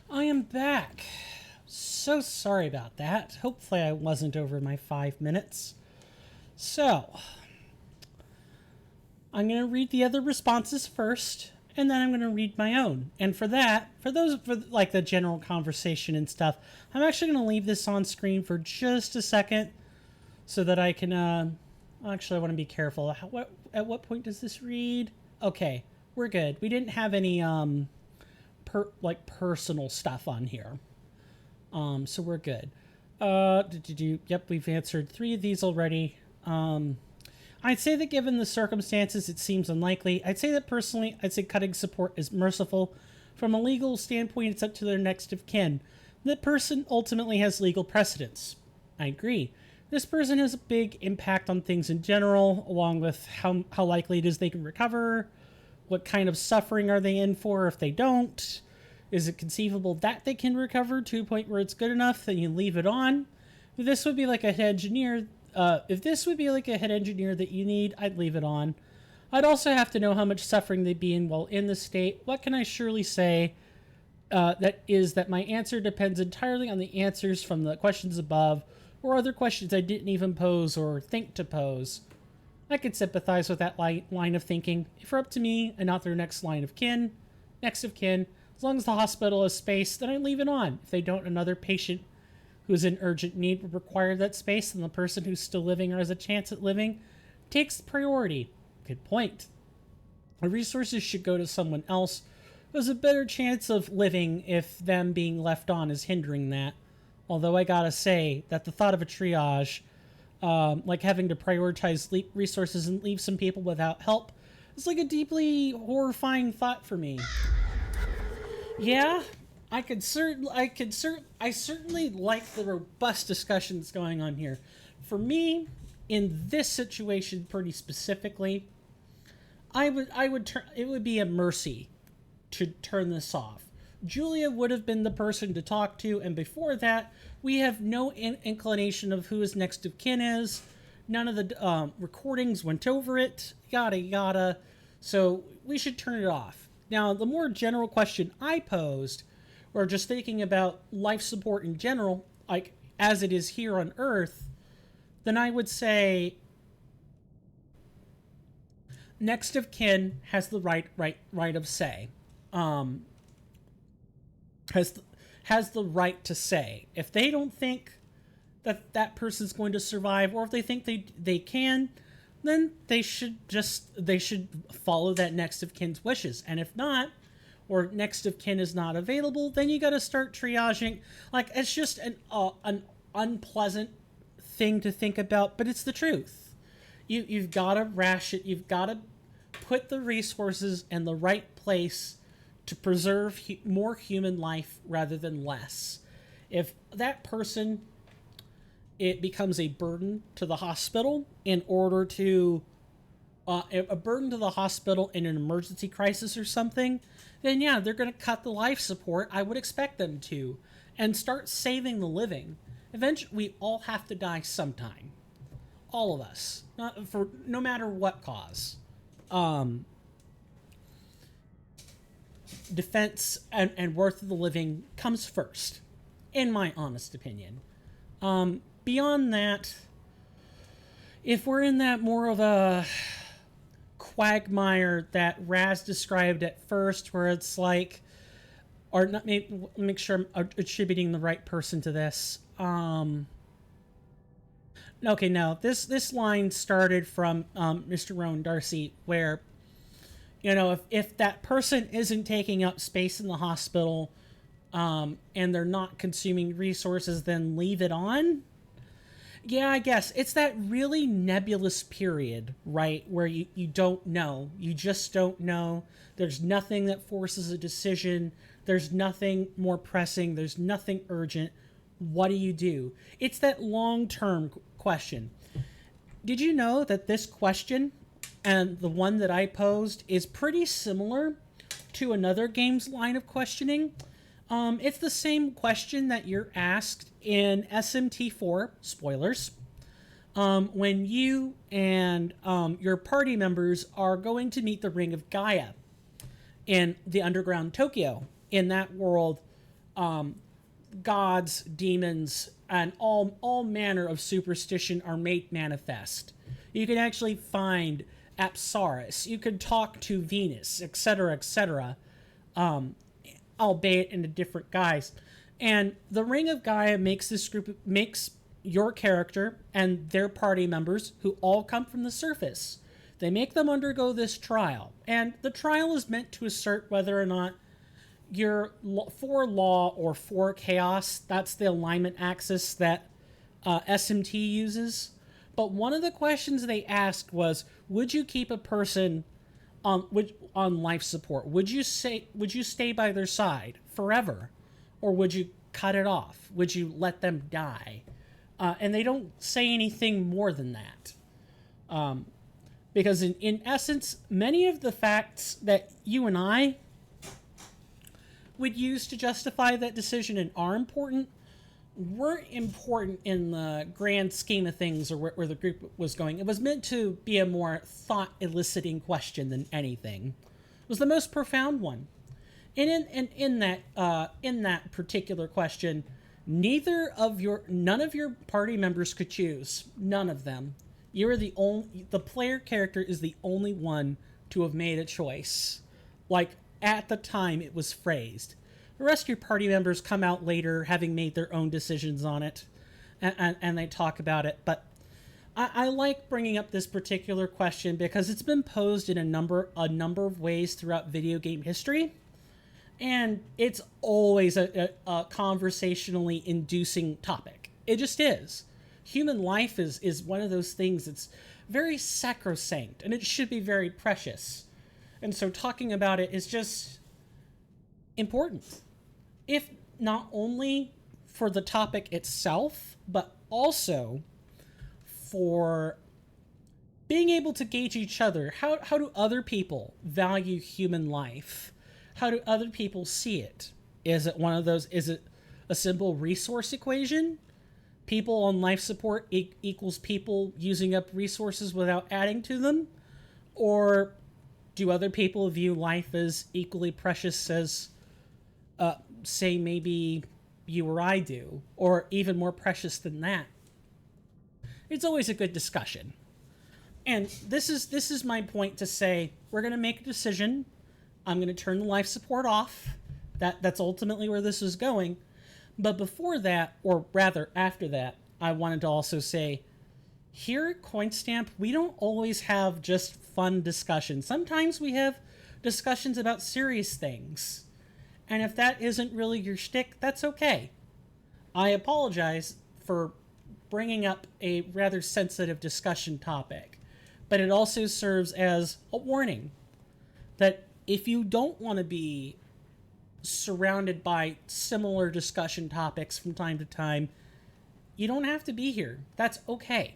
I am back. So sorry about that. Hopefully I wasn't over my 5 minutes. So, I'm going to read the other responses first, and then I'm going to read my own. And for that, for like the general conversation and stuff, I'm actually going to leave this on screen for just a second so that I can, actually I want to be careful. At what point does this read? Okay, we're good. We didn't have any, personal stuff on here. So we're good. Yep, we've answered 3 of these already. I'd say that given the circumstances, it seems unlikely. I'd say that personally, I'd say cutting support is merciful. From a legal standpoint, it's up to their next of kin. That person ultimately has legal precedence. I agree. This person has a big impact on things in general, along with how likely it is they can recover. What kind of suffering are they in for if they don't? Is it conceivable that they can recover to a point where it's good enough that you leave it on? If this would be like a head engineer, that you need, I'd leave it on. I'd also have to know how much suffering they'd be in while in the state. What can I surely say? That my answer depends entirely on the answers from the questions above, or other questions I didn't even pose or think to pose. I could sympathize with that line of thinking. If it were up to me and not their next of kin, as long as the hospital has space, then I leave it on. If they don't, another patient who is in urgent need would require that space, and the person who's still living or has a chance at living takes priority. Good point. The resources should go to someone else who has a better chance of living if them being left on is hindering that. Although I gotta say that the thought of a triage, like having to prioritize resources and leave some people without help, is like a deeply horrifying thought for me. Yeah, I certainly like the robust discussions going on here. For me, in this situation pretty specifically, it would be a mercy to turn this off. Julia would have been the person to talk to, and before that, we have no inclination of who his next of kin is. None of the recordings went over it, yada yada, so we should turn it off. Now, the more general question I posed, or just thinking about life support in general, like as it is here on Earth, then I would say next of kin has the right of say. Has the right to say. If they don't think that person's going to survive, or if they think they can, then they should follow that next of kin's wishes. And if not, or next of kin is not available, then you got to start triaging. Like, it's just an unpleasant thing to think about, but it's the truth. You've got to ration. You've got to put the resources in the right place to preserve more human life rather than less. If that person, it becomes a burden to the hospital in order to a burden to the hospital in an emergency crisis or something, then yeah, they're going to cut the life support. I would expect them to, and start saving the living. Eventually, we all have to die sometime. All of us, no matter what cause. Defense and worth of the living comes first, in my honest opinion. Beyond that, if we're in that more of a quagmire that Raz described at first, where it's like, or not, make sure I'm attributing the right person to this. Okay, no, this line started from Mr. Rowan Darcy, where, if that person isn't taking up space in the hospital, and they're not consuming resources, then leave it on. Yeah, I guess. It's that really nebulous period, right, where you don't know. You just don't know. There's nothing that forces a decision. There's nothing more pressing. There's nothing urgent. What do? It's that long-term question. Did you know that this question and the one that I posed is pretty similar to another game's line of questioning? It's the same question that you're asked in SMT4, spoilers, when you and your party members are going to meet the Ring of Gaia in the underground Tokyo. In that world, gods, demons, and all manner of superstition are made manifest. You can actually find Apsaris. You can talk to Venus, etc., etc., albeit in a different guise. And the Ring of Gaia makes your character and their party members, who all come from the surface, they make them undergo this trial. And the trial is meant to assert whether or not you're for law or for chaos. That's the alignment axis that SMT uses. But one of the questions they asked was, would you keep a person on life support? Would you stay by their side forever? Or would you cut it off? Would you let them die? And they don't say anything more than that. Because in essence, many of the facts that you and I would use to justify that decision and are important weren't important in the grand scheme of things, or where the group was going. It was meant to be a more thought-eliciting question than anything. It was the most profound one. And in that particular question, none of your party members could choose. None of them. The player character is the only one to have made a choice. Like, at the time it was phrased. The rest of your party members come out later having made their own decisions on it, and they talk about it. But I like bringing up this particular question because it's been posed in a number of ways throughout video game history, and it's always a conversationally inducing topic. It just is. Human life is one of those things that's very sacrosanct, and it should be very precious. And so talking about it is just important. If not only for the topic itself, but also for being able to gauge each other. How do other people value human life? How do other people see it? Is it a simple resource equation? People on life support equals people using up resources without adding to them? Or do other people view life as equally precious as, say, maybe you or I do, or even more precious than that? It's always a good discussion. And this is my point to say, we're going to make a decision. I'm going to turn the life support off. That's ultimately where this is going. But before that, or rather after that, I wanted to also say, here at Coinstamp, we don't always have just fun discussions. Sometimes we have discussions about serious things. And if that isn't really your shtick, that's okay. I apologize for bringing up a rather sensitive discussion topic, but it also serves as a warning that if you don't want to be surrounded by similar discussion topics from time to time, you don't have to be here. That's okay.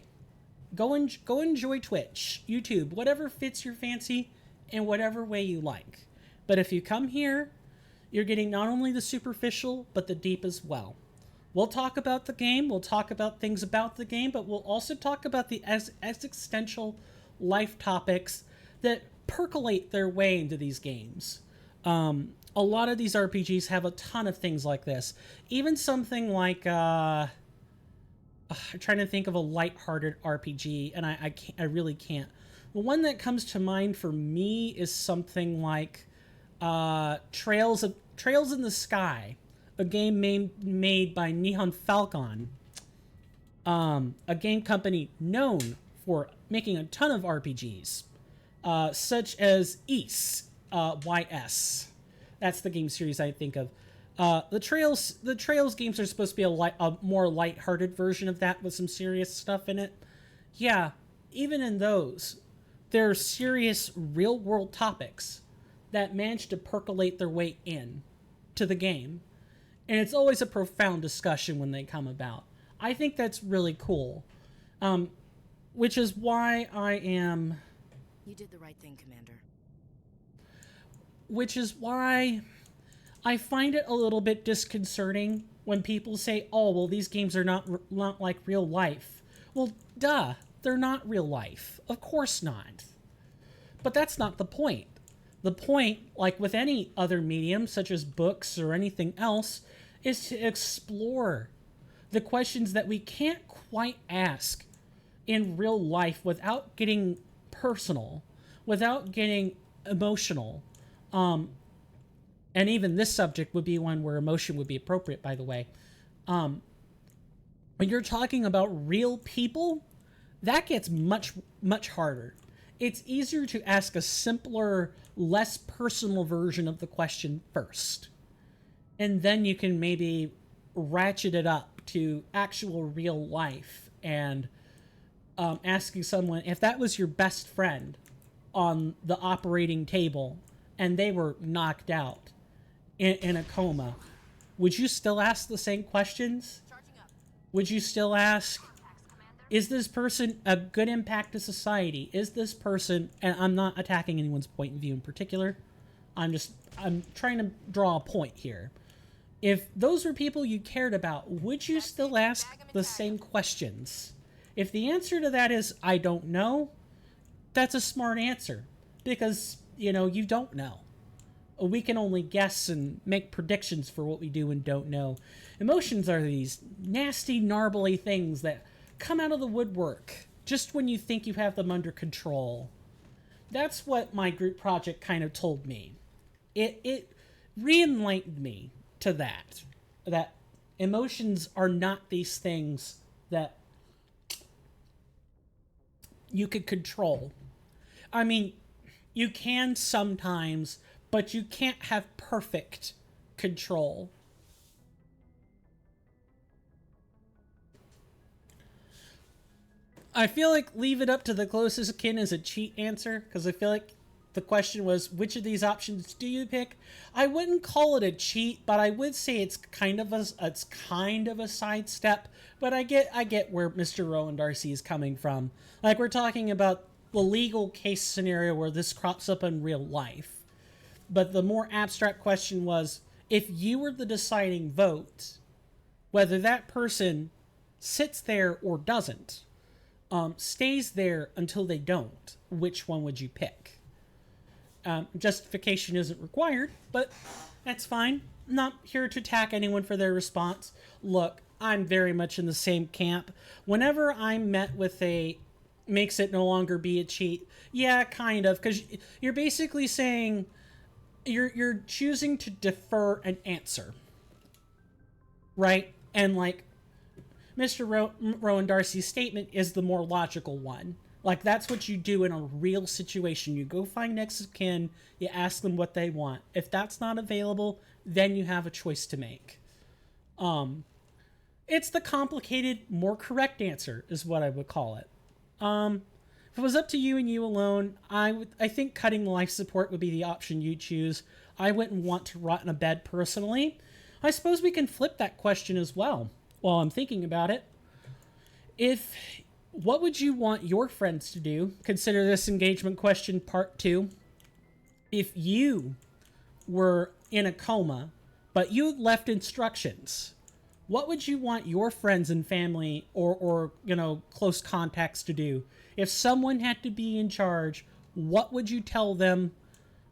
Go enjoy Twitch, YouTube, whatever fits your fancy in whatever way you like. But if you come here, you're getting not only the superficial, but the deep as well. We'll talk about the game, we'll talk about things about the game, but we'll also talk about the existential life topics that percolate their way into these games. A lot of these RPGs have a ton of things like this. Even something like, I'm trying to think of a lighthearted RPG, and I really can't. The one that comes to mind for me is something like Trails in the Sky, a game made by Nihon Falcon, a game company known for making a ton of RPGs, such as YS. That's the game series I think of. The Trails games are supposed to be a more lighthearted version of that with some serious stuff in it. Yeah, even in those, there are serious real-world topics that manage to percolate their way in to the game. And it's always a profound discussion when they come about. I think that's really cool. Which is why I am... You did the right thing, Commander. Which is why I find it a little bit disconcerting when people say, oh, well, these games are not like real life. Well, duh, they're not real life. Of course not. But that's not the point. The point, like with any other medium, such as books or anything else, is to explore the questions that we can't quite ask in real life without getting personal, without getting emotional. And even this subject would be one where emotion would be appropriate, by the way. When you're talking about real people, that gets much, much harder. It's easier to ask a simpler, less personal version of the question first. And then you can maybe ratchet it up to actual real life and asking someone, if that was your best friend on the operating table and they were knocked out in a coma, would you still ask the same questions? Would you still ask, is this person a good impact to society? Is this person, and I'm not attacking anyone's point of view in particular, I'm trying to draw a point here. If those were people you cared about, would you still ask the same questions? If the answer to that is, I don't know, that's a smart answer. Because, you don't know. We can only guess and make predictions for what we do and don't know. Emotions are these nasty, gnarbly things that come out of the woodwork just when you think you have them under control. That's what my group project kind of told me. It re-enlightened me to that emotions are not these things that you could control. I mean, you can sometimes, but you can't have perfect control. I feel like leave it up to the closest kin is a cheat answer, because I feel like the question was, which of these options do you pick? I wouldn't call it a cheat, but I would say it's kind of a sidestep. But I get where Mr. Rowan Darcy is coming from. Like, we're talking about the legal case scenario where this crops up in real life. But the more abstract question was, if you were the deciding vote, whether that person sits there or doesn't, stays there until they don't, which one would you pick? Justification isn't required, but that's fine. I'm not here to attack anyone for their response. Look, I'm very much in the same camp. Whenever I'm met with a makes it no longer be a cheat, yeah, kind of, because you're basically saying you're choosing to defer an answer, right? And like Mr. Rowan Darcy's statement is the more logical one. Like, that's what you do in a real situation. You go find next of kin, you ask them what they want. If that's not available, then you have a choice to make. It's the complicated, more correct answer, is what I would call it. If it was up to you and you alone, I think cutting life support would be the option you choose. I wouldn't want to rot in a bed personally. I suppose we can flip that question as well, while I'm thinking about it. What would you want your friends to do? Consider this engagement question part 2. If you were in a coma, but you left instructions, what would you want your friends and family or close contacts to do? If someone had to be in charge, what would you tell them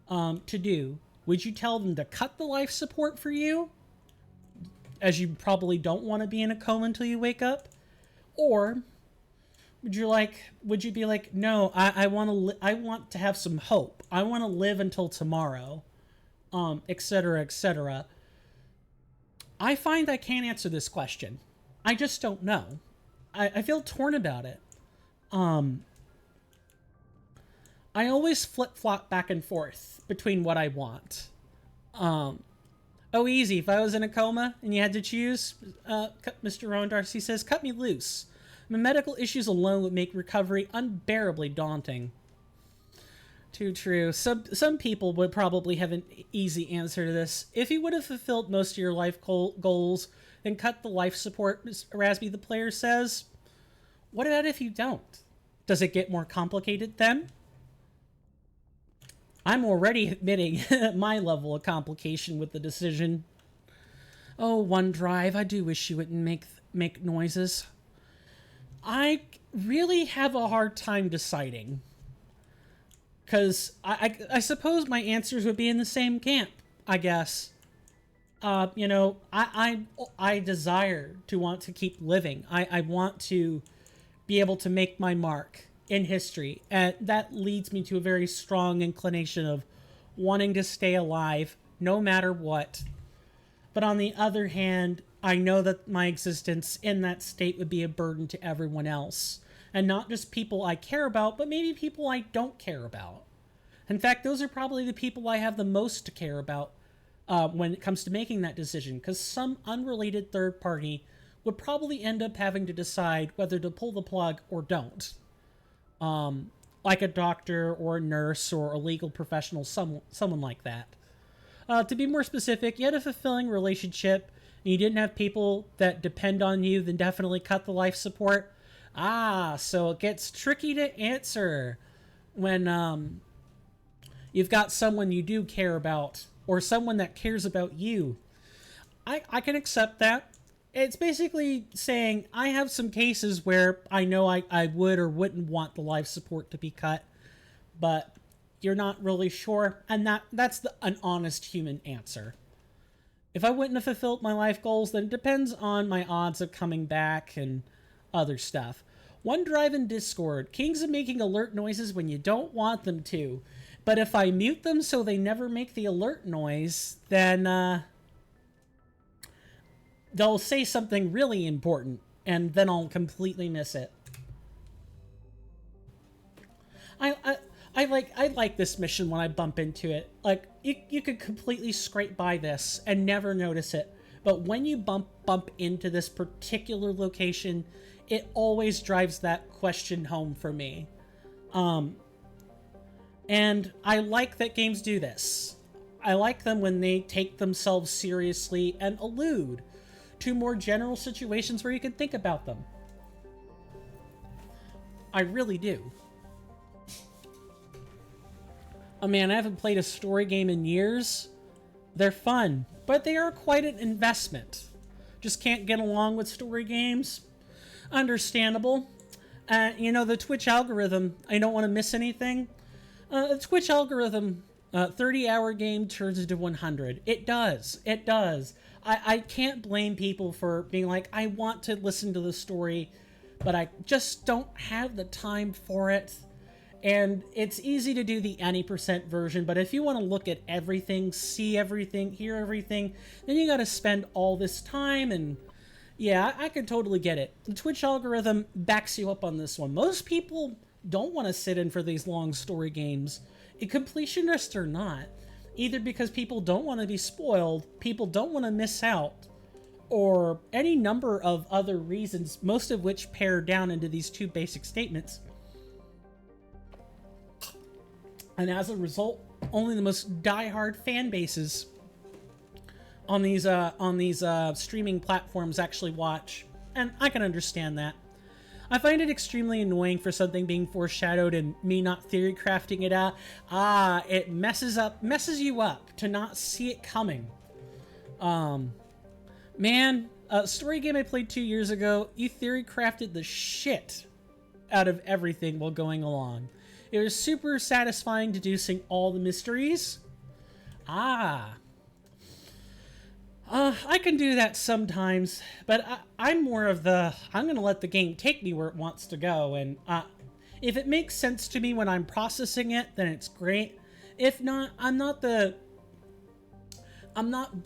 to do? Would you tell them to cut the life support for you, as you probably don't want to be in a coma until you wake up? Or would you be like, no, I want to have some hope. I want to live until tomorrow, etc., etc. I find I can't answer this question. I just don't know. I feel torn about it. I always flip-flop back and forth between what I want. Easy. If I was in a coma and you had to choose, Mr. Rowan Darcy says, cut me loose. My medical issues alone would make recovery unbearably daunting. Too true. Some people would probably have an easy answer to this. If you would have fulfilled most of your life goals, then cut the life support, Rasby the player says. What about if you don't? Does it get more complicated then? I'm already admitting my level of complication with the decision. Oh, OneDrive, I do wish you wouldn't make noises. I really have a hard time deciding. Because I suppose my answers would be in the same camp, I guess. I desire to want to keep living. I want to be able to make my mark in history, and that leads me to a very strong inclination of wanting to stay alive no matter what. But on the other hand, I know that my existence in that state would be a burden to everyone else, and not just people I care about, but maybe people I don't care about. In fact, those are probably the people I have the most to care about when it comes to making that decision, because some unrelated third party would probably end up having to decide whether to pull the plug or don't. Like a doctor or a nurse or a legal professional, someone like that. To be more specific, you had a fulfilling relationship, and you didn't have people that depend on you, then definitely cut the life support. So it gets tricky to answer when you've got someone you do care about, or someone that cares about you. I can accept that. It's basically saying I have some cases where I know I would or wouldn't want the life support to be cut, but you're not really sure, and that's an honest human answer. If I wouldn't have fulfilled my life goals, then it depends on my odds of coming back and other stuff. OneDrive and Discord. Kings are making alert noises when you don't want them to. But if I mute them so they never make the alert noise, then they'll say something really important, and then I'll completely miss it. I like this mission when I bump into it. Like, you could completely scrape by this and never notice it. But when you bump into this particular location, it always drives that question home for me. And I like that games do this. I like them when they take themselves seriously and allude to more general situations where you can think about them. I really do. Oh man, I haven't played a story game in years. They're fun, but they are quite an investment. Just can't get along with story games. Understandable. The Twitch algorithm, I don't want to miss anything. The Twitch algorithm, 30-hour game turns into 100. It does. It does. I can't blame people for being like, I want to listen to the story, but I just don't have the time for it. And it's easy to do the any percent version, but if you want to look at everything, see everything, hear everything, then you gotta spend all this time, and yeah, I could totally get it. The Twitch algorithm backs you up on this one. Most people don't want to sit in for these long story games, completionist or not, either because people don't want to be spoiled, people don't want to miss out, or any number of other reasons, most of which pare down into these two basic statements. And as a result, only the most diehard fan bases on these streaming platforms actually watch, and I can understand that. I find it extremely annoying for something being foreshadowed and me not theory crafting it out. It messes you up to not see it coming. Man, a story game I played 2 years ago, you theory crafted the shit out of everything while going along. It was super satisfying deducing all the mysteries. I can do that sometimes, but I'm more of I'm going to let the game take me where it wants to go, and if it makes sense to me when I'm processing it, then it's great. If not, I'm not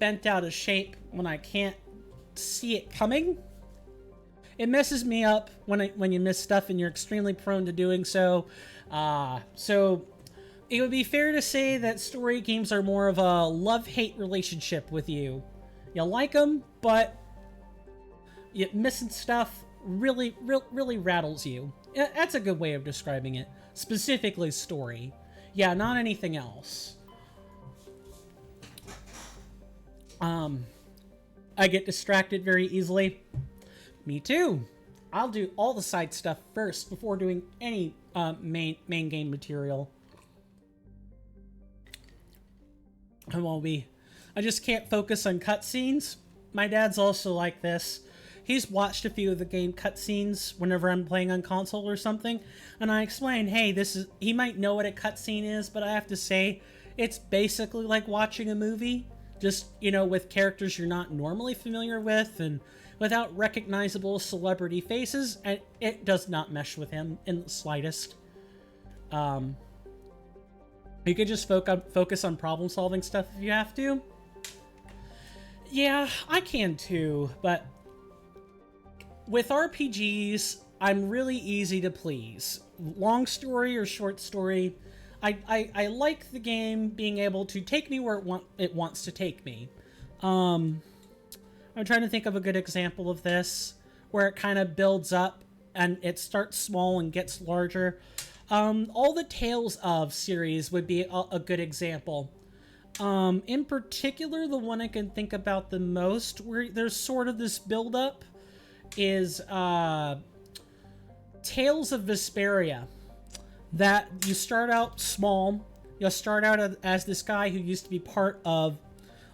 bent out of shape when I can't see it coming. It messes me up when you miss stuff, and you're extremely prone to doing so. So it would be fair to say that story games are more of a love-hate relationship with you. You like them, but missing stuff really rattles you. That's a good way of describing it. Specifically story. Yeah, not anything else. I get distracted very easily. Me too. I'll do all the side stuff first before doing any main game material. I just can't focus on cutscenes. My dad's also like this. He's watched a few of the game cutscenes whenever I'm playing on console or something, and I explain, hey, he might know what a cutscene is, but I have to say, it's basically like watching a movie. just, you know, with characters you're not normally familiar with and without recognizable celebrity faces, and it does not mesh with him in the slightest. You could just focus on problem-solving stuff if you have to. Yeah, I can too, but with RPGs, I'm really easy to please. Long story or short story, I like the game being able to take me where it wants to take me. I'm trying to think of a good example of this, where it kind of builds up and it starts small and gets larger. All the Tales of series would be a good example. In particular, the one I can think about the most, where there's sort of this build-up, is Tales of Vesperia. That you start out small. You'll start out as this guy who used to be part of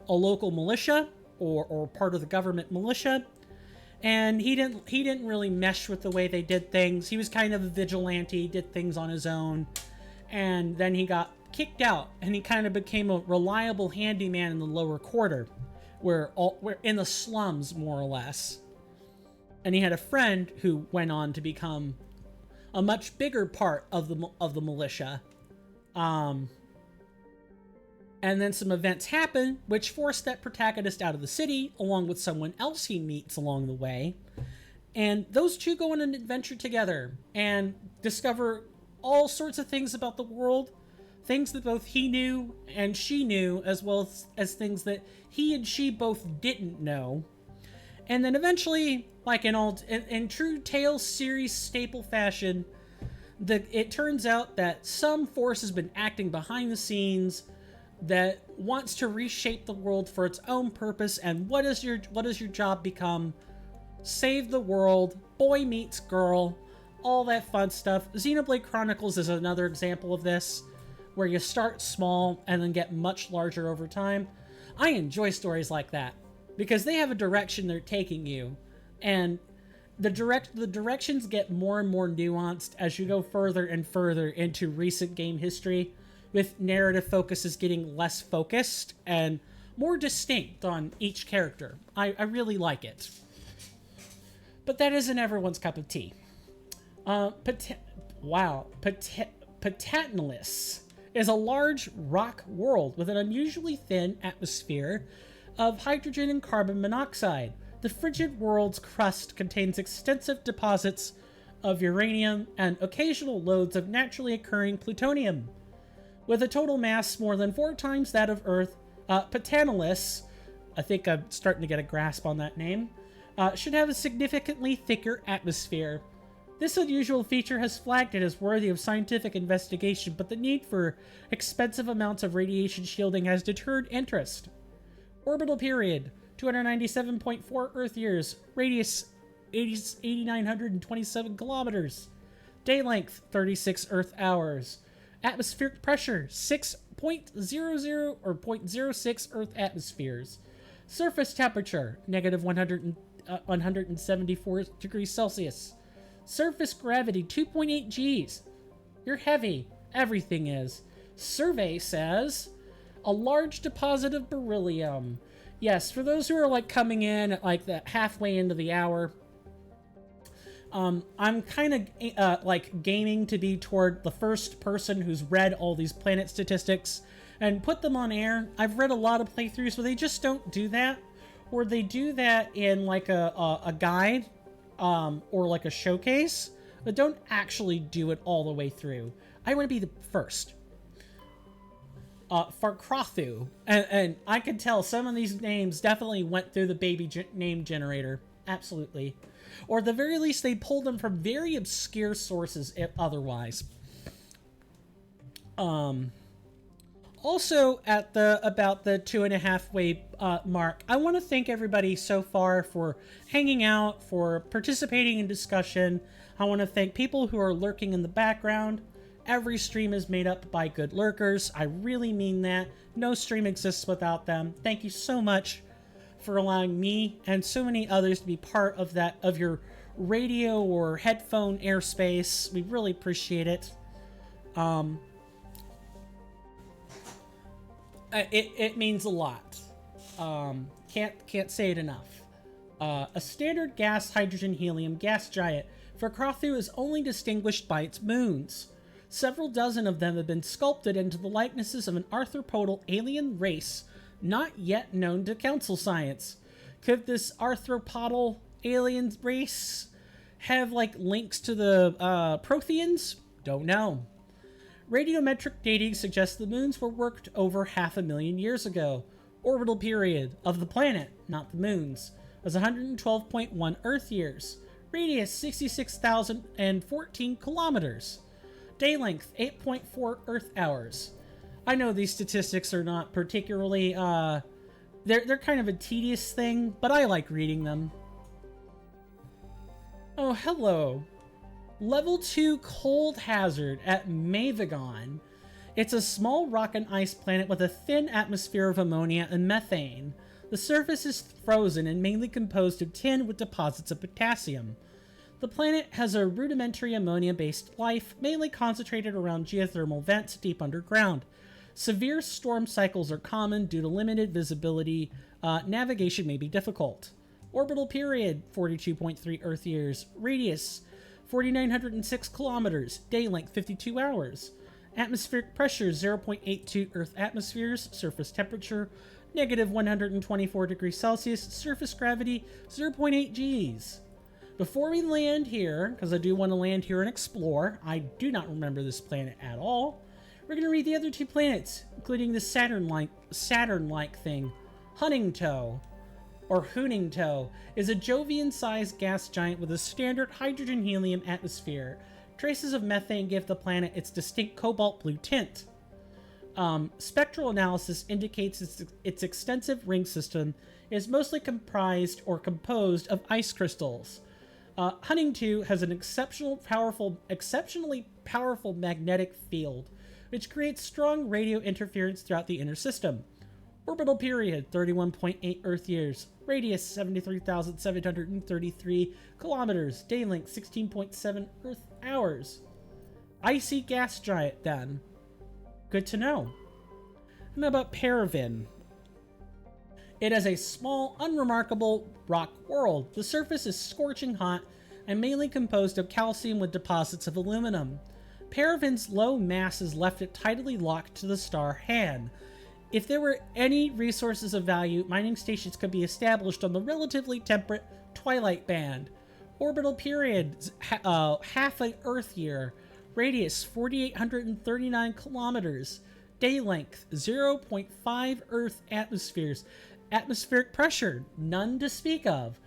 a local militia, or part of the government militia, and he didn't really mesh with the way they did things. He was kind of a vigilante, did things on his own, and then he got kicked out, and he kind of became a reliable handyman in the lower quarter, where in the slums, more or less. And he had a friend who went on to become a much bigger part of the militia. And then some events happen which force that protagonist out of the city, along with someone else he meets along the way. And those two go on an adventure together and discover all sorts of things about the world, things that both he knew and she knew, as well as things that he and she both didn't know. And then eventually, like in true Tales series staple fashion, it turns out that some force has been acting behind the scenes that wants to reshape the world for its own purpose. And what does your job become? Save the world, boy meets girl, all that fun stuff. Xenoblade Chronicles is another example of this, where you start small and then get much larger over time. I enjoy stories like that because they have a direction they're taking you, and the directions get more and more nuanced as you go further and further into recent game history, with narrative focuses getting less focused and more distinct on each character. I really like it. But that isn't everyone's cup of tea. Patanalis is a large rock world with an unusually thin atmosphere of hydrogen and carbon monoxide. The frigid world's crust contains extensive deposits of uranium and occasional loads of naturally occurring plutonium. With a total mass more than 4 times that of Earth, Patanalis, I think I'm starting to get a grasp on that name, should have a significantly thicker atmosphere. This unusual feature has flagged it as worthy of scientific investigation, but the need for expensive amounts of radiation shielding has deterred interest. Orbital period, 297.4 Earth years. Radius, 8,927 kilometers. Day length, 36 Earth hours. Atmospheric pressure, 6.00 or 0.06 Earth atmospheres. Surface temperature, negative 174 degrees Celsius. Surface gravity, 2.8 Gs. You're heavy. Everything is. Survey says, a large deposit of beryllium. Yes, for those who are like coming in at like the halfway into the hour, I'm kind of like gaming to be toward the first person who's read all these planet statistics and put them on air. I've read a lot of playthroughs where they just don't do that, or they do that in like a guide or like a showcase, but don't actually do it all the way through. I want to be the first. Farkrothu, and I can tell some of these names definitely went through the baby name generator. Absolutely. Or at the very least, they pulled them from very obscure sources if otherwise. Also, at about the 2.5 way mark, I want to thank everybody so far for hanging out, for participating in discussion. I want to thank people who are lurking in the background. Every stream is made up by good lurkers. I really mean that. No stream exists without them. Thank you so much for allowing me and so many others to be part of your radio or headphone airspace. We really appreciate it. It means a lot. Can't say it enough. A standard gas hydrogen helium gas giant, Verkrothu is only distinguished by its moons. Several dozen of them have been sculpted into the likenesses of an arthropodal alien race not yet known to council science. Could this arthropodal alien race have like links to the Protheans? Don't know. Radiometric dating suggests the moons were worked over 500,000 years ago. Orbital period of the planet, not the moons, was 112.1 Earth years. Radius 66,014 kilometers. Day length 8.4 Earth hours. I know these statistics are not particularly they're kind of a tedious thing, but I like reading them. Oh, hello. Level 2 cold hazard at Mavigon. It's a small rock and ice planet with a thin atmosphere of ammonia and methane. The surface is frozen and mainly composed of tin with deposits of potassium. The planet has a rudimentary ammonia-based life, mainly concentrated around geothermal vents deep underground. Severe storm cycles are common due to limited visibility. Navigation may be difficult. Orbital period, 42.3 Earth years. Radius, 4,906 kilometers. Day length, 52 hours. Atmospheric pressure, 0.82 Earth atmospheres. Surface temperature, negative 124 degrees Celsius. Surface gravity, 0.8 Gs. Before we land here, because I do want to land here and explore, I do not remember this planet at all. We're going to read the other two planets, including the Saturn-like thing. Huntingtoe, or Huningtoe, is a Jovian-sized gas giant with a standard hydrogen-helium atmosphere. Traces of methane give the planet its distinct cobalt blue tint. Spectral analysis indicates its extensive ring system is mostly comprised or composed of ice crystals. Huntingtoe has an exceptionally powerful magnetic field, which creates strong radio interference throughout the inner system. Orbital period, 31.8 Earth years. Radius, 73,733 kilometers. Day length, 16.7 Earth hours. Icy gas giant, then. Good to know. And about Paraven. It is a small, unremarkable rock world. The surface is scorching hot and mainly composed of calcium with deposits of aluminum. Paraven's low mass has left it tidally locked to the star Han. If there were any resources of value, mining stations could be established on the relatively temperate Twilight Band. Orbital period, half an Earth year. Radius, 4,839 kilometers. Day length, 0.5 Earth atmospheres. Atmospheric pressure, none to speak of.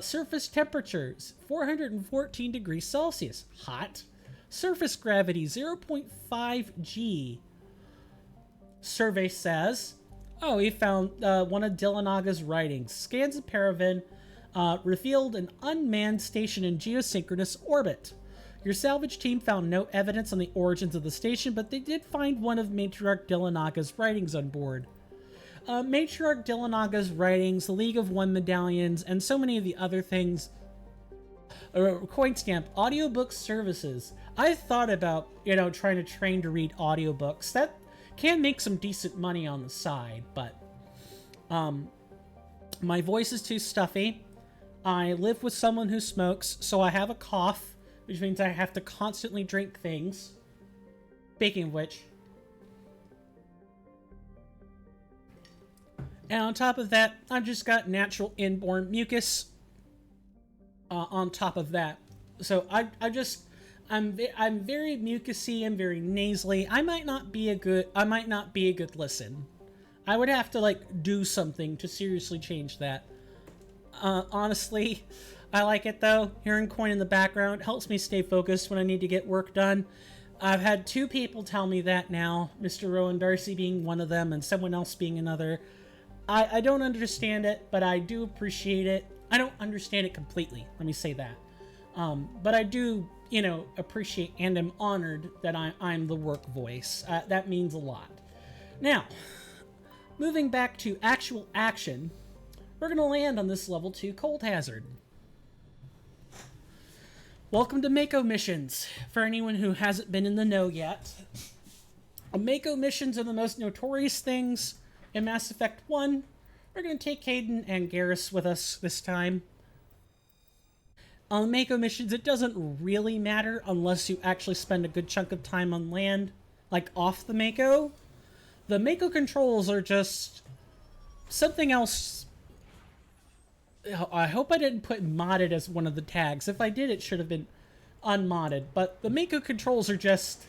Surface temperatures, 414 degrees Celsius. Hot. Surface gravity, 0.5 G. Survey says, oh, he found one of Dillanaga's writings. Scans of Paraven revealed an unmanned station in geosynchronous orbit. Your salvage team found no evidence on the origins of the station, but they did find one of Matriarch Dillanaga's writings on board. Matriarch Dillanaga's writings, the League of One medallions, and so many of the other things. Coin stamp, audiobook services. I thought about, trying to train to read audiobooks. That can make some decent money on the side, but my voice is too stuffy. I live with someone who smokes, so I have a cough, which means I have to constantly drink things. Speaking of which. And on top of that, I've just got natural inborn mucus on top of that. So I'm very mucusy and very nasally. I might not be a good listen. I would have to do something to seriously change that. Honestly, I like it though. Hearing coin in the background helps me stay focused when I need to get work done. I've had two people tell me that now, Mr. Rowan Darcy being one of them and someone else being another. I don't understand it, but I do appreciate it. I don't understand it completely, let me say that. But I do, appreciate and am honored that I'm the work voice. That means a lot. Now, moving back to actual action, we're going to land on this level 2 cold hazard. Welcome to Mako missions, for anyone who hasn't been in the know yet. Mako missions are the most notorious things in Mass Effect 1, we're going to take Caden and Garrus with us this time. On the Mako missions, it doesn't really matter unless you actually spend a good chunk of time on land, like off the Mako. The Mako controls are just something else. I hope I didn't put modded as one of the tags. If I did, it should have been unmodded. But the Mako controls are just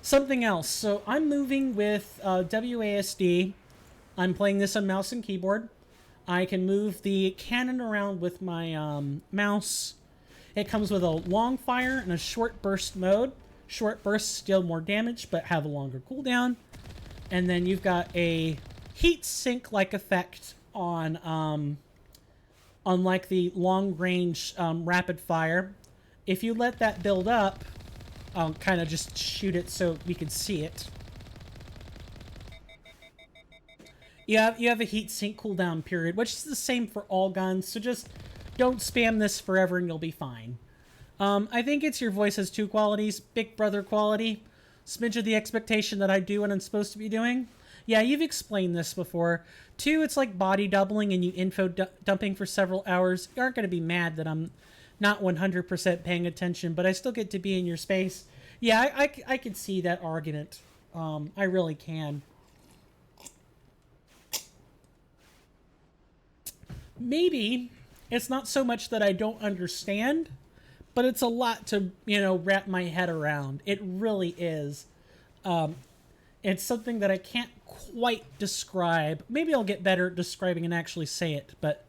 something else. So I'm moving with WASD. I'm playing this on mouse and keyboard. I can move the cannon around with my mouse. It comes with a long fire and a short burst mode. Short bursts deal more damage, but have a longer cooldown. And then you've got a heat sink-like effect on like the long-range rapid fire. If you let that build up, I'll kind of just shoot it so we can see it. You have a heat sink cooldown period, which is the same for all guns, so just don't spam this forever and you'll be fine. I think it's your voice has two qualities. Big Brother quality. Smidge of the expectation that I do what I'm supposed to be doing. Yeah, you've explained this before. 2, it's like body doubling and you info dumping for several hours. You aren't going to be mad that I'm not 100% paying attention, but I still get to be in your space. Yeah, I can see that argument. I really can. Maybe it's not so much that I don't understand, but it's a lot to, wrap my head around. It really is. It's something that I can't quite describe. Maybe I'll get better at describing and actually say it, but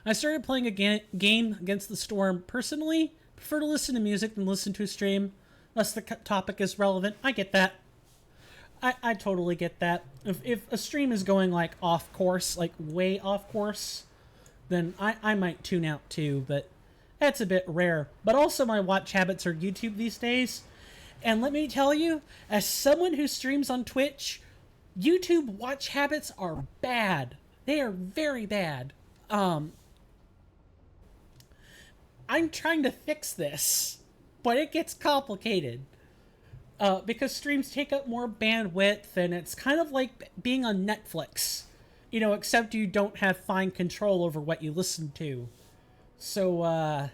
I started playing a game Against the Storm. Personally, prefer to listen to music than listen to a stream, unless the topic is relevant. I get that. I totally get that. If a stream is going, like, off course, like, way off course, then I might tune out, too, but that's a bit rare. But also my watch habits are YouTube these days, and let me tell you, as someone who streams on Twitch, YouTube watch habits are bad. They are very bad. I'm trying to fix this, but it gets complicated. Because streams take up more bandwidth, and it's kind of like being on Netflix. Except you don't have fine control over what you listen to. So,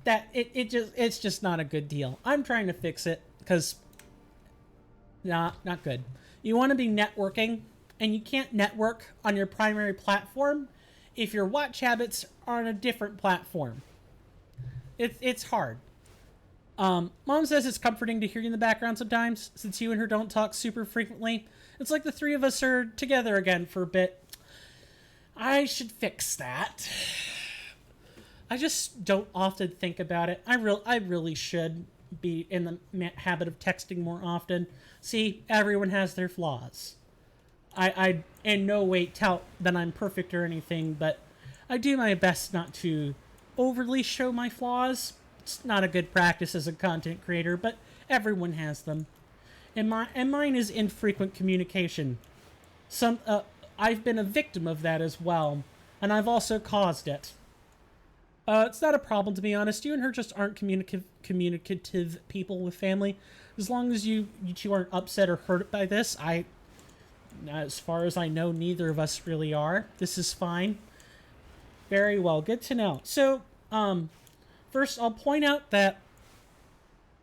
it's just not a good deal. I'm trying to fix it, because not good. You want to be networking, and you can't network on your primary platform if your watch habits are on a different platform. It's hard. Mom says it's comforting to hear you in the background sometimes, since you and her don't talk super frequently. It's like the three of us are together again for a bit. I should fix that. I just don't often think about it. I really should be in the habit of texting more often. See, everyone has their flaws. I in no way tout that I'm perfect or anything, but I do my best not to overly show my flaws. It's not a good practice as a content creator, but everyone has them. And mine is infrequent communication. I've been a victim of that as well, and I've also caused it. It's not a problem, to be honest. You and her just aren't communicative people with family. As long as you two aren't upset or hurt by this, as far as I know, neither of us really are. This is fine. Very well. Good to know. So, first, I'll point out that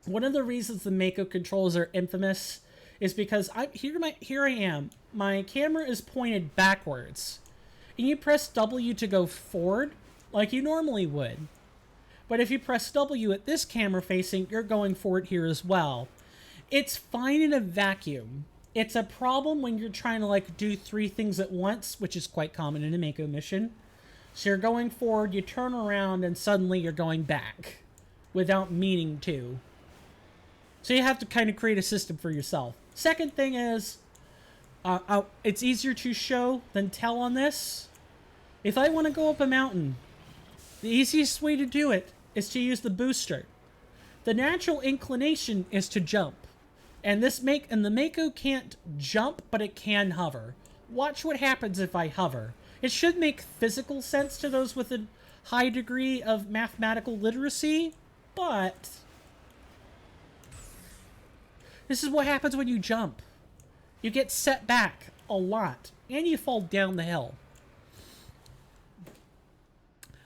one of the reasons the Mako controls are infamous is because here I am. My camera is pointed backwards. And you press W to go forward, like you normally would. But if you press W at this camera facing, you're going forward here as well. It's fine in a vacuum. It's a problem when you're trying to do 3 things at once, which is quite common in a Mako mission. So you're going forward, you turn around, and suddenly you're going back without meaning to. So you have to kind of create a system for yourself. Second thing is, it's easier to show than tell on this. If I want to go up a mountain, the easiest way to do it is to use the booster. The natural inclination is to jump. And the Mako can't jump, but it can hover. Watch what happens if I hover. It should make physical sense to those with a high degree of mathematical literacy, but this is what happens when you jump. You get set back a lot, and you fall down the hill.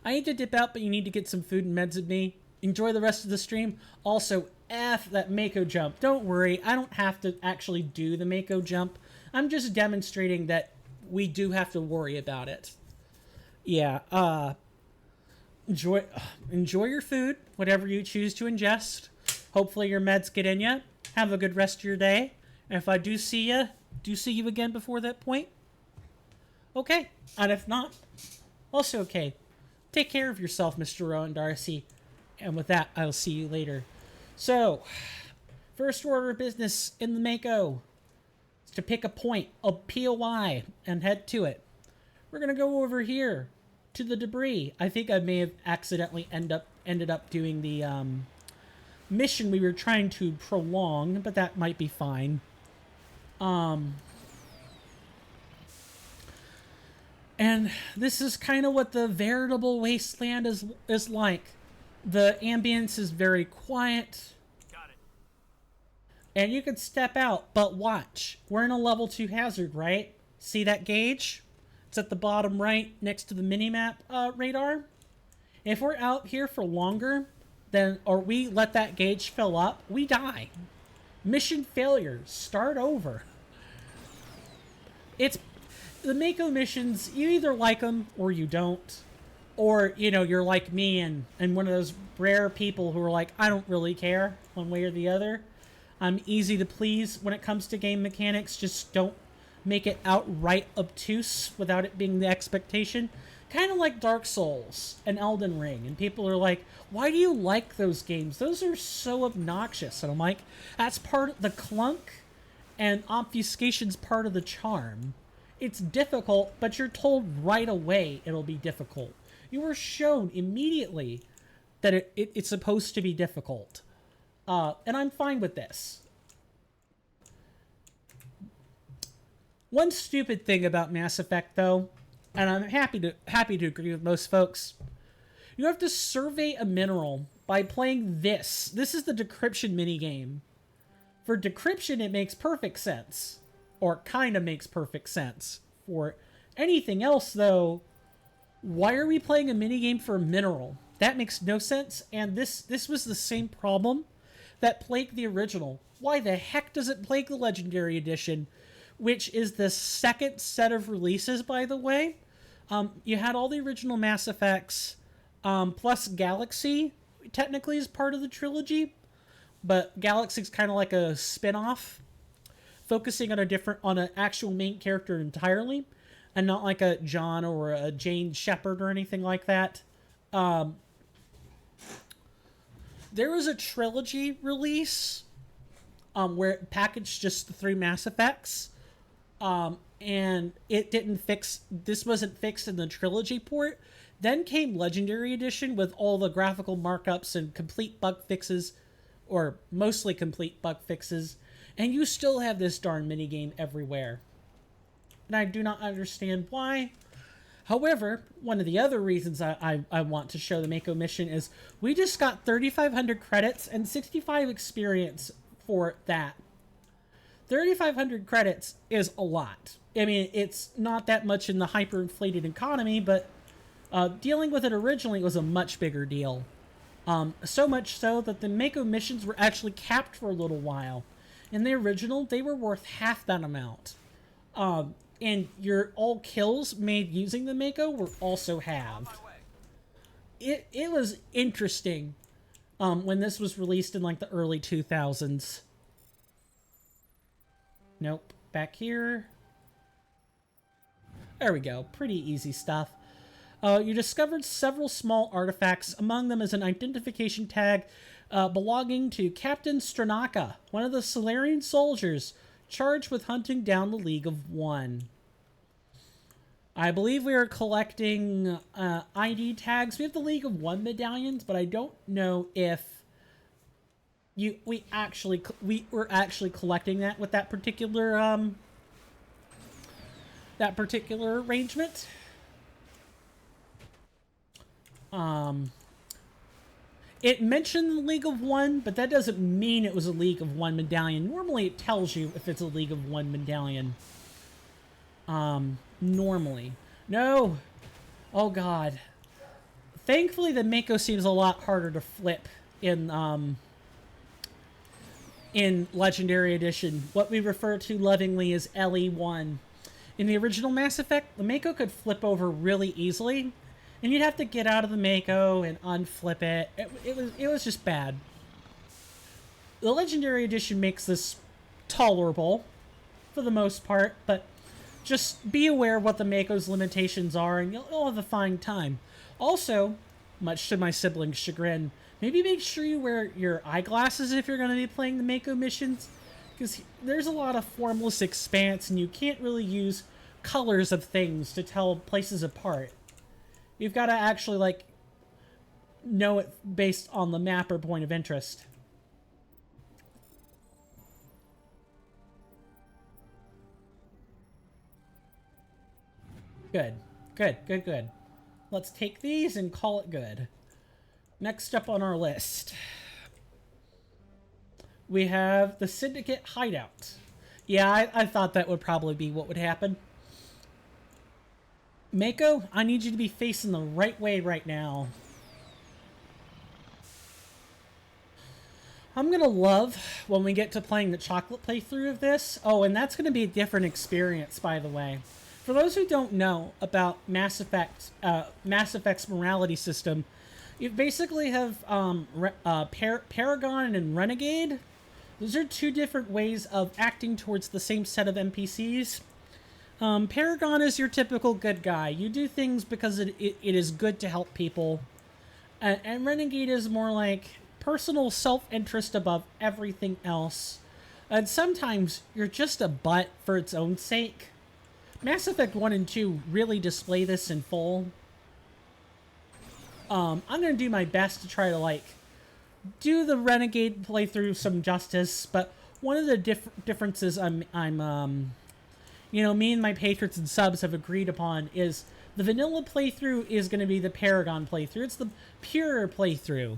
I need to dip out, but you need to get some food and meds of me. Enjoy the rest of the stream. Also, F that Mako jump. Don't worry, I don't have to actually do the Mako jump. I'm just demonstrating that we do have to worry about it. Yeah, enjoy your food, whatever you choose to ingest. Hopefully your meds get in you. Have a good rest of your day. And if I do see you again before that point, okay. And if not, also okay. Take care of yourself, Mr. Rowan Darcy. And with that, I'll see you later. So, first order of business in the Mako is to pick a point, a POI, and head to it. We're going to go over here to the debris. I think I may have accidentally ended up doing the mission we were trying to prolong, but that might be fine. And this is kind of what the veritable wasteland is like. The ambience is very quiet. Got it. And you can step out, but watch. We're in a level 2 hazard, right? See that gauge? It's at the bottom right next to the minimap radar. If we're out here for longer, or we let that gauge fill up, we die. Mission failure. Start over. It's the Mako missions, you either like them or you don't. Or, you know, you're like me and one of those rare people who are like, I don't really care one way or the other. I'm easy to please when it comes to game mechanics. Just don't make it outright obtuse without it being the expectation. Kind of like Dark Souls and Elden Ring. And people are like, why do you like those games? Those are so obnoxious. And I'm like, that's part of the clunk, and obfuscation's part of the charm. It's difficult, but you're told right away it'll be difficult. You were shown immediately that it's supposed to be difficult. And I'm fine with this. One stupid thing about Mass Effect, though, and I'm happy to agree with most folks, you have to survey a mineral by playing this. This is the decryption minigame. For decryption, it makes perfect sense. Or kind of makes perfect sense. For anything else, though, why are we playing a minigame for a mineral? That makes no sense, and this was the same problem that plagued the original. Why the heck does it plague the Legendary Edition, which is the second set of releases, by the way? You had all the original Mass Effects, plus Galaxy, technically is part of the trilogy, but Galaxy's kind of like a spin-off, focusing on an actual main character entirely, and not like a John or a Jane Shepard or anything like that. There was a trilogy release where it packaged just the 3 Mass Effects, and it didn't fix. This wasn't fixed in the trilogy port. Then came Legendary Edition with all the graphical markups and complete bug fixes, or mostly complete bug fixes, and you still have this darn minigame everywhere. And I do not understand why. However, one of the other reasons I want to show the Mako mission is we just got 3,500 credits and 65 experience for that. 3,500 credits is a lot. I mean, it's not that much in the hyperinflated economy, but dealing with it originally was a much bigger deal. So much so that the Mako missions were actually capped for a little while. In the original, they were worth half that amount. And all kills made using the Mako were also halved. It was interesting when this was released in like the early 2000s. Nope. Back here. There we go. Pretty easy stuff. You discovered several small artifacts. Among them is an identification tag belonging to Captain Stranaka, one of the Solarian soldiers charged with hunting down the League of One. I believe we are collecting ID tags. We have the League of One medallions, but I don't know if we're actually collecting that with that particular arrangement. It mentioned the League of One, but that doesn't mean it was a League of One medallion. Normally it tells you if it's a League of One medallion. Normally. No! Oh god. Thankfully the Mako seems a lot harder to flip in Legendary Edition. What we refer to lovingly as LE1. In the original Mass Effect, the Mako could flip over really easily. And you'd have to get out of the Mako and unflip it. It was just bad. The Legendary Edition makes this tolerable, for the most part, but just be aware what the Mako's limitations are, and you'll have a fine time. Also, much to my siblings' chagrin, maybe make sure you wear your eyeglasses if you're going to be playing the Mako missions, because there's a lot of formless expanse, and you can't really use colors of things to tell places apart. You've got to actually, like, know it based on the map or point of interest. Good. Good, good, good. Let's take these and call it good. Next up on our list, we have the Syndicate Hideout. Yeah, I thought that would probably be what would happen. Mako, I need you to be facing the right way right now. I'm going to love when we get to playing the chocolate playthrough of this. Oh, and that's going to be a different experience, by the way. For those who don't know about Mass Effect's morality system, you basically have Paragon and Renegade. Those are two different ways of acting towards the same set of NPCs. Paragon is your typical good guy. You do things because it is good to help people. And Renegade is more like personal self-interest above everything else. And sometimes you're just a butt for its own sake. Mass Effect 1 and 2 really display this in full. I'm going to do my best to try to, like, do the Renegade playthrough some justice, but one of the differences you know, me and my patrons and subs have agreed upon is the vanilla playthrough is going to be the Paragon playthrough. It's the pure playthrough.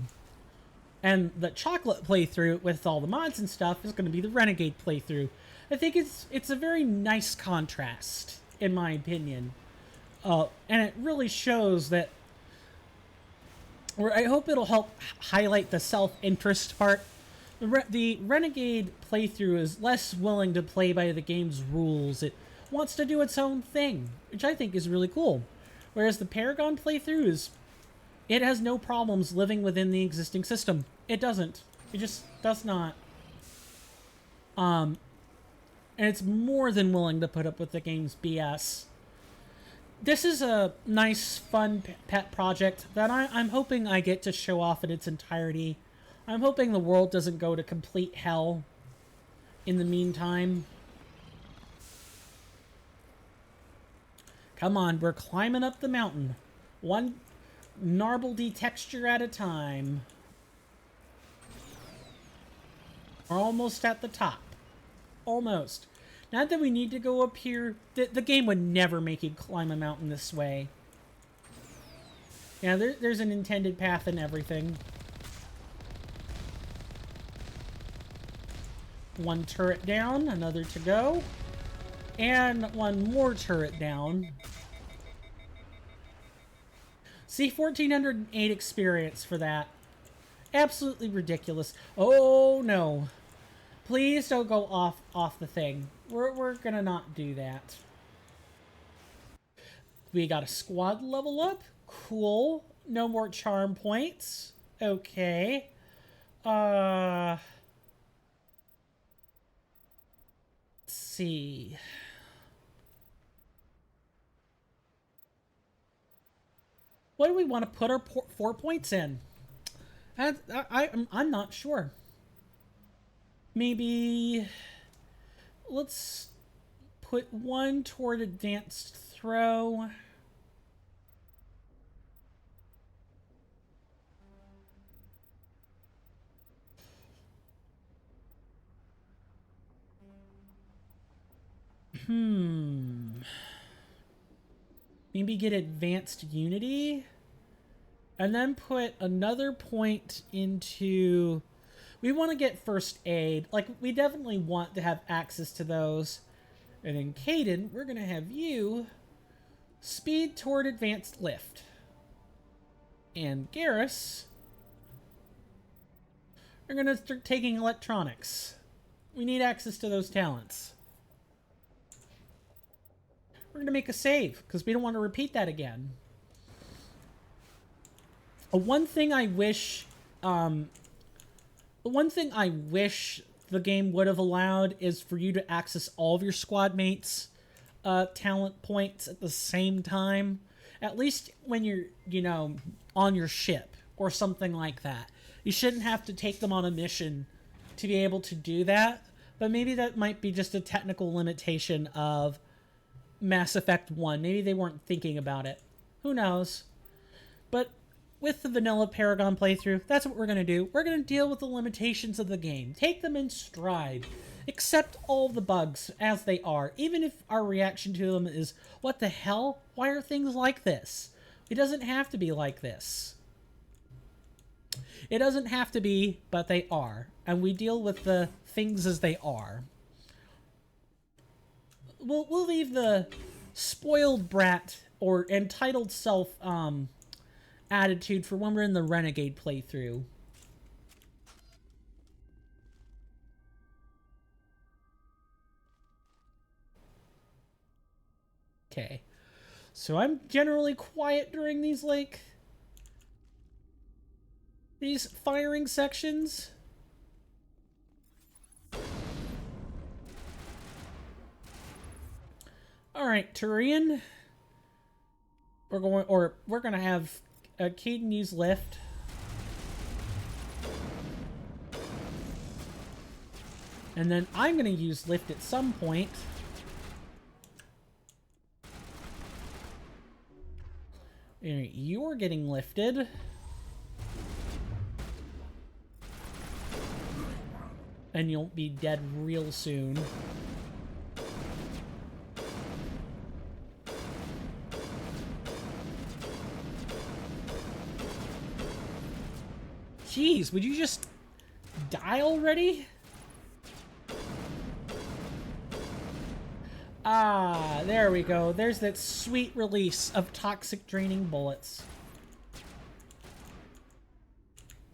And the chocolate playthrough with all the mods and stuff is going to be the Renegade playthrough. I think it's a very nice contrast, in my opinion. And it really shows that, or I hope it'll help highlight the self-interest part. The Renegade playthrough is less willing to play by the game's rules. It wants to do its own thing, which I think is really cool. Whereas the Paragon playthrough it has no problems living within the existing system. It doesn't. It just does not. And it's more than willing to put up with the game's BS. This is a nice, fun pet project that I'm hoping I get to show off in its entirety. I'm hoping the world doesn't go to complete hell in the meantime. Come on, we're climbing up the mountain. One Narbledy texture at a time. We're almost at the top. Almost. Not that we need to go up here. The game would never make you climb a mountain this way. Yeah, there's an intended path and everything. One turret down, another to go. And one more turret down. See, 1408 experience for that. Absolutely ridiculous. Oh, no. Please don't go off the thing. We're gonna not do that. We got a squad level up. Cool. No more charm points. Okay. Let's see. What do we want to put our 4 points in? I'm not sure. Maybe let's put one toward advanced throw. Maybe get advanced unity. And then put another point into... We want to get first aid. Like, we definitely want to have access to those. And then Caden, we're going to have you speed toward advanced lift. And Garrus, we're going to start taking electronics. We need access to those talents. We're going to make a save, because we don't want to repeat that again. One thing I wish the game would have allowed is for you to access all of your squad mates' talent points at the same time. At least when you're, you know, on your ship or something like that. You shouldn't have to take them on a mission to be able to do that. But maybe that might be just a technical limitation of Mass Effect 1. Maybe they weren't thinking about it. Who knows? But with the vanilla Paragon playthrough, that's what we're going to do. We're going to deal with the limitations of the game. Take them in stride. Accept all the bugs as they are. Even if our reaction to them is, what the hell? Why are things like this? It doesn't have to be like this. It doesn't have to be, but they are. And we deal with the things as they are. We'll leave the spoiled brat or entitled self attitude for when we're in the Renegade playthrough. Okay. So I'm generally quiet during these, like, these firing sections. Alright, Turian. We're gonna have Caden use lift. And then I'm gonna use lift at some point. Alright, you're getting lifted. And you'll be dead real soon. Jeez, would you just die already? Ah, there we go. There's that sweet release of toxic draining bullets.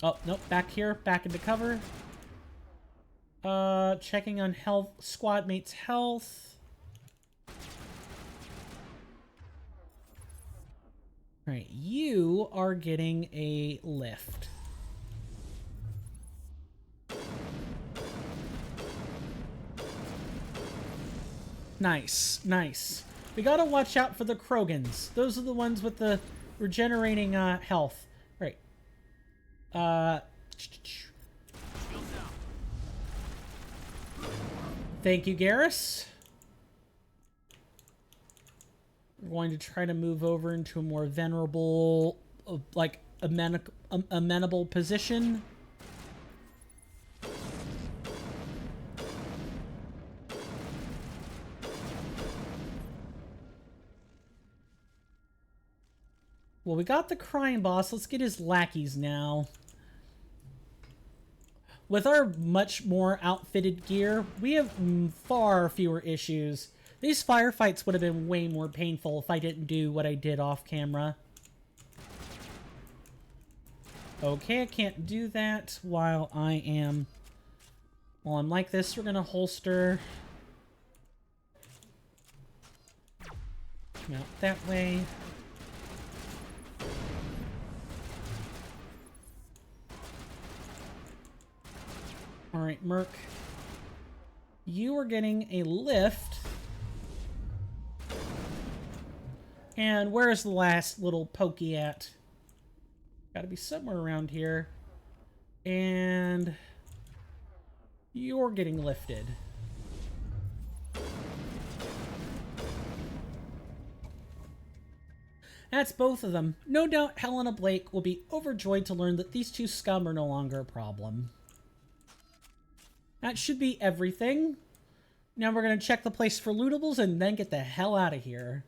Oh, nope, back here, back into cover. Checking on health, squad mates' health. Right, you are getting a lift. Nice, nice. We gotta watch out for the Krogans. Those are the ones with the regenerating health. Right. Thank you, Garrus. We're going to try to move over into a more venerable, like, amenable position. Well, we got the crime boss. Let's get his lackeys now. With our much more outfitted gear, we have far fewer issues. These firefights would have been way more painful if I didn't do what I did off camera. Okay, I can't do that while I'm like this. We're gonna holster. Come out that way. Alright, Merc. You are getting a lift. And where's the last little pokey at? Gotta be somewhere around here. And you're getting lifted. That's both of them. No doubt Helena Blake will be overjoyed to learn that these two scum are no longer a problem. That should be everything. Now we're going to check the place for lootables and then get the hell out of here.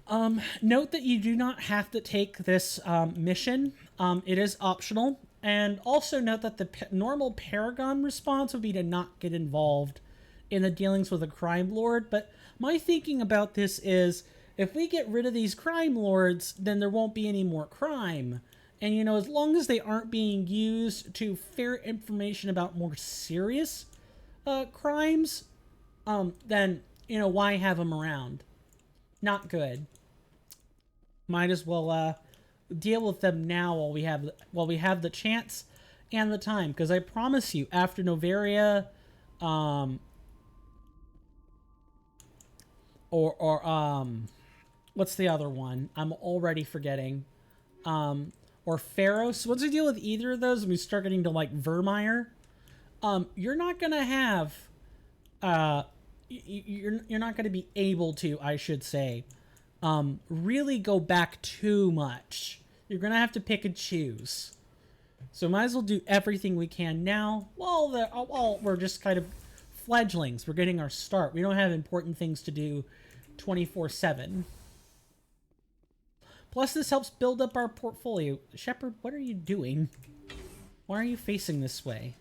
Note that you do not have to take this mission. It is optional. And also note that the normal Paragon response would be to not get involved in the dealings with a crime lord. But my thinking about this is, if we get rid of these crime lords, then there won't be any more crime. And, you know, as long as they aren't being used to ferret information about more serious crimes, then, you know, why have them around? Not good. Might as well deal with them now while we have the chance and the time. Because I promise you, after Novaria, what's the other one? I'm already forgetting. Or Pharos. Once we deal with either of those and we start getting to like Vermeer, you're not gonna have, you're not gonna be able to, I should say, really go back too much. You're gonna have to pick and choose. So might as well do everything we can now while we're just kind of fledglings. We're getting our start. We don't have important things to do 24/7. Plus, this helps build up our portfolio. Shepard, what are you doing? Why are you facing this way?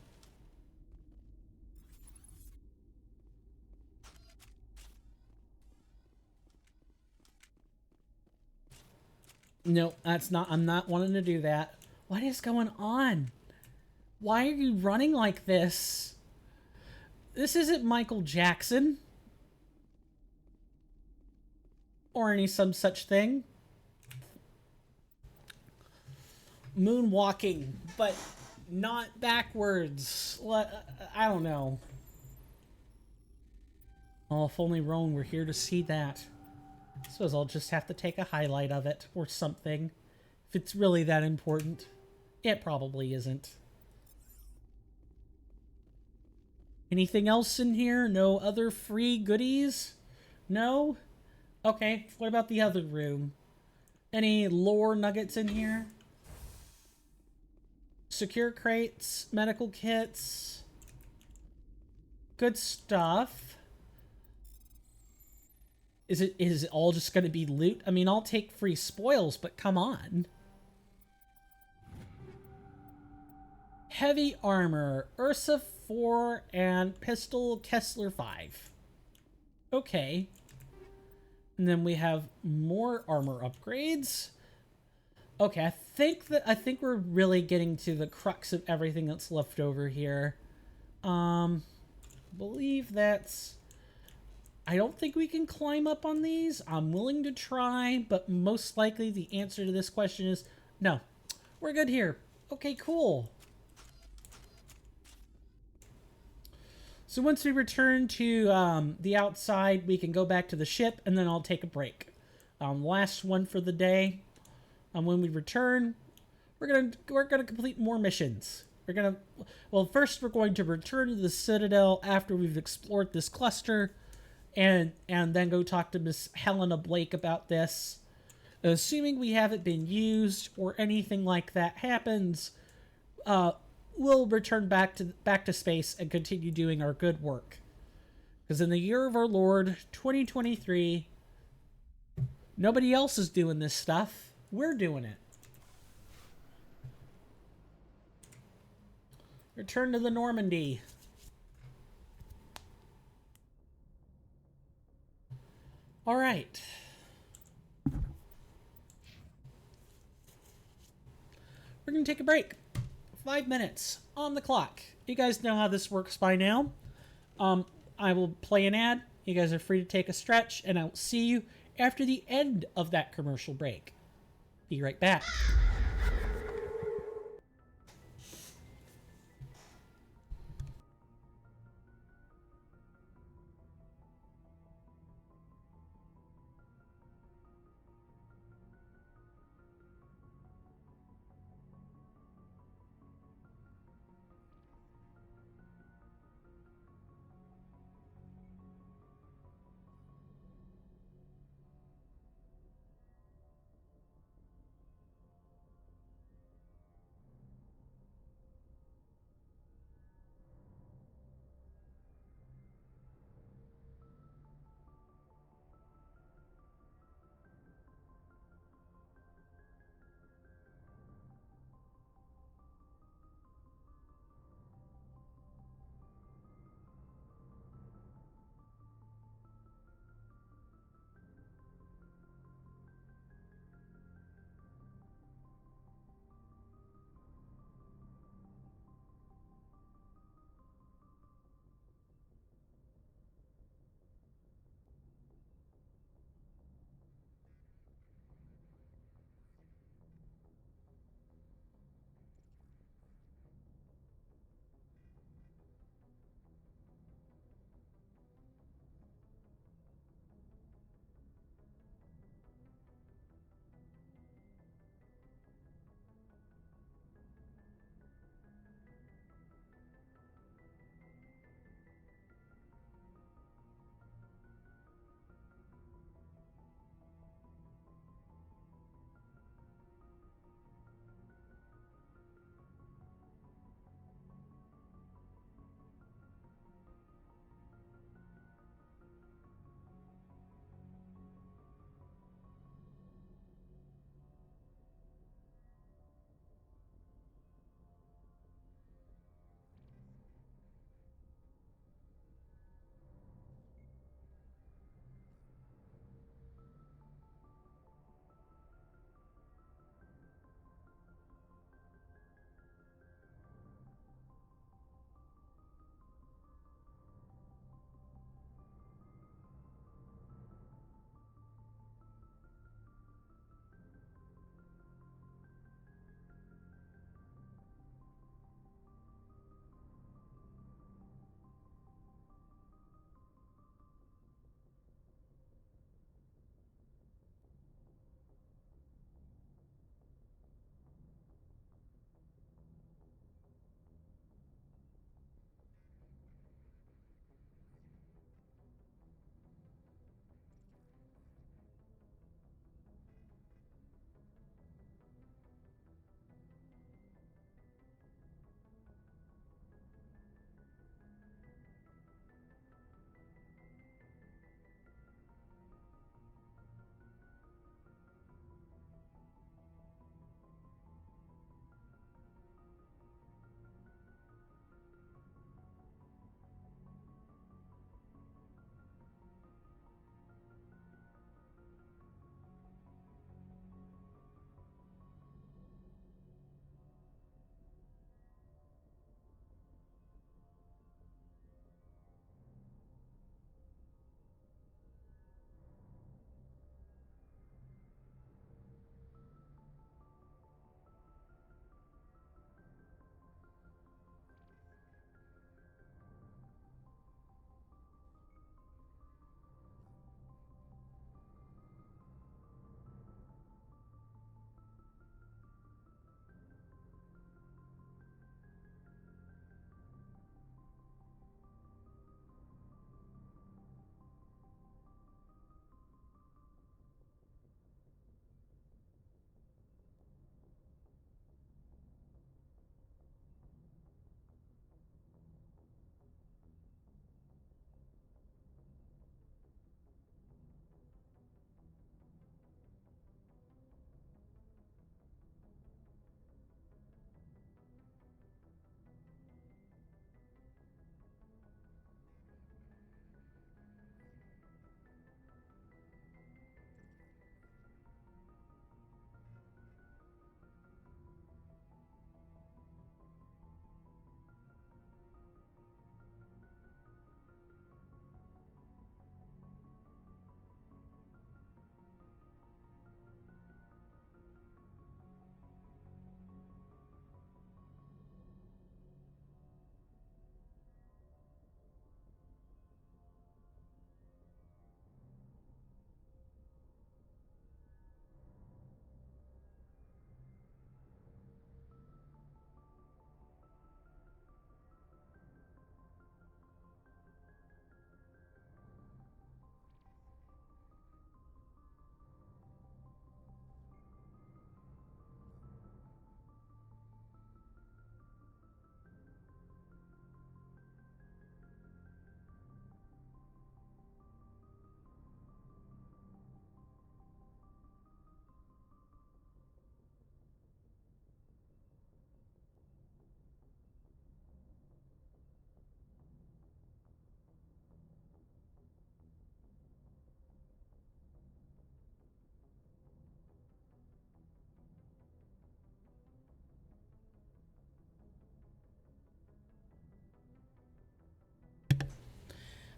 No, that's not. I'm not wanting to do that. What is going on? Why are you running like this? This isn't Michael Jackson. Or any some such thing. Moonwalking, but not backwards. I don't know. Oh, if only Roan were here to see that. I suppose I'll just have to take a highlight of it or something. If it's really that important. It probably isn't. Anything else in here? No other free goodies? No? Okay, what about the other room? Any lore nuggets in here? Secure crates, medical kits. Good stuff. Is it all just going to be loot? I mean, I'll take free spoils, but come on. Heavy armor, Ursa 4 and pistol Kessler 5. Okay. And then we have more armor upgrades. Okay, I think we're really getting to the crux of everything that's left over here. Believe that's... I don't think we can climb up on these. I'm willing to try, but most likely the answer to this question is no. We're good here. Okay, cool. So once we return to the outside, we can go back to the ship, and then I'll take a break. Last one for the day. When we return, we're gonna complete more missions. First we're going to return to the Citadel after we've explored this cluster, and then go talk to Miss Helena Blake about this. Assuming we haven't been used or anything like that happens, we'll return back to space and continue doing our good work. Because in the year of our Lord 2023, nobody else is doing this stuff. We're doing it. Return to the Normandy. All right. We're going to take a break. 5 minutes on the clock. You guys know how this works by now. I will play an ad. You guys are free to take a stretch, and I will see you after the end of that commercial break. Be right back.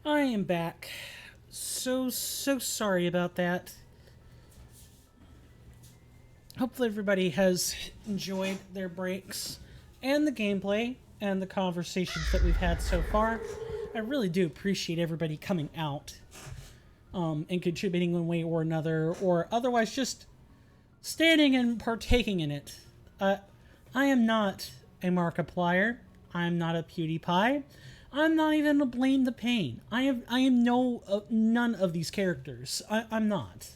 I am back. So sorry about that. Hopefully everybody has enjoyed their breaks and the gameplay and the conversations that we've had so far. I really do appreciate everybody coming out and contributing one way or another, or otherwise just standing and partaking in it. I am not a Markiplier. I'm not a PewDiePie. I'm not even a Blame the Pain. I am none of these characters. I'm not.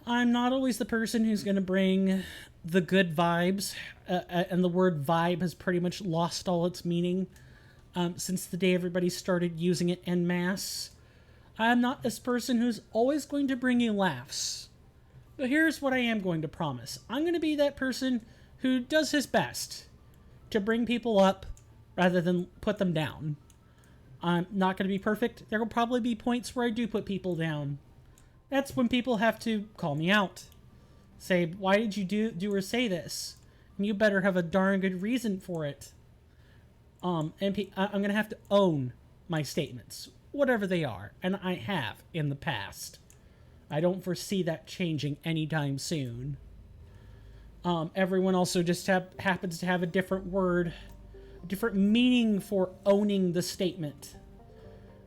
I'm not always the person who's going to bring the good vibes, and the word vibe has pretty much lost all its meaning since the day everybody started using it en masse. I'm not this person who's always going to bring you laughs. But here's what I am going to promise. I'm going to be that person who does his best to bring people up rather than put them down. I'm not going to be perfect. There will probably be points where I do put people down. That's when people have to call me out. Say, why did you do or say this? And you better have a darn good reason for it. I'm going to have to own my statements, whatever they are, and I have in the past. I don't foresee that changing anytime soon. Everyone also just happens to have a different word, a different meaning for owning the statement.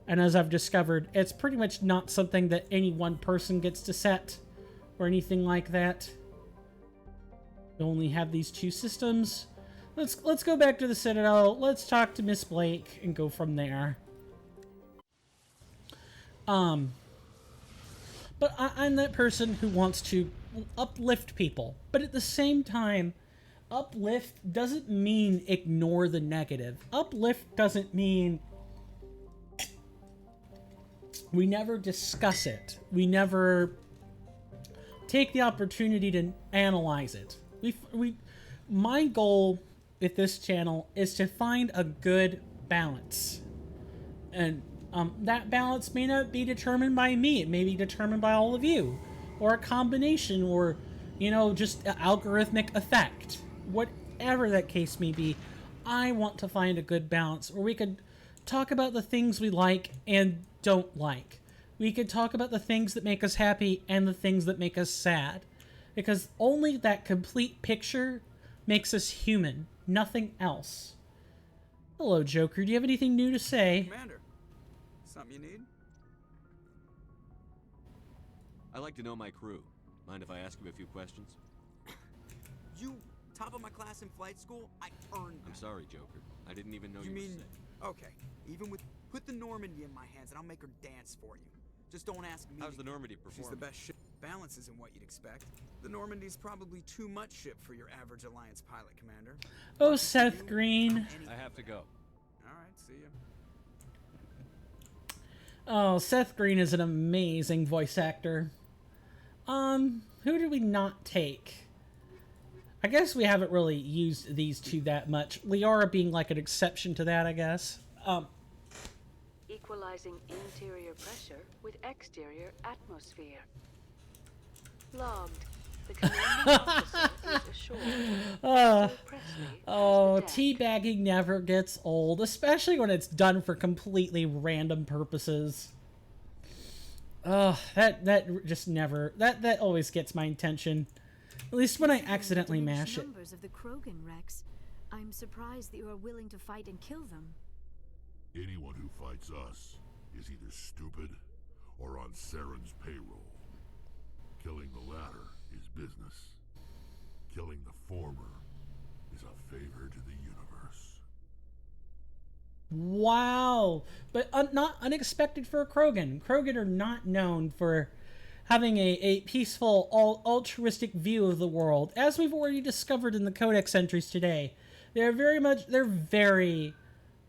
And as I've discovered, it's pretty much not something that any one person gets to set or anything like that. We only have these two systems. Let's go back to the Citadel. Let's talk to Miss Blake and go from there. But I'm that person who wants to uplift people. But at the same time, uplift doesn't mean ignore the negative. Uplift doesn't mean we never discuss it. We never take the opportunity to analyze it. My goal with this channel is to find a good balance. And that balance may not be determined by me. It may be determined by all of you. Or a combination, or, just an algorithmic effect. Whatever that case may be, I want to find a good balance where we could talk about the things we like and don't like. We could talk about the things that make us happy and the things that make us sad. Because only that complete picture makes us human. Nothing else. Hello, Joker. Do you have anything new to say? Commander, something you need? I'd like to know my crew. Mind if I ask you a few questions? You top of my class in flight school? I earned that. I'm sorry, Joker. I didn't even know you mean, were sick. Okay, even with... Put the Normandy in my hands and I'll make her dance for you. Just don't ask me. How's the Normandy performing? She's the best ship. Balance isn't what you'd expect. The Normandy's probably too much ship for your average Alliance pilot, Commander. Oh, Seth Green. I have to go. Alright, see ya. Oh, Seth Green is an amazing voice actor. Who did we not take? I guess we haven't really used these two that much. Liara being like an exception to that, I guess. Equalizing interior pressure with exterior atmosphere. Logged. The commanding officer is assured. Teabagging never gets old, especially when it's done for completely random purposes. That just never... That always gets my attention. At least when I accidentally mash it. Numbers of the Krogan, Rex. I'm surprised that you are willing to fight and kill them. Anyone who fights us is either stupid or on Saren's payroll. Killing the latter is business. Killing the former is a favor to the universe. Wow. But not unexpected for a Krogan. Krogan are not known for having a peaceful, altruistic view of the world. As we've already discovered in the Codex entries today, they're very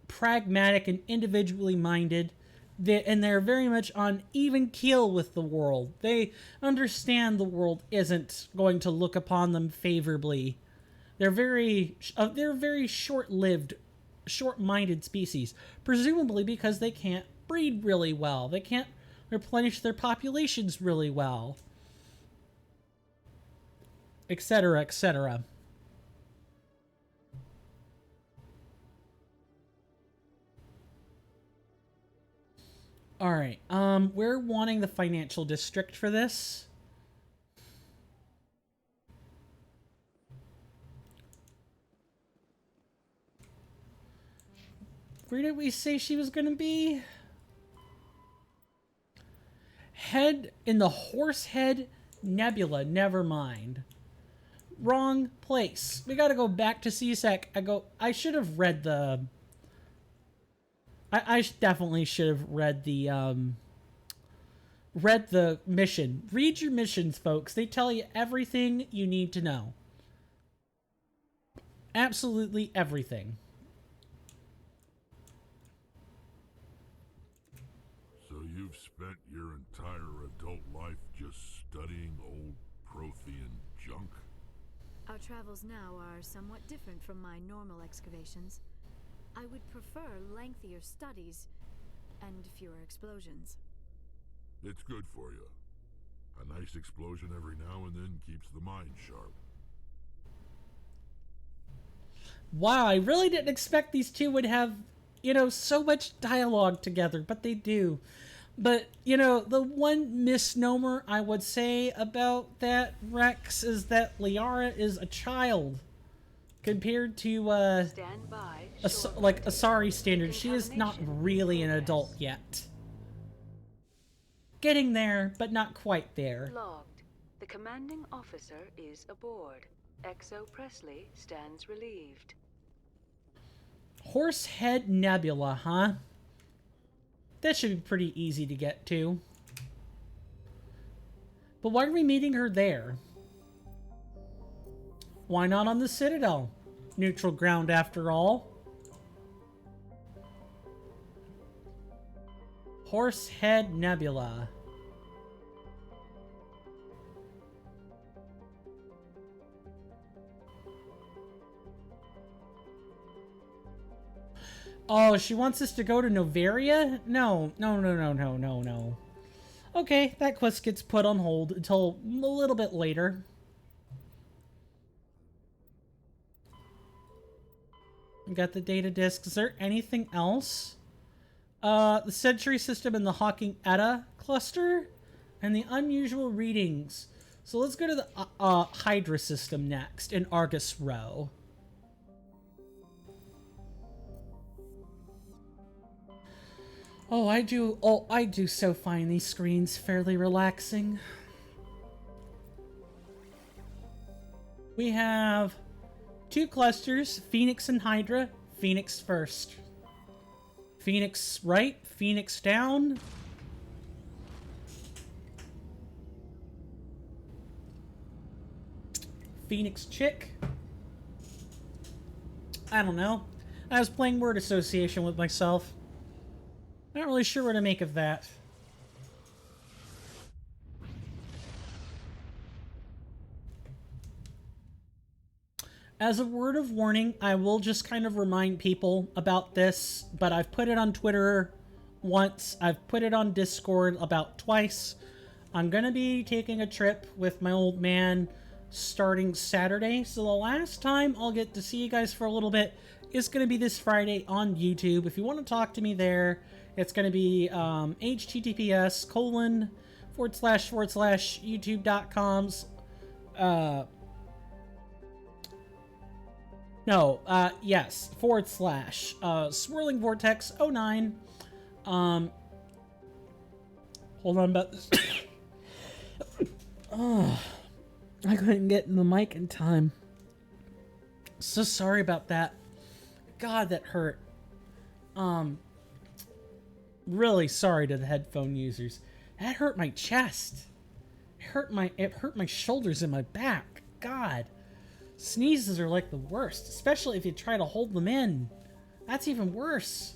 pragmatic and individually minded, and they're very much on even keel with the world. They understand the world isn't going to look upon them favorably. They're very short-lived, short-minded species, presumably because they can't breed really well. They can't replenish their populations really well, etc., etc. spawning the financial district for this. Where did we say she was going to be? Head in the Horsehead Nebula. Never mind. Wrong place. We gotta go back to CSEC. I should have read the... I definitely should have read the mission. Read your missions, folks. They tell you everything you need to know. Absolutely everything. So you've spent your entire adult life just studying old Prothean junk? Our travels now are somewhat different from my normal excavations. I would prefer lengthier studies and fewer explosions. It's good for you. A nice explosion every now and then keeps the mind sharp. Wow, I really didn't expect these two would have, you know, so much dialogue together, but they do. But, you know, the one misnomer I would say about that, Rex, is that Liara is a child. Compared to, like, Asari standards, she is not really an adult yet. Getting there, but not quite there. Logged. The commanding officer is aboard. XO Presley stands relieved. Horsehead Nebula, huh? That should be pretty easy to get to. But why are we meeting her there? Why not on the Citadel? Neutral ground after all. Horsehead Nebula. Oh, she wants us to go to Novaria? No. Okay, that quest gets put on hold until a little bit later. We got the data disk. Is there anything else? The Century System and the Hawking Eta cluster? And the unusual readings. So let's go to the Hydra system next in Argus Row. Oh, I do so find these screens fairly relaxing. We have two clusters, Phoenix and Hydra. Phoenix first. Phoenix right, Phoenix down. Phoenix chick. I don't know. I was playing word association with myself. Not really sure what to make of that. As a word of warning, I will just kind of remind people about this, but I've put it on Twitter once. I've put it on Discord about twice. I'm going to be taking a trip with my old man starting Saturday, so the last time I'll get to see you guys for a little bit is going to be this Friday on YouTube. If you want to talk to me there, it's going to be https://youtube.coms yes, / Swirling Vortex 09. Hold on about this. Oh, I couldn't get in the mic in time. So sorry about that. God, that hurt. Really sorry to the headphone users. That hurt my chest. It hurt my shoulders and my back. God. Sneezes are like the worst, especially if you try to hold them in. That's even worse.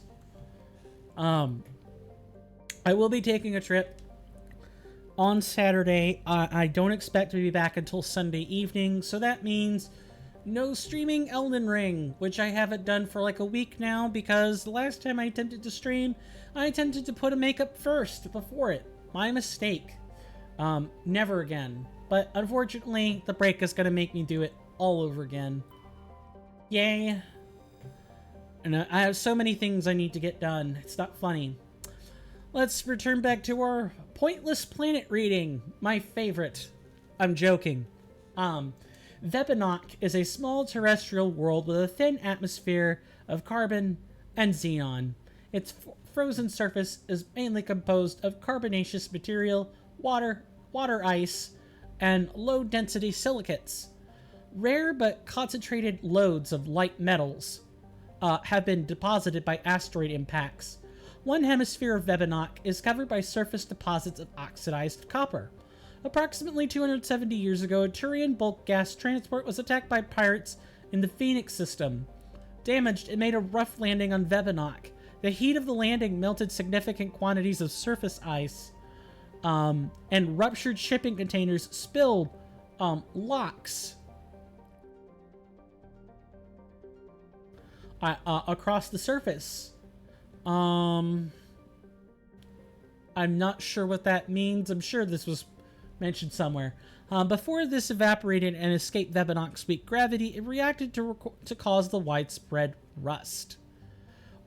I will be taking a trip on Saturday. I don't expect to be back until Sunday evening, so that means no streaming Elden Ring, which I haven't done for like a week now because the last time I attempted to stream, I attempted to put a makeup first before it. My mistake. Never again. But unfortunately, the break is going to make me do it all over again. Yay. And I have so many things I need to get done. It's not funny. let's return back to our pointless planet reading. My favorite. I'm joking. Vebinok is a small terrestrial world with a thin atmosphere of carbon and xenon. Its frozen surface is mainly composed of carbonaceous material, water ice, and low-density silicates. Rare but concentrated loads of light metals have been deposited by asteroid impacts. One hemisphere of Vebinok is covered by surface deposits of oxidized copper. Approximately 270 years ago, a Turian bulk gas transport was attacked by pirates in the Phoenix system. Damaged, it made a rough landing on Vebinok. The heat of the landing melted significant quantities of surface ice, and ruptured shipping containers spilled locks across the surface. I'm not sure what that means. I'm sure this was mentioned somewhere. Before this evaporated and escaped Vebinok's weak gravity, it reacted to cause the widespread rust.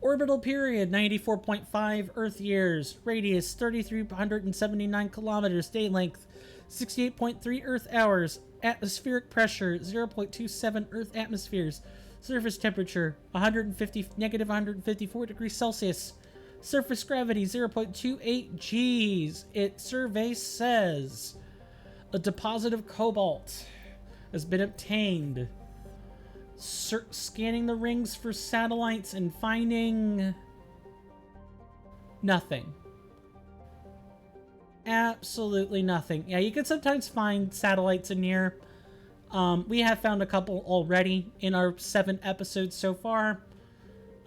Orbital period 94.5 Earth years. Radius 3,379 kilometers. Day length 68.3 Earth hours. Atmospheric pressure 0.27 Earth atmospheres. Surface temperature negative 154 degrees Celsius. Surface gravity 0.28 Gs. It survey says a deposit of cobalt has been obtained. Scanning the rings for satellites and finding nothing. Absolutely nothing. Yeah, you can sometimes find satellites in here. We have found a couple already in our 7 episodes so far.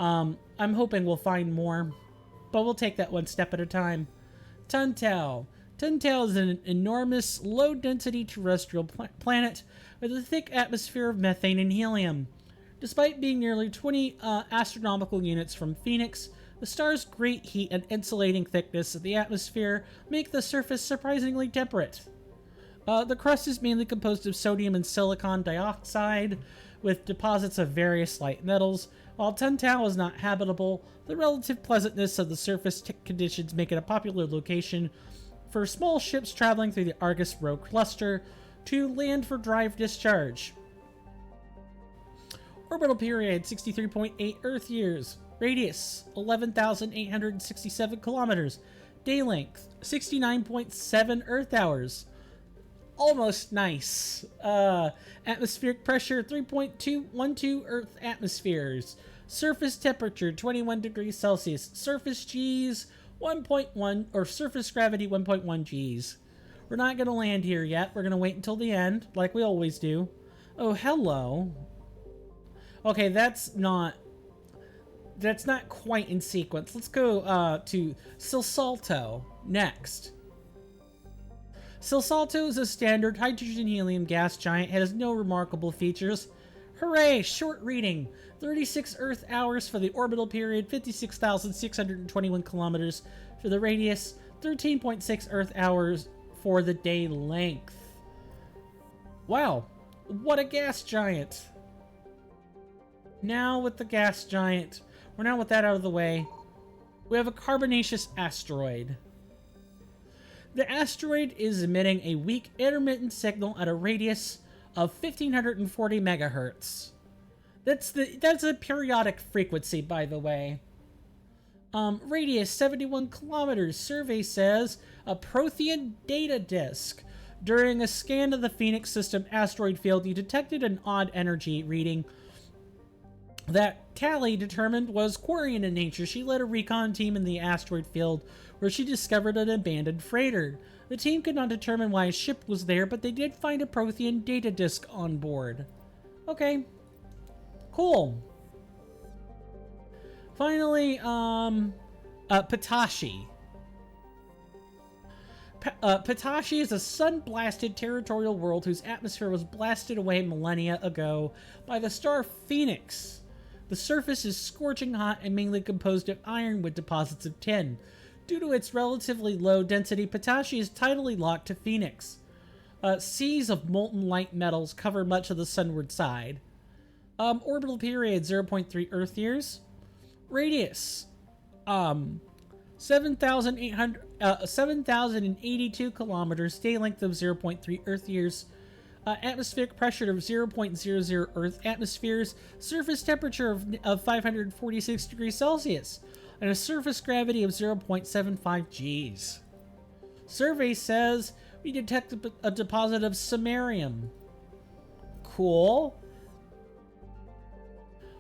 I'm hoping we'll find more, but we'll take that one step at a time. Tuntau. Tuntau is an enormous, low-density terrestrial planet with a thick atmosphere of methane and helium. Despite being nearly 20 astronomical units from Phoenix, the star's great heat and insulating thickness of the atmosphere make the surface surprisingly temperate. The crust is mainly composed of sodium and silicon dioxide, with deposits of various light metals. While Tuntau is not habitable, the relative pleasantness of the surface conditions make it a popular location for small ships traveling through the Argus Rho cluster to land for drive discharge. Orbital period 63.8 Earth years. Radius 11,867 kilometers. Day length 69.7 Earth hours. Almost nice. Atmospheric pressure 3.212 Earth atmospheres. Surface temperature 21 degrees Celsius. Surface G's 1.1, or surface gravity 1.1 G's. We're not going to land here yet. We're going to wait until the end, like we always do. Oh, hello. Okay, that's not quite in sequence. Let's go to Silsalto next. Silsalto is a standard hydrogen-helium gas giant. It has no remarkable features. Hooray! Short reading. 36 Earth hours for the orbital period, 56,621 kilometers for the radius, 13.6 Earth hours for the day length. Wow, what a gas giant. Now with the gas giant, we're now with that out of the way, we have a carbonaceous asteroid. The asteroid is emitting a weak intermittent signal at a radius of 1540 megahertz. That's a periodic frequency, by the way. Radius 71 kilometers. Survey says a Prothean data disk. During a scan of the Phoenix system asteroid field, you detected an odd energy reading that Tally determined was Quarian in nature. She led a recon team in the asteroid field where she discovered an abandoned freighter. The team could not determine why a ship was there, but they did find a Prothean data disk on board. Okay. Cool. Finally, Pitashi. Pitashi is a sun-blasted territorial world whose atmosphere was blasted away millennia ago by the star Phoenix. The surface is scorching hot and mainly composed of iron with deposits of tin. Due to its relatively low density, Pitashi is tidally locked to Phoenix. Seas of molten light metals cover much of the sunward side. Orbital period 0.3 Earth years. Radius 7,082 kilometers, day length of 0.3 Earth years, atmospheric pressure of 0.00 Earth atmospheres, surface temperature of 546 degrees Celsius, and a surface gravity of 0.75 Gs. Survey says we detect a deposit of samarium. Cool.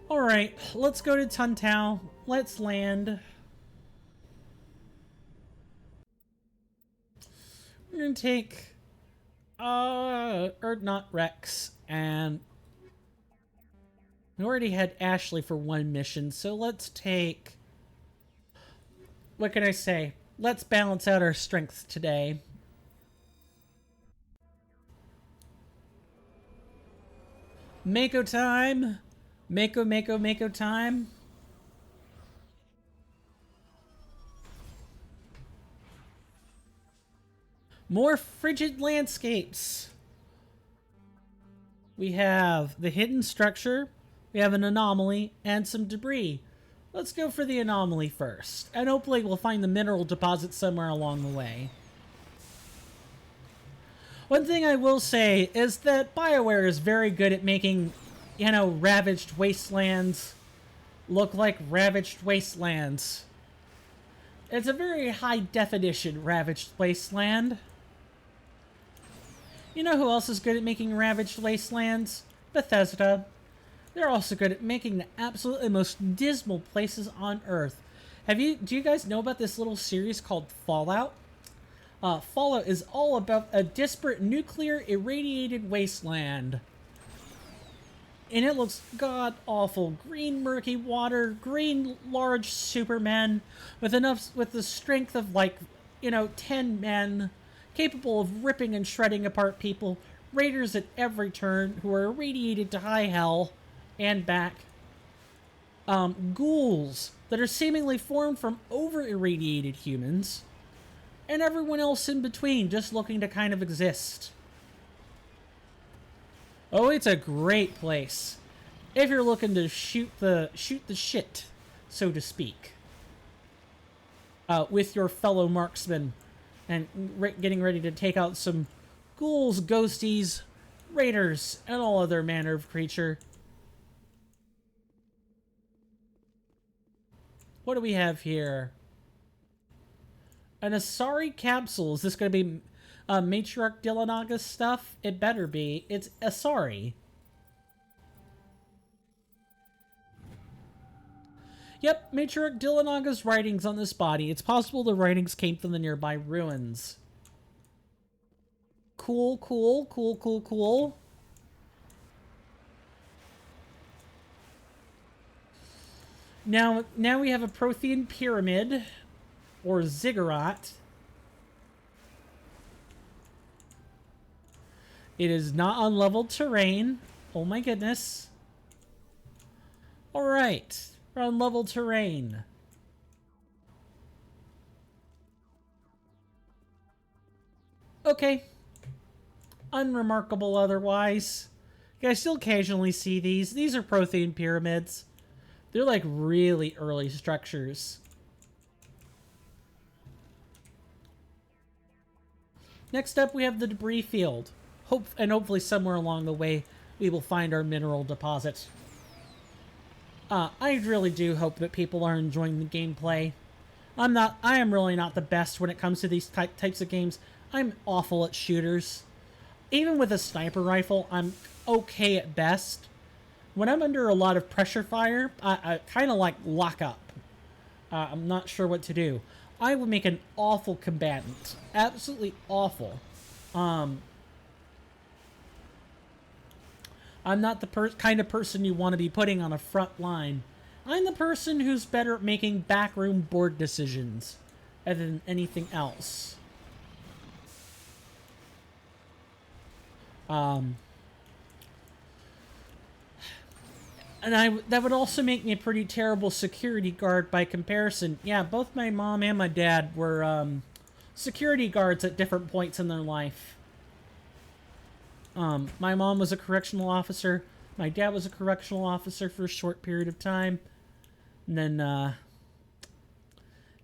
Alright, let's go to Tuntao. Let's land. We're gonna take not Rex, and we already had Ashley for one mission, so let's take, what can I say? Let's balance out our strengths today. Mako time. Mako time. More frigid landscapes. We have the hidden structure, we have an anomaly, and some debris. Let's go for the anomaly first, and hopefully we'll find the mineral deposit somewhere along the way. One thing I will say is that BioWare is very good at making, you know, ravaged wastelands look like ravaged wastelands. It's a very high definition ravaged wasteland. You know who else is good at making ravaged wastelands? Bethesda. They're also good at making the absolutely most dismal places on Earth. Do you guys know about this little series called Fallout? Fallout is all about a disparate nuclear irradiated wasteland. And it looks god-awful. Green murky water, green large supermen with the strength of, like, you know, 10 men, capable of ripping and shredding apart people, raiders at every turn who are irradiated to high hell and back, ghouls that are seemingly formed from over-irradiated humans, and everyone else in between just looking to kind of exist. Oh, it's a great place if you're looking to shoot the shit, so to speak, with your fellow marksmen and getting ready to take out some ghouls, ghosties, raiders, and all other manner of creature. What do we have here? An Asari capsule. Is this going to be Matriarch Dillanaga's stuff? It better be. It's Asari. Yep, Matriarch Dillanaga's writings on this body. It's possible the writings came from the nearby ruins. Cool, cool, cool, cool, cool. Now we have a Prothean pyramid, or ziggurat. It is not unleveled terrain. Oh my goodness. Alright, we're on level terrain. Okay. Unremarkable otherwise. You guys still occasionally see these. These are Prothean pyramids. They're like really early structures. Next up, we have the debris field. Hopefully somewhere along the way, we will find our mineral deposit. I really do hope that people are enjoying the gameplay. I am really not the best when it comes to these types of games. I'm awful at shooters. Even with a sniper rifle, I'm okay at best. When I'm under a lot of pressure fire, I kind of like lock up. I'm not sure what to do. I would make an awful combatant. Absolutely awful. I'm not the kind of person you want to be putting on a front line. I'm the person who's better at making backroom board decisions than anything else. And that would also make me a pretty terrible security guard by comparison. Yeah, both my mom and my dad were security guards at different points in their life. My mom was a correctional officer. My dad was a correctional officer for a short period of time. And then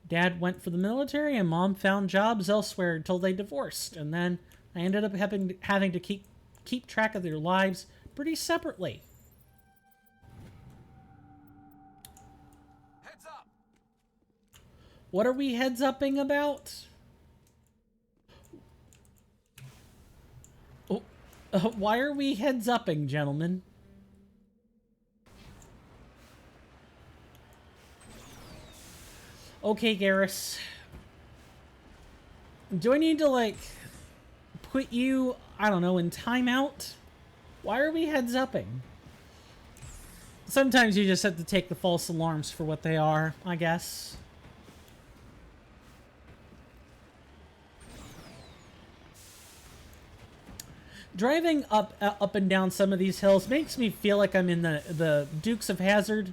Dad went for the military and Mom found jobs elsewhere until they divorced. And then I ended up having to keep track of their lives pretty separately. Heads up! What are we heads-upping about? Oh, why are we heads-upping, gentlemen? Okay, Garrus. Do I need to, like, put you, I don't know, in timeout? Why are we heads-upping? Sometimes you just have to take the false alarms for what they are, I guess. Driving up and down some of these hills makes me feel like I'm in the Dukes of Hazzard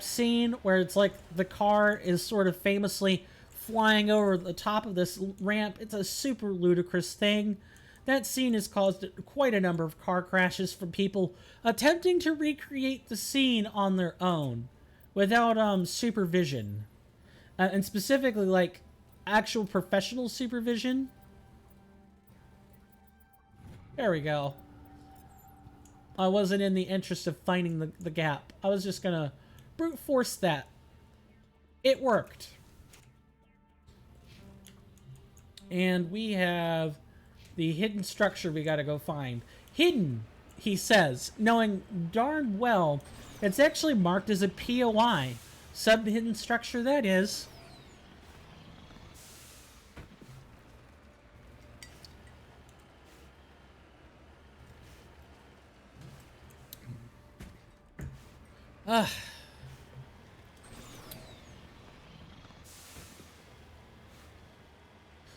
scene, where it's like the car is sort of famously flying over the top of this ramp. It's a super ludicrous thing. That scene has caused quite a number of car crashes from people attempting to recreate the scene on their own without supervision. And specifically, like, actual professional supervision. There we go. I wasn't in the interest of finding the gap. I was just gonna brute force that. It worked. And we have the hidden structure we gotta go find. Hidden, he says, knowing darn well it's actually marked as a POI. Sub-hidden structure, that is.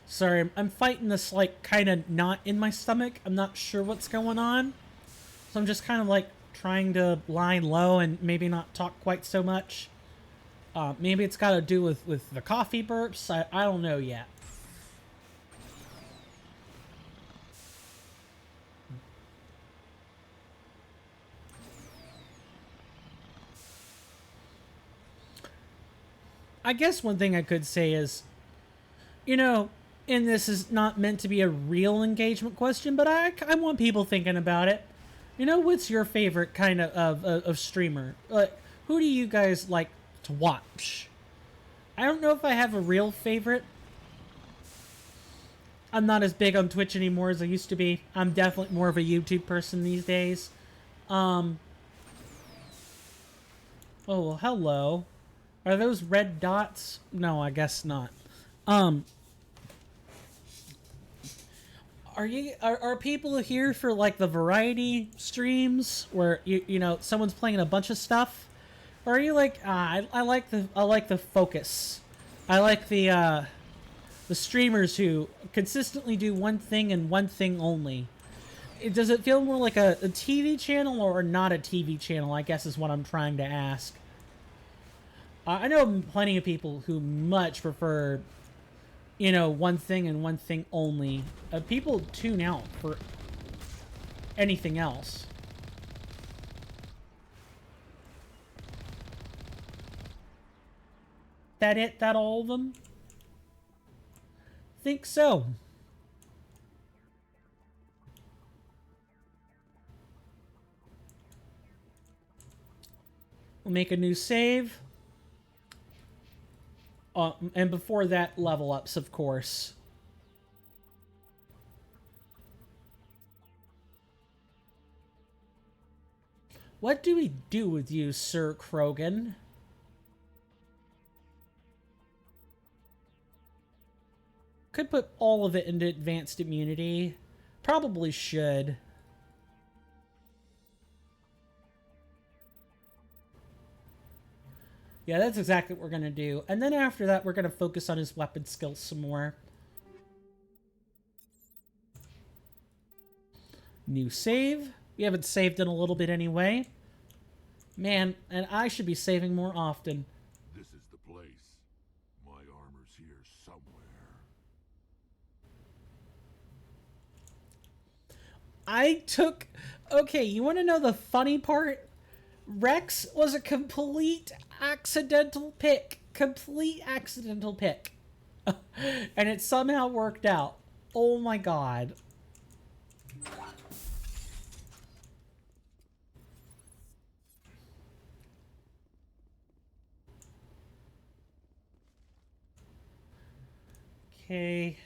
Sorry, I'm fighting this, like, kind of knot in my stomach. I'm not sure what's going on. So I'm just kind of, like, trying to lie low and maybe not talk quite so much. Maybe it's got to do with the coffee burps. I don't know yet. I guess one thing I could say is, you know, and this is not meant to be a real engagement question, but I want people thinking about it. You know, what's your favorite kind of streamer? Like, who do you guys like to watch? I don't know if I have a real favorite. I'm not as big on Twitch anymore as I used to be. I'm definitely more of a YouTube person these days. Oh, well, hello. Are those red dots? No, I guess not. Are people here for, like, the variety streams where you know someone's playing a bunch of stuff, or are you like, I like the focus. I like the streamers who consistently do one thing and one thing only. Does it feel more like a TV channel or not a TV channel, I guess is what I'm trying to ask. I know plenty of people who much prefer, you know, one thing and one thing only. People tune out for anything else. That it? That all of them? Think so. We'll make a new save. And before that, level ups, of course. What do we do with you, Sir Krogan? Could put all of it into advanced immunity. Probably should. Yeah, that's exactly what we're going to do. And then after that, we're going to focus on his weapon skills some more. New save. We haven't saved in a little bit anyway. Man, and I should be saving more often. This is the place. My armor's here somewhere. Okay, you want to know the funny part? Rex was a complete accidental pick. Complete accidental pick. And it somehow worked out. Oh my god. Okay.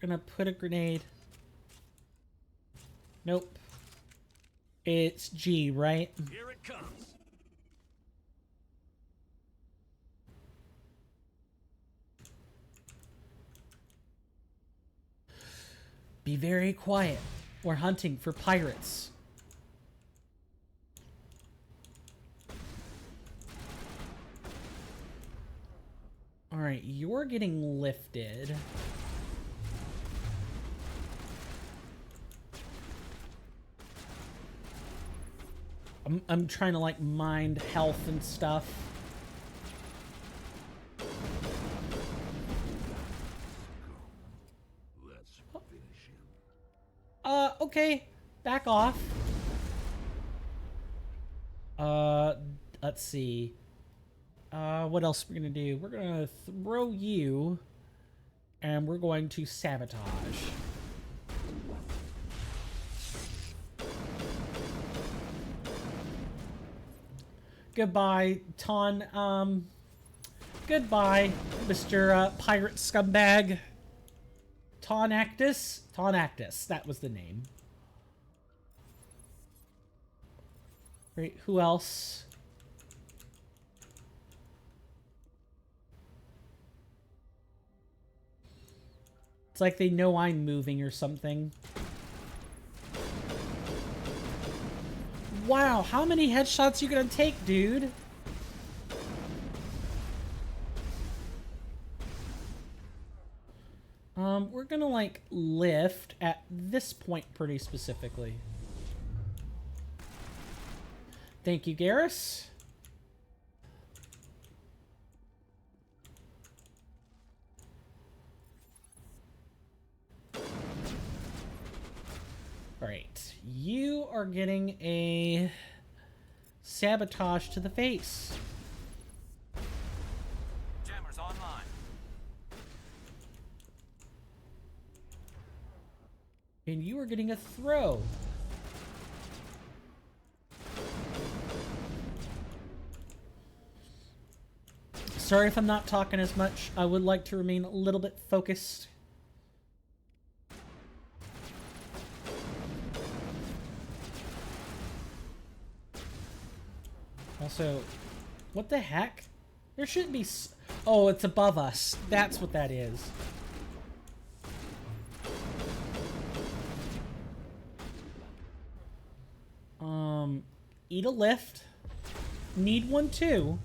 Gonna put a grenade. Nope. It's G, right? Here it comes. Be very quiet. We're hunting for pirates. Alright, you're getting lifted. I'm trying to, like, mind health and stuff. Let's finish him. Okay. Back off. Let's see. What else we're gonna do? We're gonna throw you, and we're going to sabotage. Goodbye, Ton. Goodbye, Mr. Pirate Scumbag. Tonactus? Tonactus, that was the name. Right, who else? It's like they know I'm moving or something. Wow, how many headshots you gonna take, dude? We're gonna, like, lift at this point pretty specifically. Thank you, Garrus. Alright, you are getting a sabotage to the face. Jammers online. And you are getting a throw. Sorry if I'm not talking as much. I would like to remain a little bit focused. Also, what the heck? There shouldn't be oh, it's above us. That's what that is. Eat a lift. Need one too.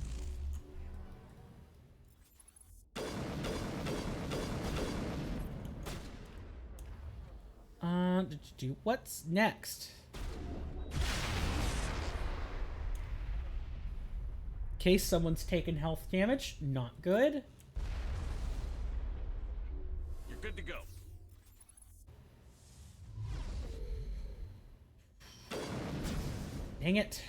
What's next? In case someone's taken health damage. Not good. You're good to go. Dang it.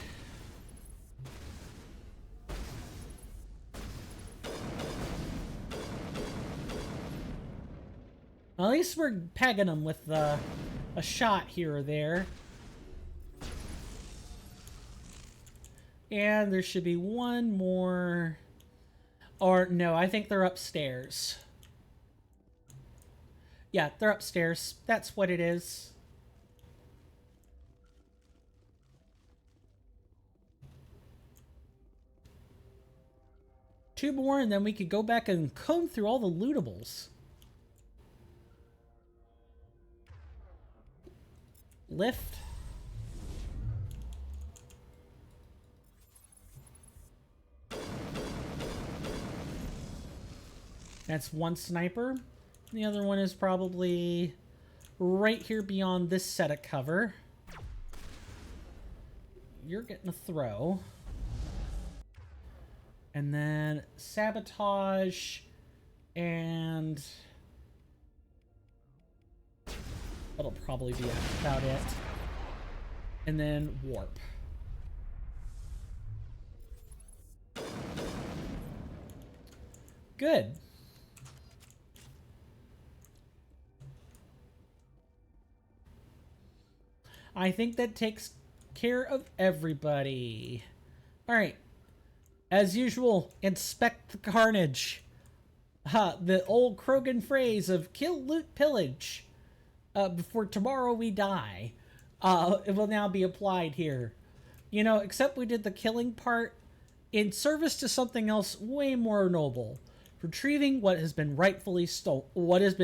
Well, at least we're pegging them with a shot here or there. And there should be one more. Or no, I think they're upstairs. Yeah, they're upstairs. That's what it is. Two more, and then we could go back and comb through all the lootables. Lift. That's one sniper. The other one is probably right here beyond this set of cover. You're getting a throw. And then sabotage and that'll probably be about it. And then warp. Good. I think that takes care of everybody. Alright. As usual, inspect the carnage. The old Krogan phrase of kill, loot, pillage. Before tomorrow we die. It will now be applied here. You know, except we did the killing part in service to something else way more noble. Retrieving what has been rightfully stolen. What has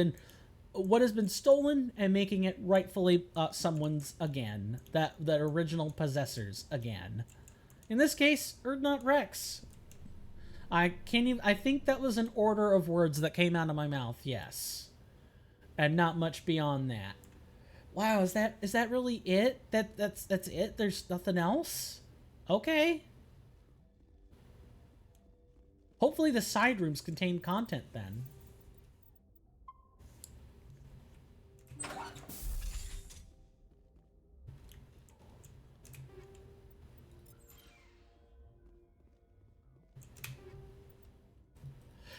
been stolen and making it rightfully someone's again. That original possessor's again. In this case, Erdnot Rex. I think that was an order of words that came out of my mouth, yes. And not much beyond that. Wow, is that really it? That's it? There's nothing else? Okay. Hopefully the side rooms contain content then.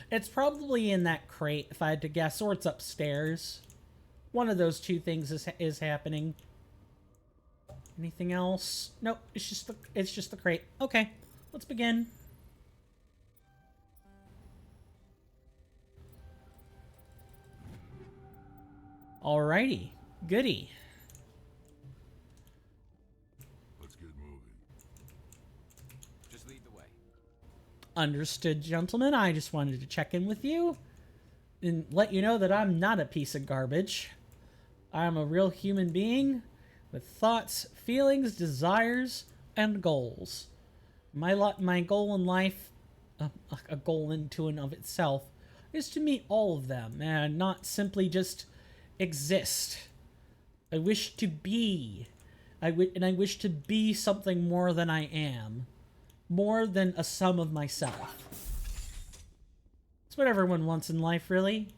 It's probably in that crate, if I had to guess, or it's upstairs. One of those two things is happening. Anything else? Nope, it's just the crate. Okay, let's begin. Alrighty, goody. Let's get moving. Just lead the way. Understood, gentlemen. I just wanted to check in with you and let you know that I'm not a piece of garbage. I'm a real human being with thoughts, feelings, desires, and goals. My goal in life, a goal into and of itself, is to meet all of them and not simply just exist. I wish to be. I wish to be something more than I am. More than a sum of myself. It's what everyone wants in life, really.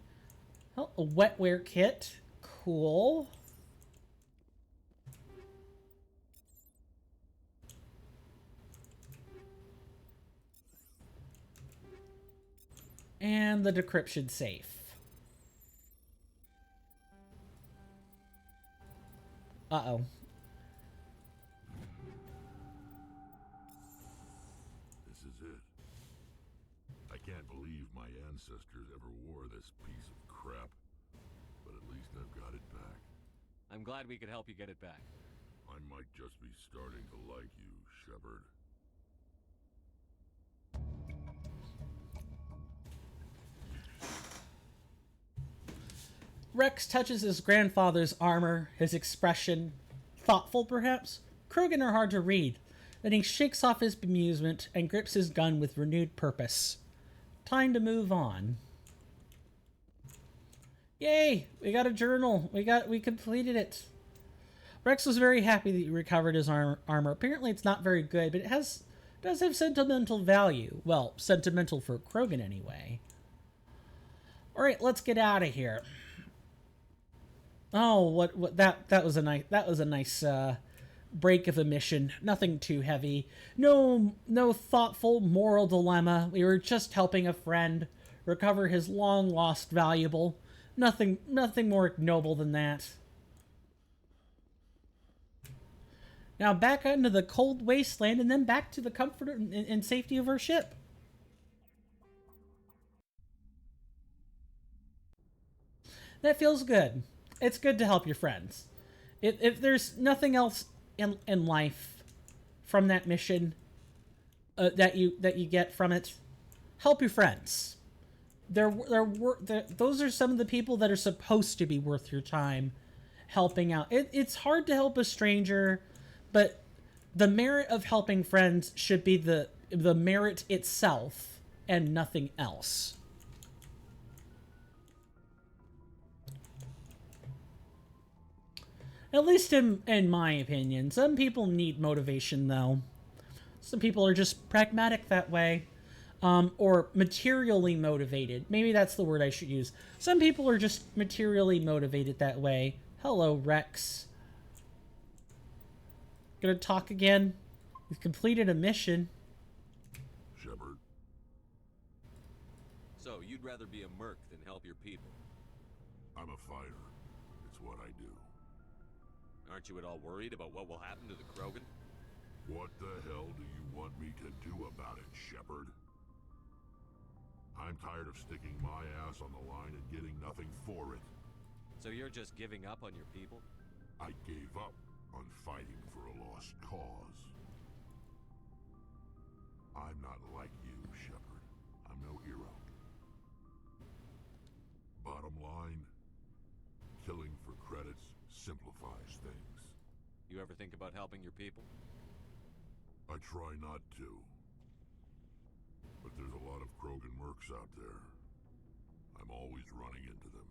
Oh, a wetware kit. Cool. And the decryption safe. Uh-oh. This is it. I can't believe my ancestors ever wore this piece of crap. But at least I've got it back. I'm glad we could help you get it back. I might just be starting to like you, Shepard. Rex touches his grandfather's armor, his expression, thoughtful perhaps. Krogan are hard to read. Then he shakes off his bemusement and grips his gun with renewed purpose. Time to move on. Yay! We got a journal. We completed it. Rex was very happy that he recovered his armor. Apparently it's not very good, but it does have sentimental value. Well, sentimental for Krogan anyway. Alright, let's get out of here. Oh, that was a nice break of a mission. Nothing too heavy. No thoughtful moral dilemma. We were just helping a friend recover his long lost valuable. Nothing more ignoble than that. Now back out into the cold wasteland and then back to the comfort and safety of our ship. That feels good. It's good to help your friends. If there's nothing else in life from that mission that you get from it, help your friends. Those are some of the people that are supposed to be worth your time helping out. It's hard to help a stranger, but the merit of helping friends should be the merit itself and nothing else. At least in my opinion. Some people need motivation, though. Some people are just pragmatic that way. Or materially motivated. Maybe that's the word I should use. Some people are just materially motivated that way. Hello, Rex. Gonna talk again? We've completed a mission. Shepard. So, you'd rather be a merc than help your people. I'm a fighter. It's what I do. Aren't you at all worried about what will happen to the Krogan? What the hell do you want me to do about it, Shepard? I'm tired of sticking my ass on the line and getting nothing for it. So you're just giving up on your people? I gave up on fighting for a lost cause. I'm not like you, Shepard. I'm no hero. Bottom line, killing for credits simplifies things. You ever think about helping your people? I try not to. But there's a lot of Krogan mercs out there. I'm always running into them.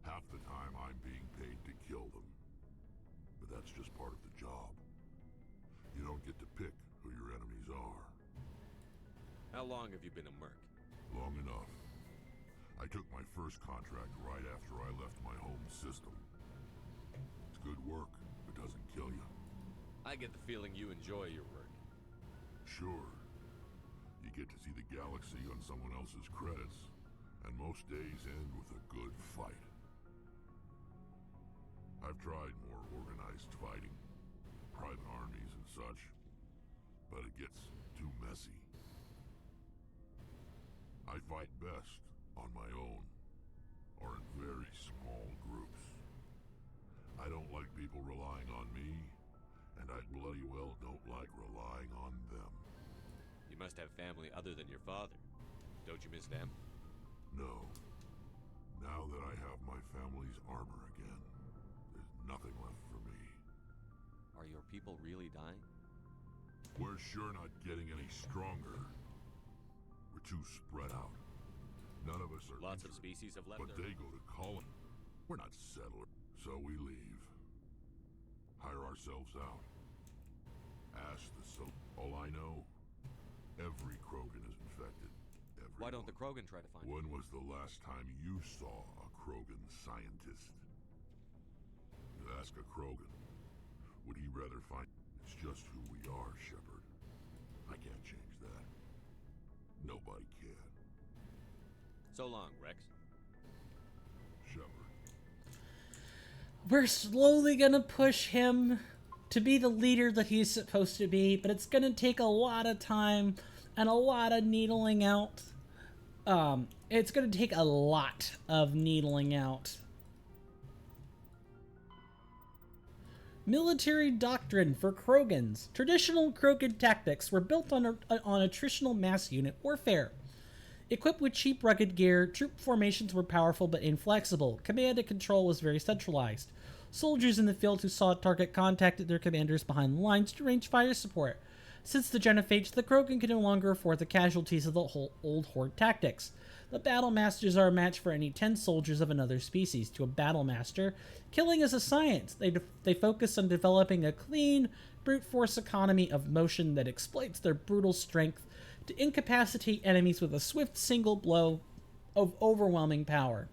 Half the time I'm being paid to kill them. But that's just part of the job. You don't get to pick who your enemies are. How long have you been a merc? Long enough. I took my first contract right after I left my home system. It's good work, but doesn't kill you. I get the feeling you enjoy your work. Sure. You get to see the galaxy on someone else's credits, and most days end with a good fight. I've tried more organized fighting, private armies and such, but it gets too messy. I fight best on my own, or in very small groups. I don't like people relying on me, and I bloody well don't like relying on them. You must have family other than your father. Don't you miss them? No. Now that I have my family's armor again, there's nothing left for me. Are your people really dying? We're sure not getting any stronger. We're too spread out. None of us are Lots injured, of species have left but they go to colony. We're not settlers, so we leave. Hire ourselves out. Ask the all I know, every Krogan is infected. Everyone. Why don't the Krogan try to find When was the last time you saw a Krogan scientist? You ask a Krogan, would he rather find... It's just who we are, Shepard. I can't change that. Nobody can. So long, Rex. Shepard. We're slowly gonna push him to be the leader that he's supposed to be, but it's gonna take a lot of time and a lot of needling out. It's gonna take a lot of needling out. Military doctrine for Krogans. Traditional Krogan tactics were built on attritional mass unit warfare. Equipped with cheap, rugged gear, troop formations were powerful but inflexible. Command and control was very centralized. Soldiers in the field who saw a target contacted their commanders behind the lines to arrange fire support. Since the Genophage, the Krogan can no longer afford the casualties of the whole old Horde tactics. The Battle Masters are a match for any 10 soldiers of another species. To a Battle Master, killing is a science. They focus on developing a clean, brute force economy of motion that exploits their brutal strength to incapacitate enemies with a swift single blow of overwhelming power.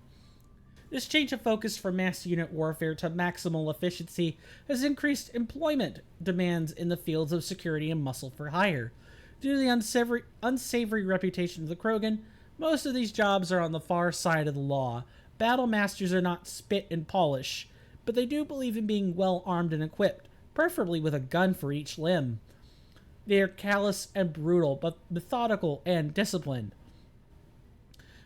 This change of focus from mass unit warfare to maximal efficiency has increased employment demands in the fields of security and muscle for hire. Due to the unsavory reputation of the Krogan, most of these jobs are on the far side of the law. Battle Masters are not spit and polish, but they do believe in being well armed and equipped, preferably with a gun for each limb. They are callous and brutal, but methodical and disciplined.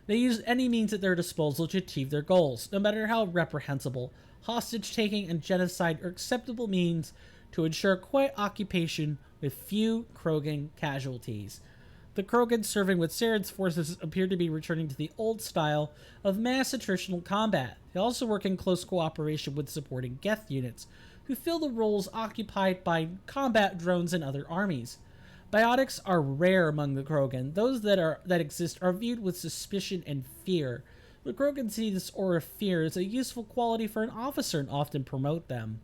They use any means at their disposal to achieve their goals, no matter how reprehensible. Hostage-taking and genocide are acceptable means to ensure quiet occupation with few Krogan casualties. The Krogan serving with Saren's forces appear to be returning to the old style of mass attritional combat. They also work in close cooperation with supporting Geth units, who fill the roles occupied by combat drones and other armies. Biotics are rare among the Krogan. Those that exist are viewed with suspicion and fear. The Krogan see this aura of fear as a useful quality for an officer and often promote them.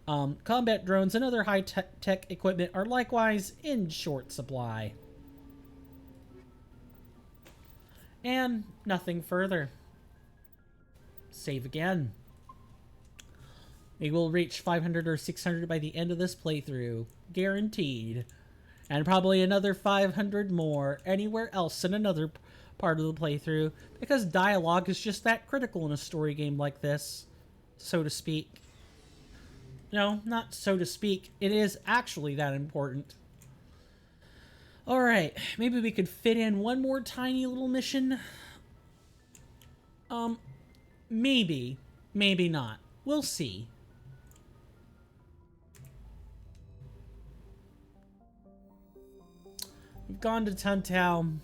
Combat drones and other high-tech equipment are likewise in short supply. And nothing further. Save again. We will reach 500 or 600 by the end of this playthrough. Guaranteed. And probably another 500 more anywhere else in another part of the playthrough, because dialogue is just that critical in a story game like this, so to speak. No, not so to speak. It is actually that important. Alright, maybe we could fit in one more tiny little mission. Maybe. Maybe not. We'll see. We've gone to Tuntao.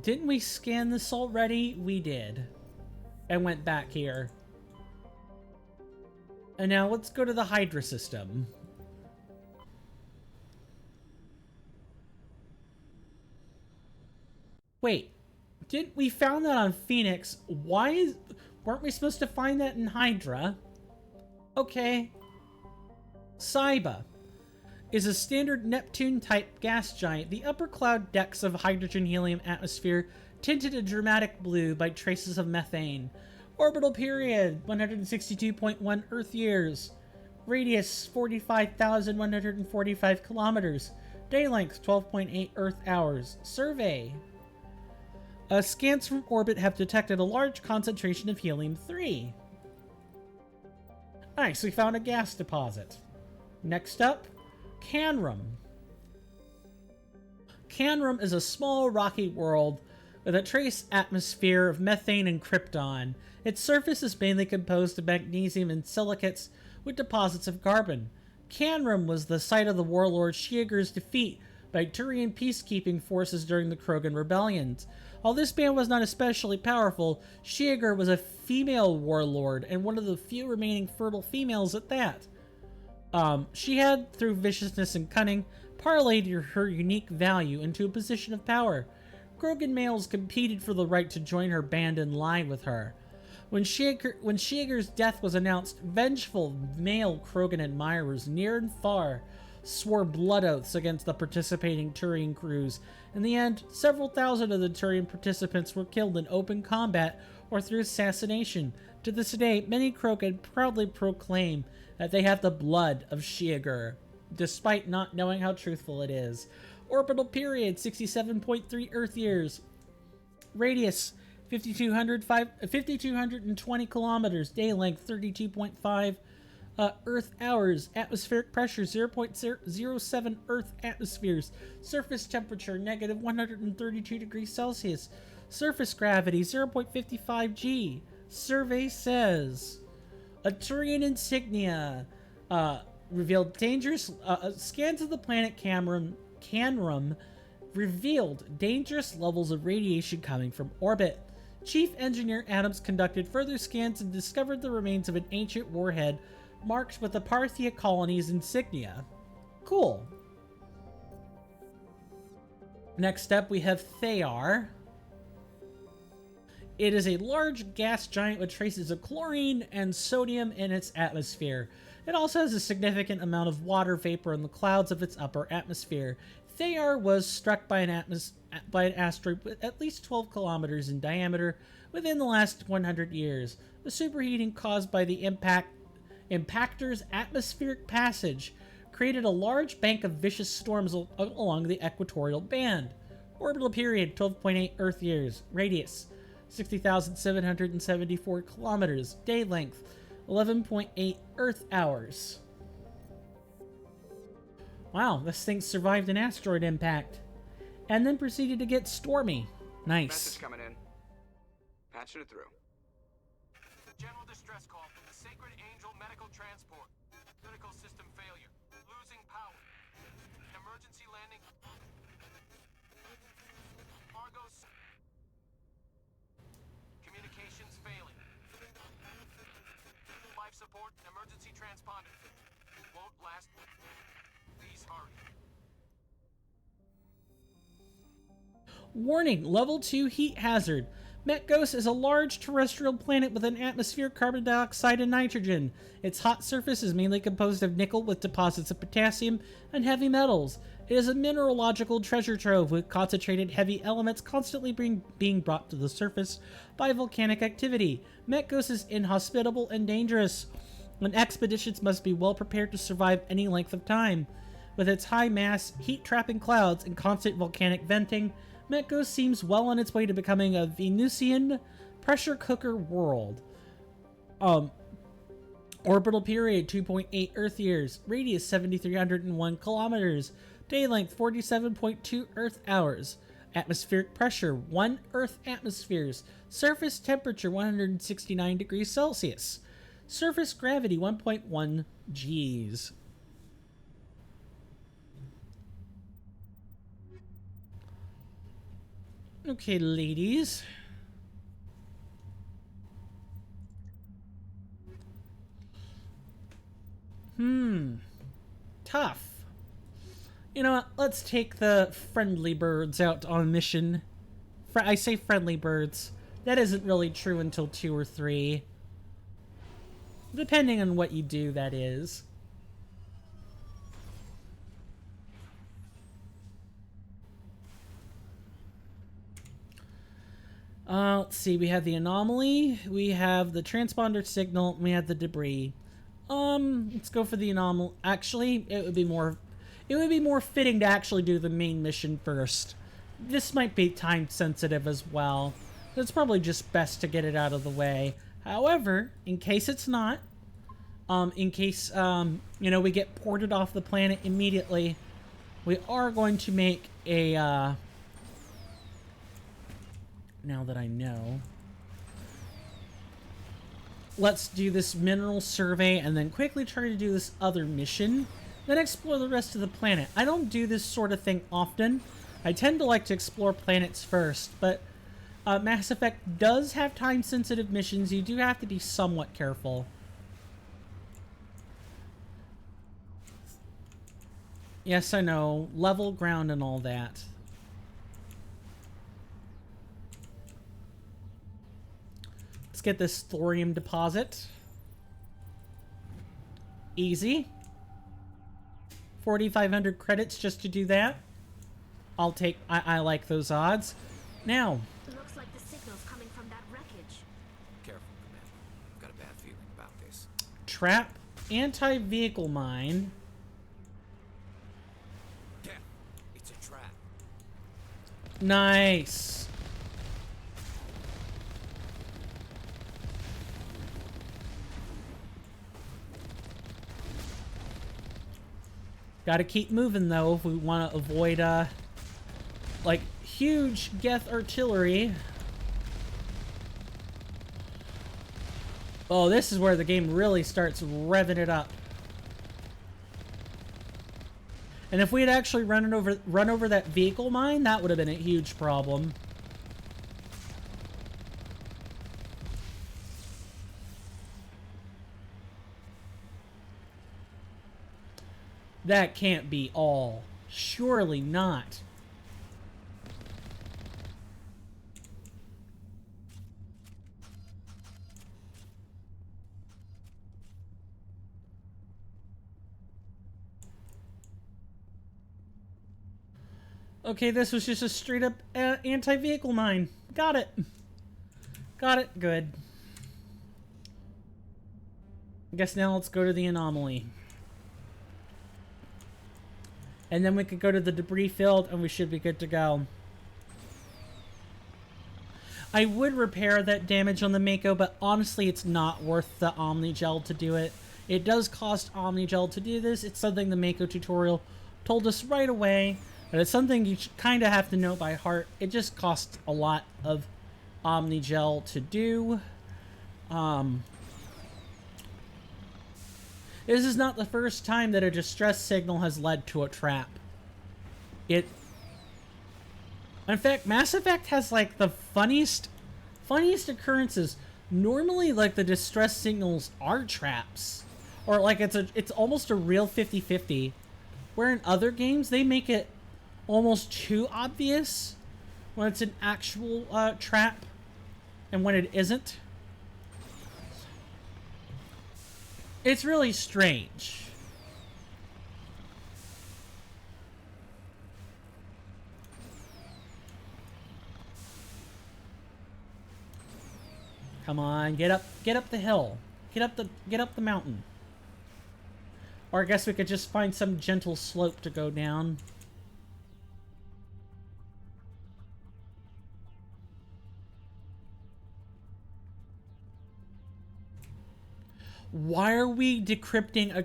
Didn't we scan this already? We did. And went back here. And now let's go to the Hydra system. Wait, we found that on Phoenix? Weren't we supposed to find that in Hydra? Okay. Saiba is a standard Neptune-type gas giant. The upper cloud decks of hydrogen-helium atmosphere tinted a dramatic blue by traces of methane. Orbital period, 162.1 Earth years. Radius, 45,145 kilometers. Day length, 12.8 Earth hours. Survey. Scans from orbit have detected a large concentration of helium-3. Nice, we found a gas deposit. Next up, Canrum. Canrum is a small rocky world with a trace atmosphere of methane and krypton. Its surface is mainly composed of magnesium and silicates with deposits of carbon. Canrum was the site of the warlord Shiager's defeat by Turian peacekeeping forces during the Krogan rebellions. While this band was not especially powerful, Shiager was a female warlord and one of the few remaining fertile females at that. She had, through viciousness and cunning, parlayed her unique value into a position of power. Krogan males competed for the right to join her band and lie with her. When Shiager's death was announced, vengeful male Krogan admirers near and far swore blood oaths against the participating Turian crews. In the end, several thousand of the Turian participants were killed in open combat or through assassination. To this day, many Krogan proudly proclaim that they have the blood of Shiager, despite not knowing how truthful it is. Orbital period, 67.3 Earth years. Radius, 5,220 kilometers. Day length, 32.5 Earth hours. Atmospheric pressure, 0.07 Earth atmospheres. Surface temperature, negative 132 degrees Celsius. Surface gravity, 0.55 G. Survey says... A Turian insignia revealed dangerous... scans of the planet Canrum revealed dangerous levels of radiation coming from orbit. Chief Engineer Adams conducted further scans and discovered the remains of an ancient warhead marked with the Parthia colony's insignia. Cool. Next up, we have Thayar. It is a large gas giant with traces of chlorine and sodium in its atmosphere. It also has a significant amount of water vapor in the clouds of its upper atmosphere. Thayar was struck by an asteroid with at least 12 kilometers in diameter within the last 100 years. The superheating caused by the impactor's atmospheric passage created a large bank of vicious storms along the equatorial band. Orbital period, 12.8 Earth years. Radius, 60,774 kilometers. Day length, 11.8 Earth hours. Wow, this thing survived an asteroid impact. And then proceeded to get stormy. Nice. Message coming in. Patching it through. General distress call from the Sacred Angel Medical Transport. Critical system failure. Losing power. Emergency landing. Argos. Communications failing. Life support and emergency transponder. Won't last. Please hurry. Warning, level 2 heat hazard. Metgos is a large terrestrial planet with an atmosphere, carbon dioxide, and nitrogen. Its hot surface is mainly composed of nickel with deposits of potassium and heavy metals. It is a mineralogical treasure trove with concentrated heavy elements constantly being brought to the surface by volcanic activity. Metgos is inhospitable and dangerous, and expeditions must be well prepared to survive any length of time. With its high mass, heat-trapping clouds, and constant volcanic venting, Metco seems well on its way to becoming a Venusian pressure cooker world. Orbital period 2.8 Earth years, radius 7,301 kilometers, day length 47.2 Earth hours, atmospheric pressure 1 Earth atmospheres, surface temperature 169 degrees Celsius, surface gravity 1.1 Gs. Okay, ladies. Tough. You know what? Let's take the friendly birds out on a mission. I say friendly birds. That isn't really true until 2 or 3. Depending on what you do, that is. Let's see. We have the anomaly. We have the transponder signal. And we have the debris. Let's go for the anomaly. Actually, it would be more fitting to actually do the main mission first. This might be time sensitive as well. It's probably just best to get it out of the way. However, in case it's not, in case, you know, we get ported off the planet immediately, we are going to make a, now that I know, let's do this mineral survey and then quickly try to do this other mission, then explore the rest of the planet. I don't do this sort of thing often. I tend to like to explore planets first, but Mass Effect does have time-sensitive missions. You do have to be somewhat careful. Yes, I know. Level ground and all that. Let's get this thorium deposit. Easy. 4,500 credits just to do that. I'll take... I like those odds. Now... Looks like the signal's coming from that wreckage. Careful, Commander. I've got a bad feeling about this. Trap. Anti-vehicle mine. Yeah, it's a trap. Nice. Gotta keep moving, though, if we want to avoid, like, huge Geth artillery. Oh, this is where the game really starts revving it up. And if we had actually run over that vehicle mine, that would have been a huge problem. That can't be all. Surely not. Okay, this was just a straight up anti-vehicle mine. Got it. Got it. Good. I guess now let's go to the anomaly. And then we could go to the debris field and we should be good to go. I would repair that damage on the Mako, but honestly it's not worth the Omnigel to do it. It does cost Omnigel to do this. It's something the Mako tutorial told us right away. But it's something you kind of have to know by heart. It just costs a lot of Omnigel to do. This is not the first time that a distress signal has led to a trap. In fact, Mass Effect has like the funniest occurrences. Normally, like the distress signals are traps, or like it's almost a real 50-50. Where in other games they make it almost too obvious when it's an actual trap, and when it isn't. It's really strange. Come on, get up the hill. Get up the mountain. Or I guess we could just find some gentle slope to go down. Why are we decrypting a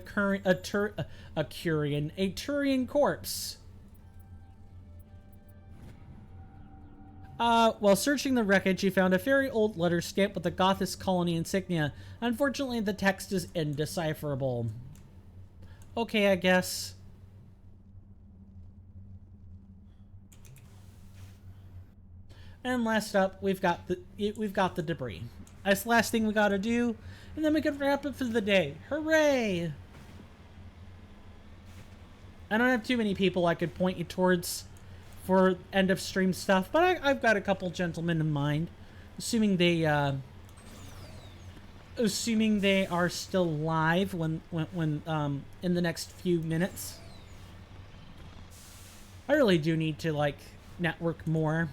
Turian corpse? While searching the wreckage, you found a very old letter stamped with the Gothis colony insignia. Unfortunately, the text is indecipherable. Okay, I guess. And last up, we've got the debris. That's the last thing we gotta do, and then we can wrap it for the day. Hooray! I don't have too many people I could point you towards for end of stream stuff, but I've got a couple gentlemen in mind, assuming they are still live when in the next few minutes. I really do need to like network more,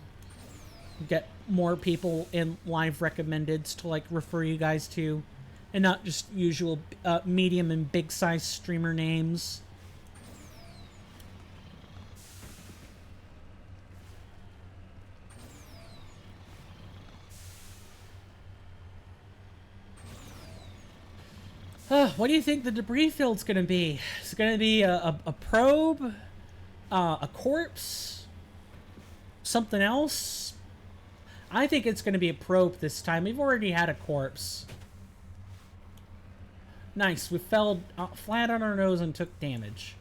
get more people in live recommendeds to like refer you guys to, and not just usual medium and big size streamer names. What do you think the debris field's gonna be? Is it gonna be a probe? A corpse? Something else? I think it's gonna be a probe this time. We've already had a corpse. Nice, we fell flat on our nose and took damage.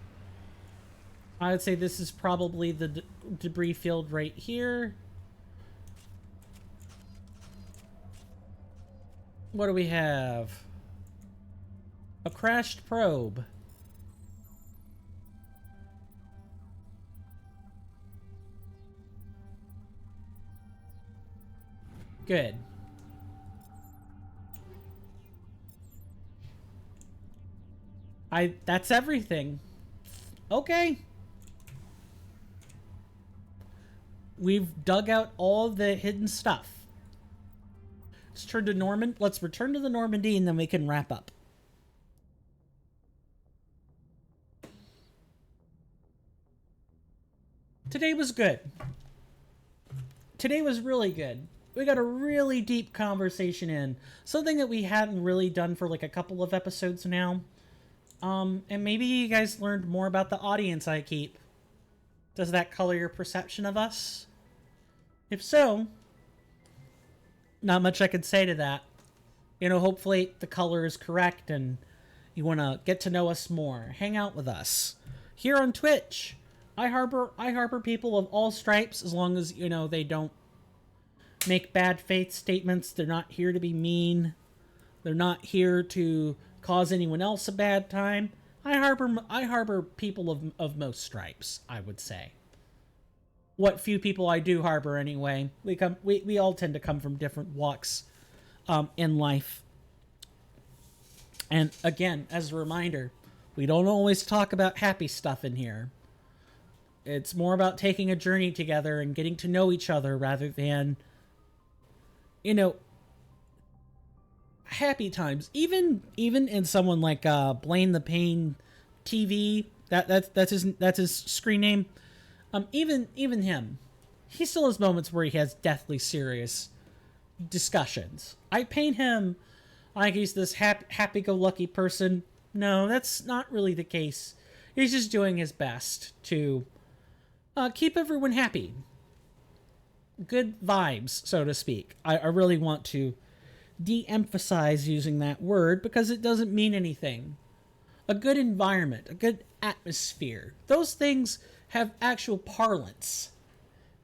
I would say this is probably the debris field right here. What do we have? A crashed probe. Good. That's everything. Okay. We've dug out all the hidden stuff. Let's return to the Normandy and then we can wrap up. Today was good. Today was really good. We got a really deep conversation in. Something that we hadn't really done for like a couple of episodes now. And maybe you guys learned more about the audience I keep. Does that color your perception of us? If so, not much I could say to that. You know, hopefully the color is correct and you want to get to know us more. Hang out with us. Here on Twitch. I harbor people of all stripes as long as, you know, they don't make bad faith statements. They're not here to be mean. They're not here to cause anyone else a bad time. I harbor people of most stripes, I would say. What few people I do harbor anyway. We all tend to come from different walks in life. And again, as a reminder, we don't always talk about happy stuff in here. It's more about taking a journey together and getting to know each other rather than, you know, happy times. Even in someone like Blame the Pain TV, that's his screen name. Even him, he still has moments where he has deathly serious discussions. I paint him like he's this happy-go-lucky person. No, that's not really the case. He's just doing his best to keep everyone happy. Good vibes, so to speak. I really want to de-emphasize using that word because it doesn't mean anything. A good environment, a good atmosphere. Those things have actual parlance.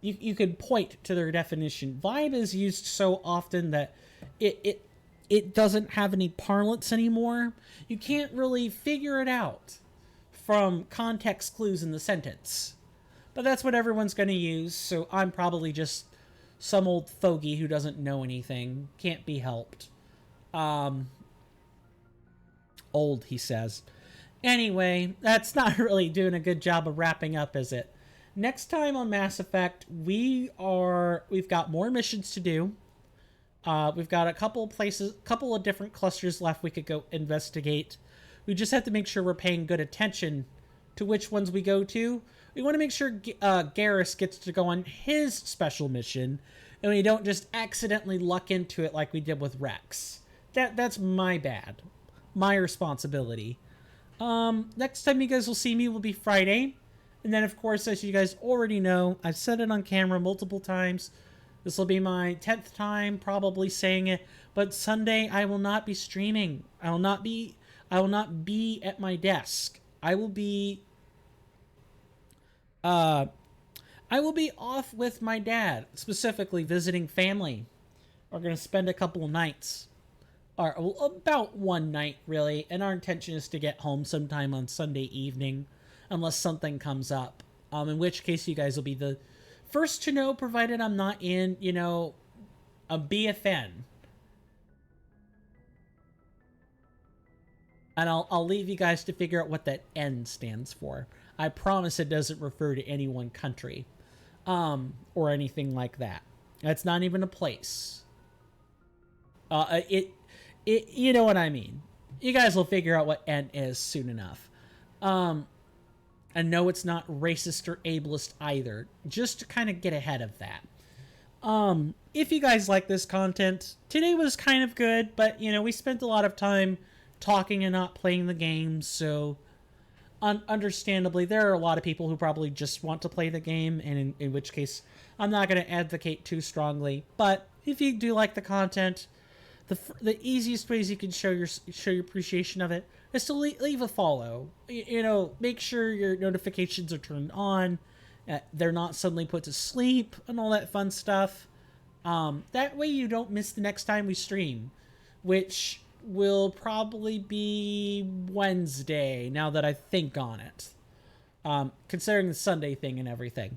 You could point to their definition. Vibe is used so often that it doesn't have any parlance anymore. You can't really figure it out from context clues in the sentence. But that's what everyone's going to use, so I'm probably just some old fogey who doesn't know anything. Can't be helped. Old, he says. Anyway, that's not really doing a good job of wrapping up, is it? Next time on Mass Effect, we've got more missions to do. We've got a couple of different clusters left we could go investigate. We just have to make sure we're paying good attention to which ones we go to. We want to make sure Garrus gets to go on his special mission, and we don't just accidentally luck into it like we did with Rex. That's my bad. My responsibility. Next time you guys will see me will be Friday. And then, of course, as you guys already know, I've said it on camera multiple times. This will be my 10th time probably saying it. But Sunday, I will not be streaming. I will not be at my desk. I will be off with my dad, specifically visiting family. We're going to spend a couple of nights. Or about one night, really. And our intention is to get home sometime on Sunday evening. Unless something comes up. In which case you guys will be the first to know, provided I'm not in, a BFN. And I'll leave you guys to figure out what that N stands for. I promise it doesn't refer to any one country. Or anything like that. That's not even a place. You know what I mean. You guys will figure out what N is soon enough. And no, it's not racist or ableist either. Just to kind of get ahead of that. If you guys like this content, today was kind of good, but, we spent a lot of time talking and not playing the game, so understandably, there are a lot of people who probably just want to play the game, and in which case, I'm not going to advocate too strongly. But if you do like the content, the easiest ways you can show your appreciation of it is to leave a follow. Make sure your notifications are turned on, they're not suddenly put to sleep, and all that fun stuff. That way you don't miss the next time we stream, which will probably be Wednesday, now that I think on it. Considering the Sunday thing and everything.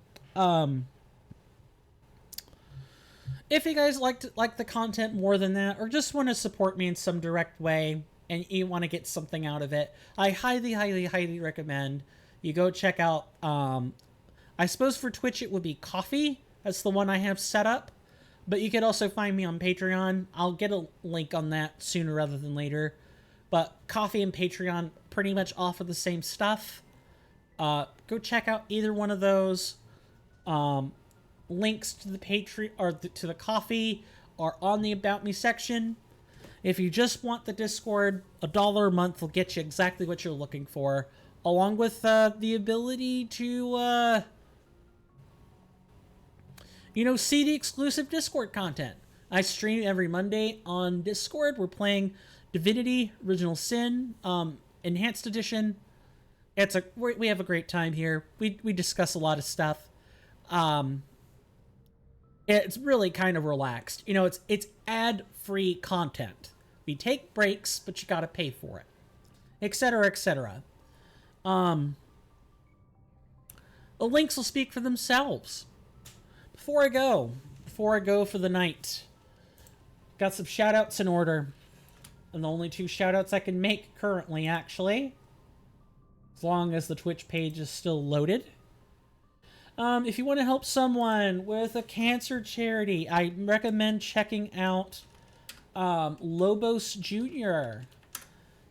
If you guys like the content more than that, or just want to support me in some direct way, and you want to get something out of it, I highly, highly, highly recommend you go check out, I suppose for Twitch it would be Coffee. That's the one I have set up. But you could also find me on Patreon. I'll get a link on that sooner rather than later. But Coffee and Patreon pretty much offer the same stuff. Go check out either one of those. Links to the Patreon or to the Coffee are on the About Me section. If you just want the Discord, $1 a month will get you exactly what you're looking for, along with the ability to see the exclusive Discord content. I stream every Monday on Discord. We're playing Divinity Original Sin Enhanced Edition. We have a great time here. We discuss a lot of stuff. It's really kind of relaxed. It's ad-free content. We take breaks, but you gotta pay for it. Etc., etc. The links will speak for themselves. Before I go for the night, got some shout-outs in order. And the only 2 shout-outs I can make currently, actually. As long as the Twitch page is still loaded. If you want to help someone with a cancer charity, I recommend checking out Lobos Jr.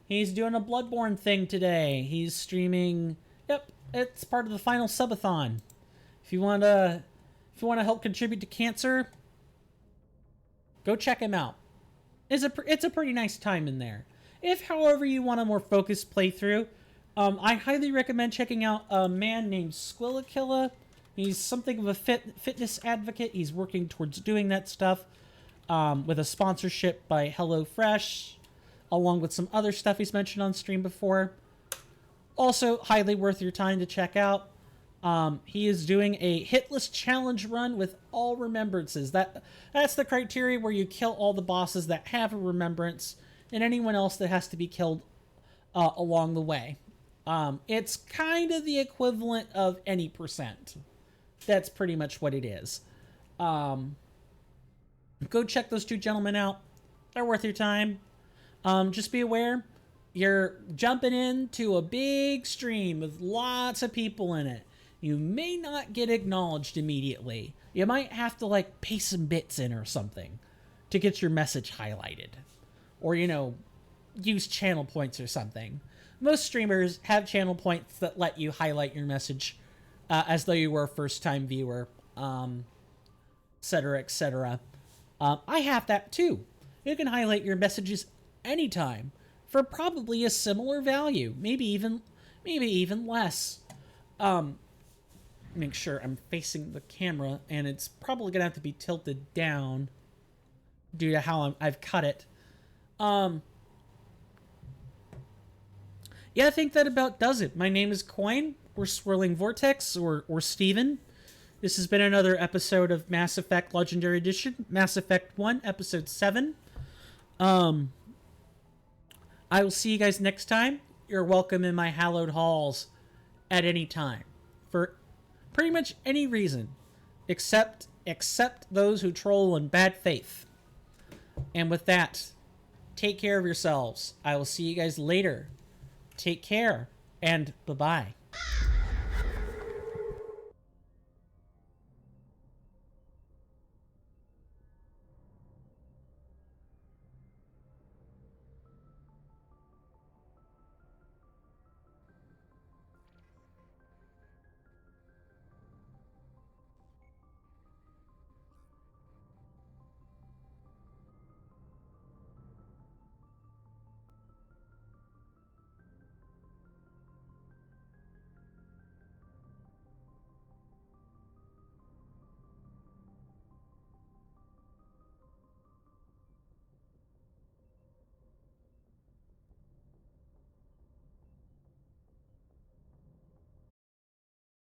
He's doing a Bloodborne thing today. He's streaming. Yep, it's part of the final subathon. If you want to help contribute to cancer, go check him out. It's a pretty nice time in there. If, however, you want a more focused playthrough, I highly recommend checking out a man named Squillakilla. He's something of a fitness advocate. He's working towards doing that stuff with a sponsorship by HelloFresh, along with some other stuff he's mentioned on stream before. Also, highly worth your time to check out. He is doing a hitless challenge run with all remembrances. That's the criteria where you kill all the bosses that have a remembrance, and anyone else that has to be killed along the way. It's kind of the equivalent of any %. That's pretty much what it is. Go check those 2 gentlemen out. They're worth your time. Just be aware, you're jumping into a big stream with lots of people in it. You may not get acknowledged immediately. You might have to, pay some bits in or something to get your message highlighted. Or, use channel points or something. most streamers have channel points that let you highlight your message as though you were a first-time viewer, etc., etc. I have that too. You can highlight your messages anytime for probably a similar value, maybe even less. Make sure I'm facing the camera, and it's probably gonna have to be tilted down due to how I've cut it. Yeah, I think that about does it. My name is Coin, or Swirling Vortex, or Steven. This has been another episode of Mass Effect Legendary Edition, Mass Effect 1, Episode 7. I will see you guys next time. You're welcome in my hallowed halls at any time. For pretty much any reason. Except those who troll in bad faith. And with that, take care of yourselves. I will see you guys later. Take care, and bye-bye.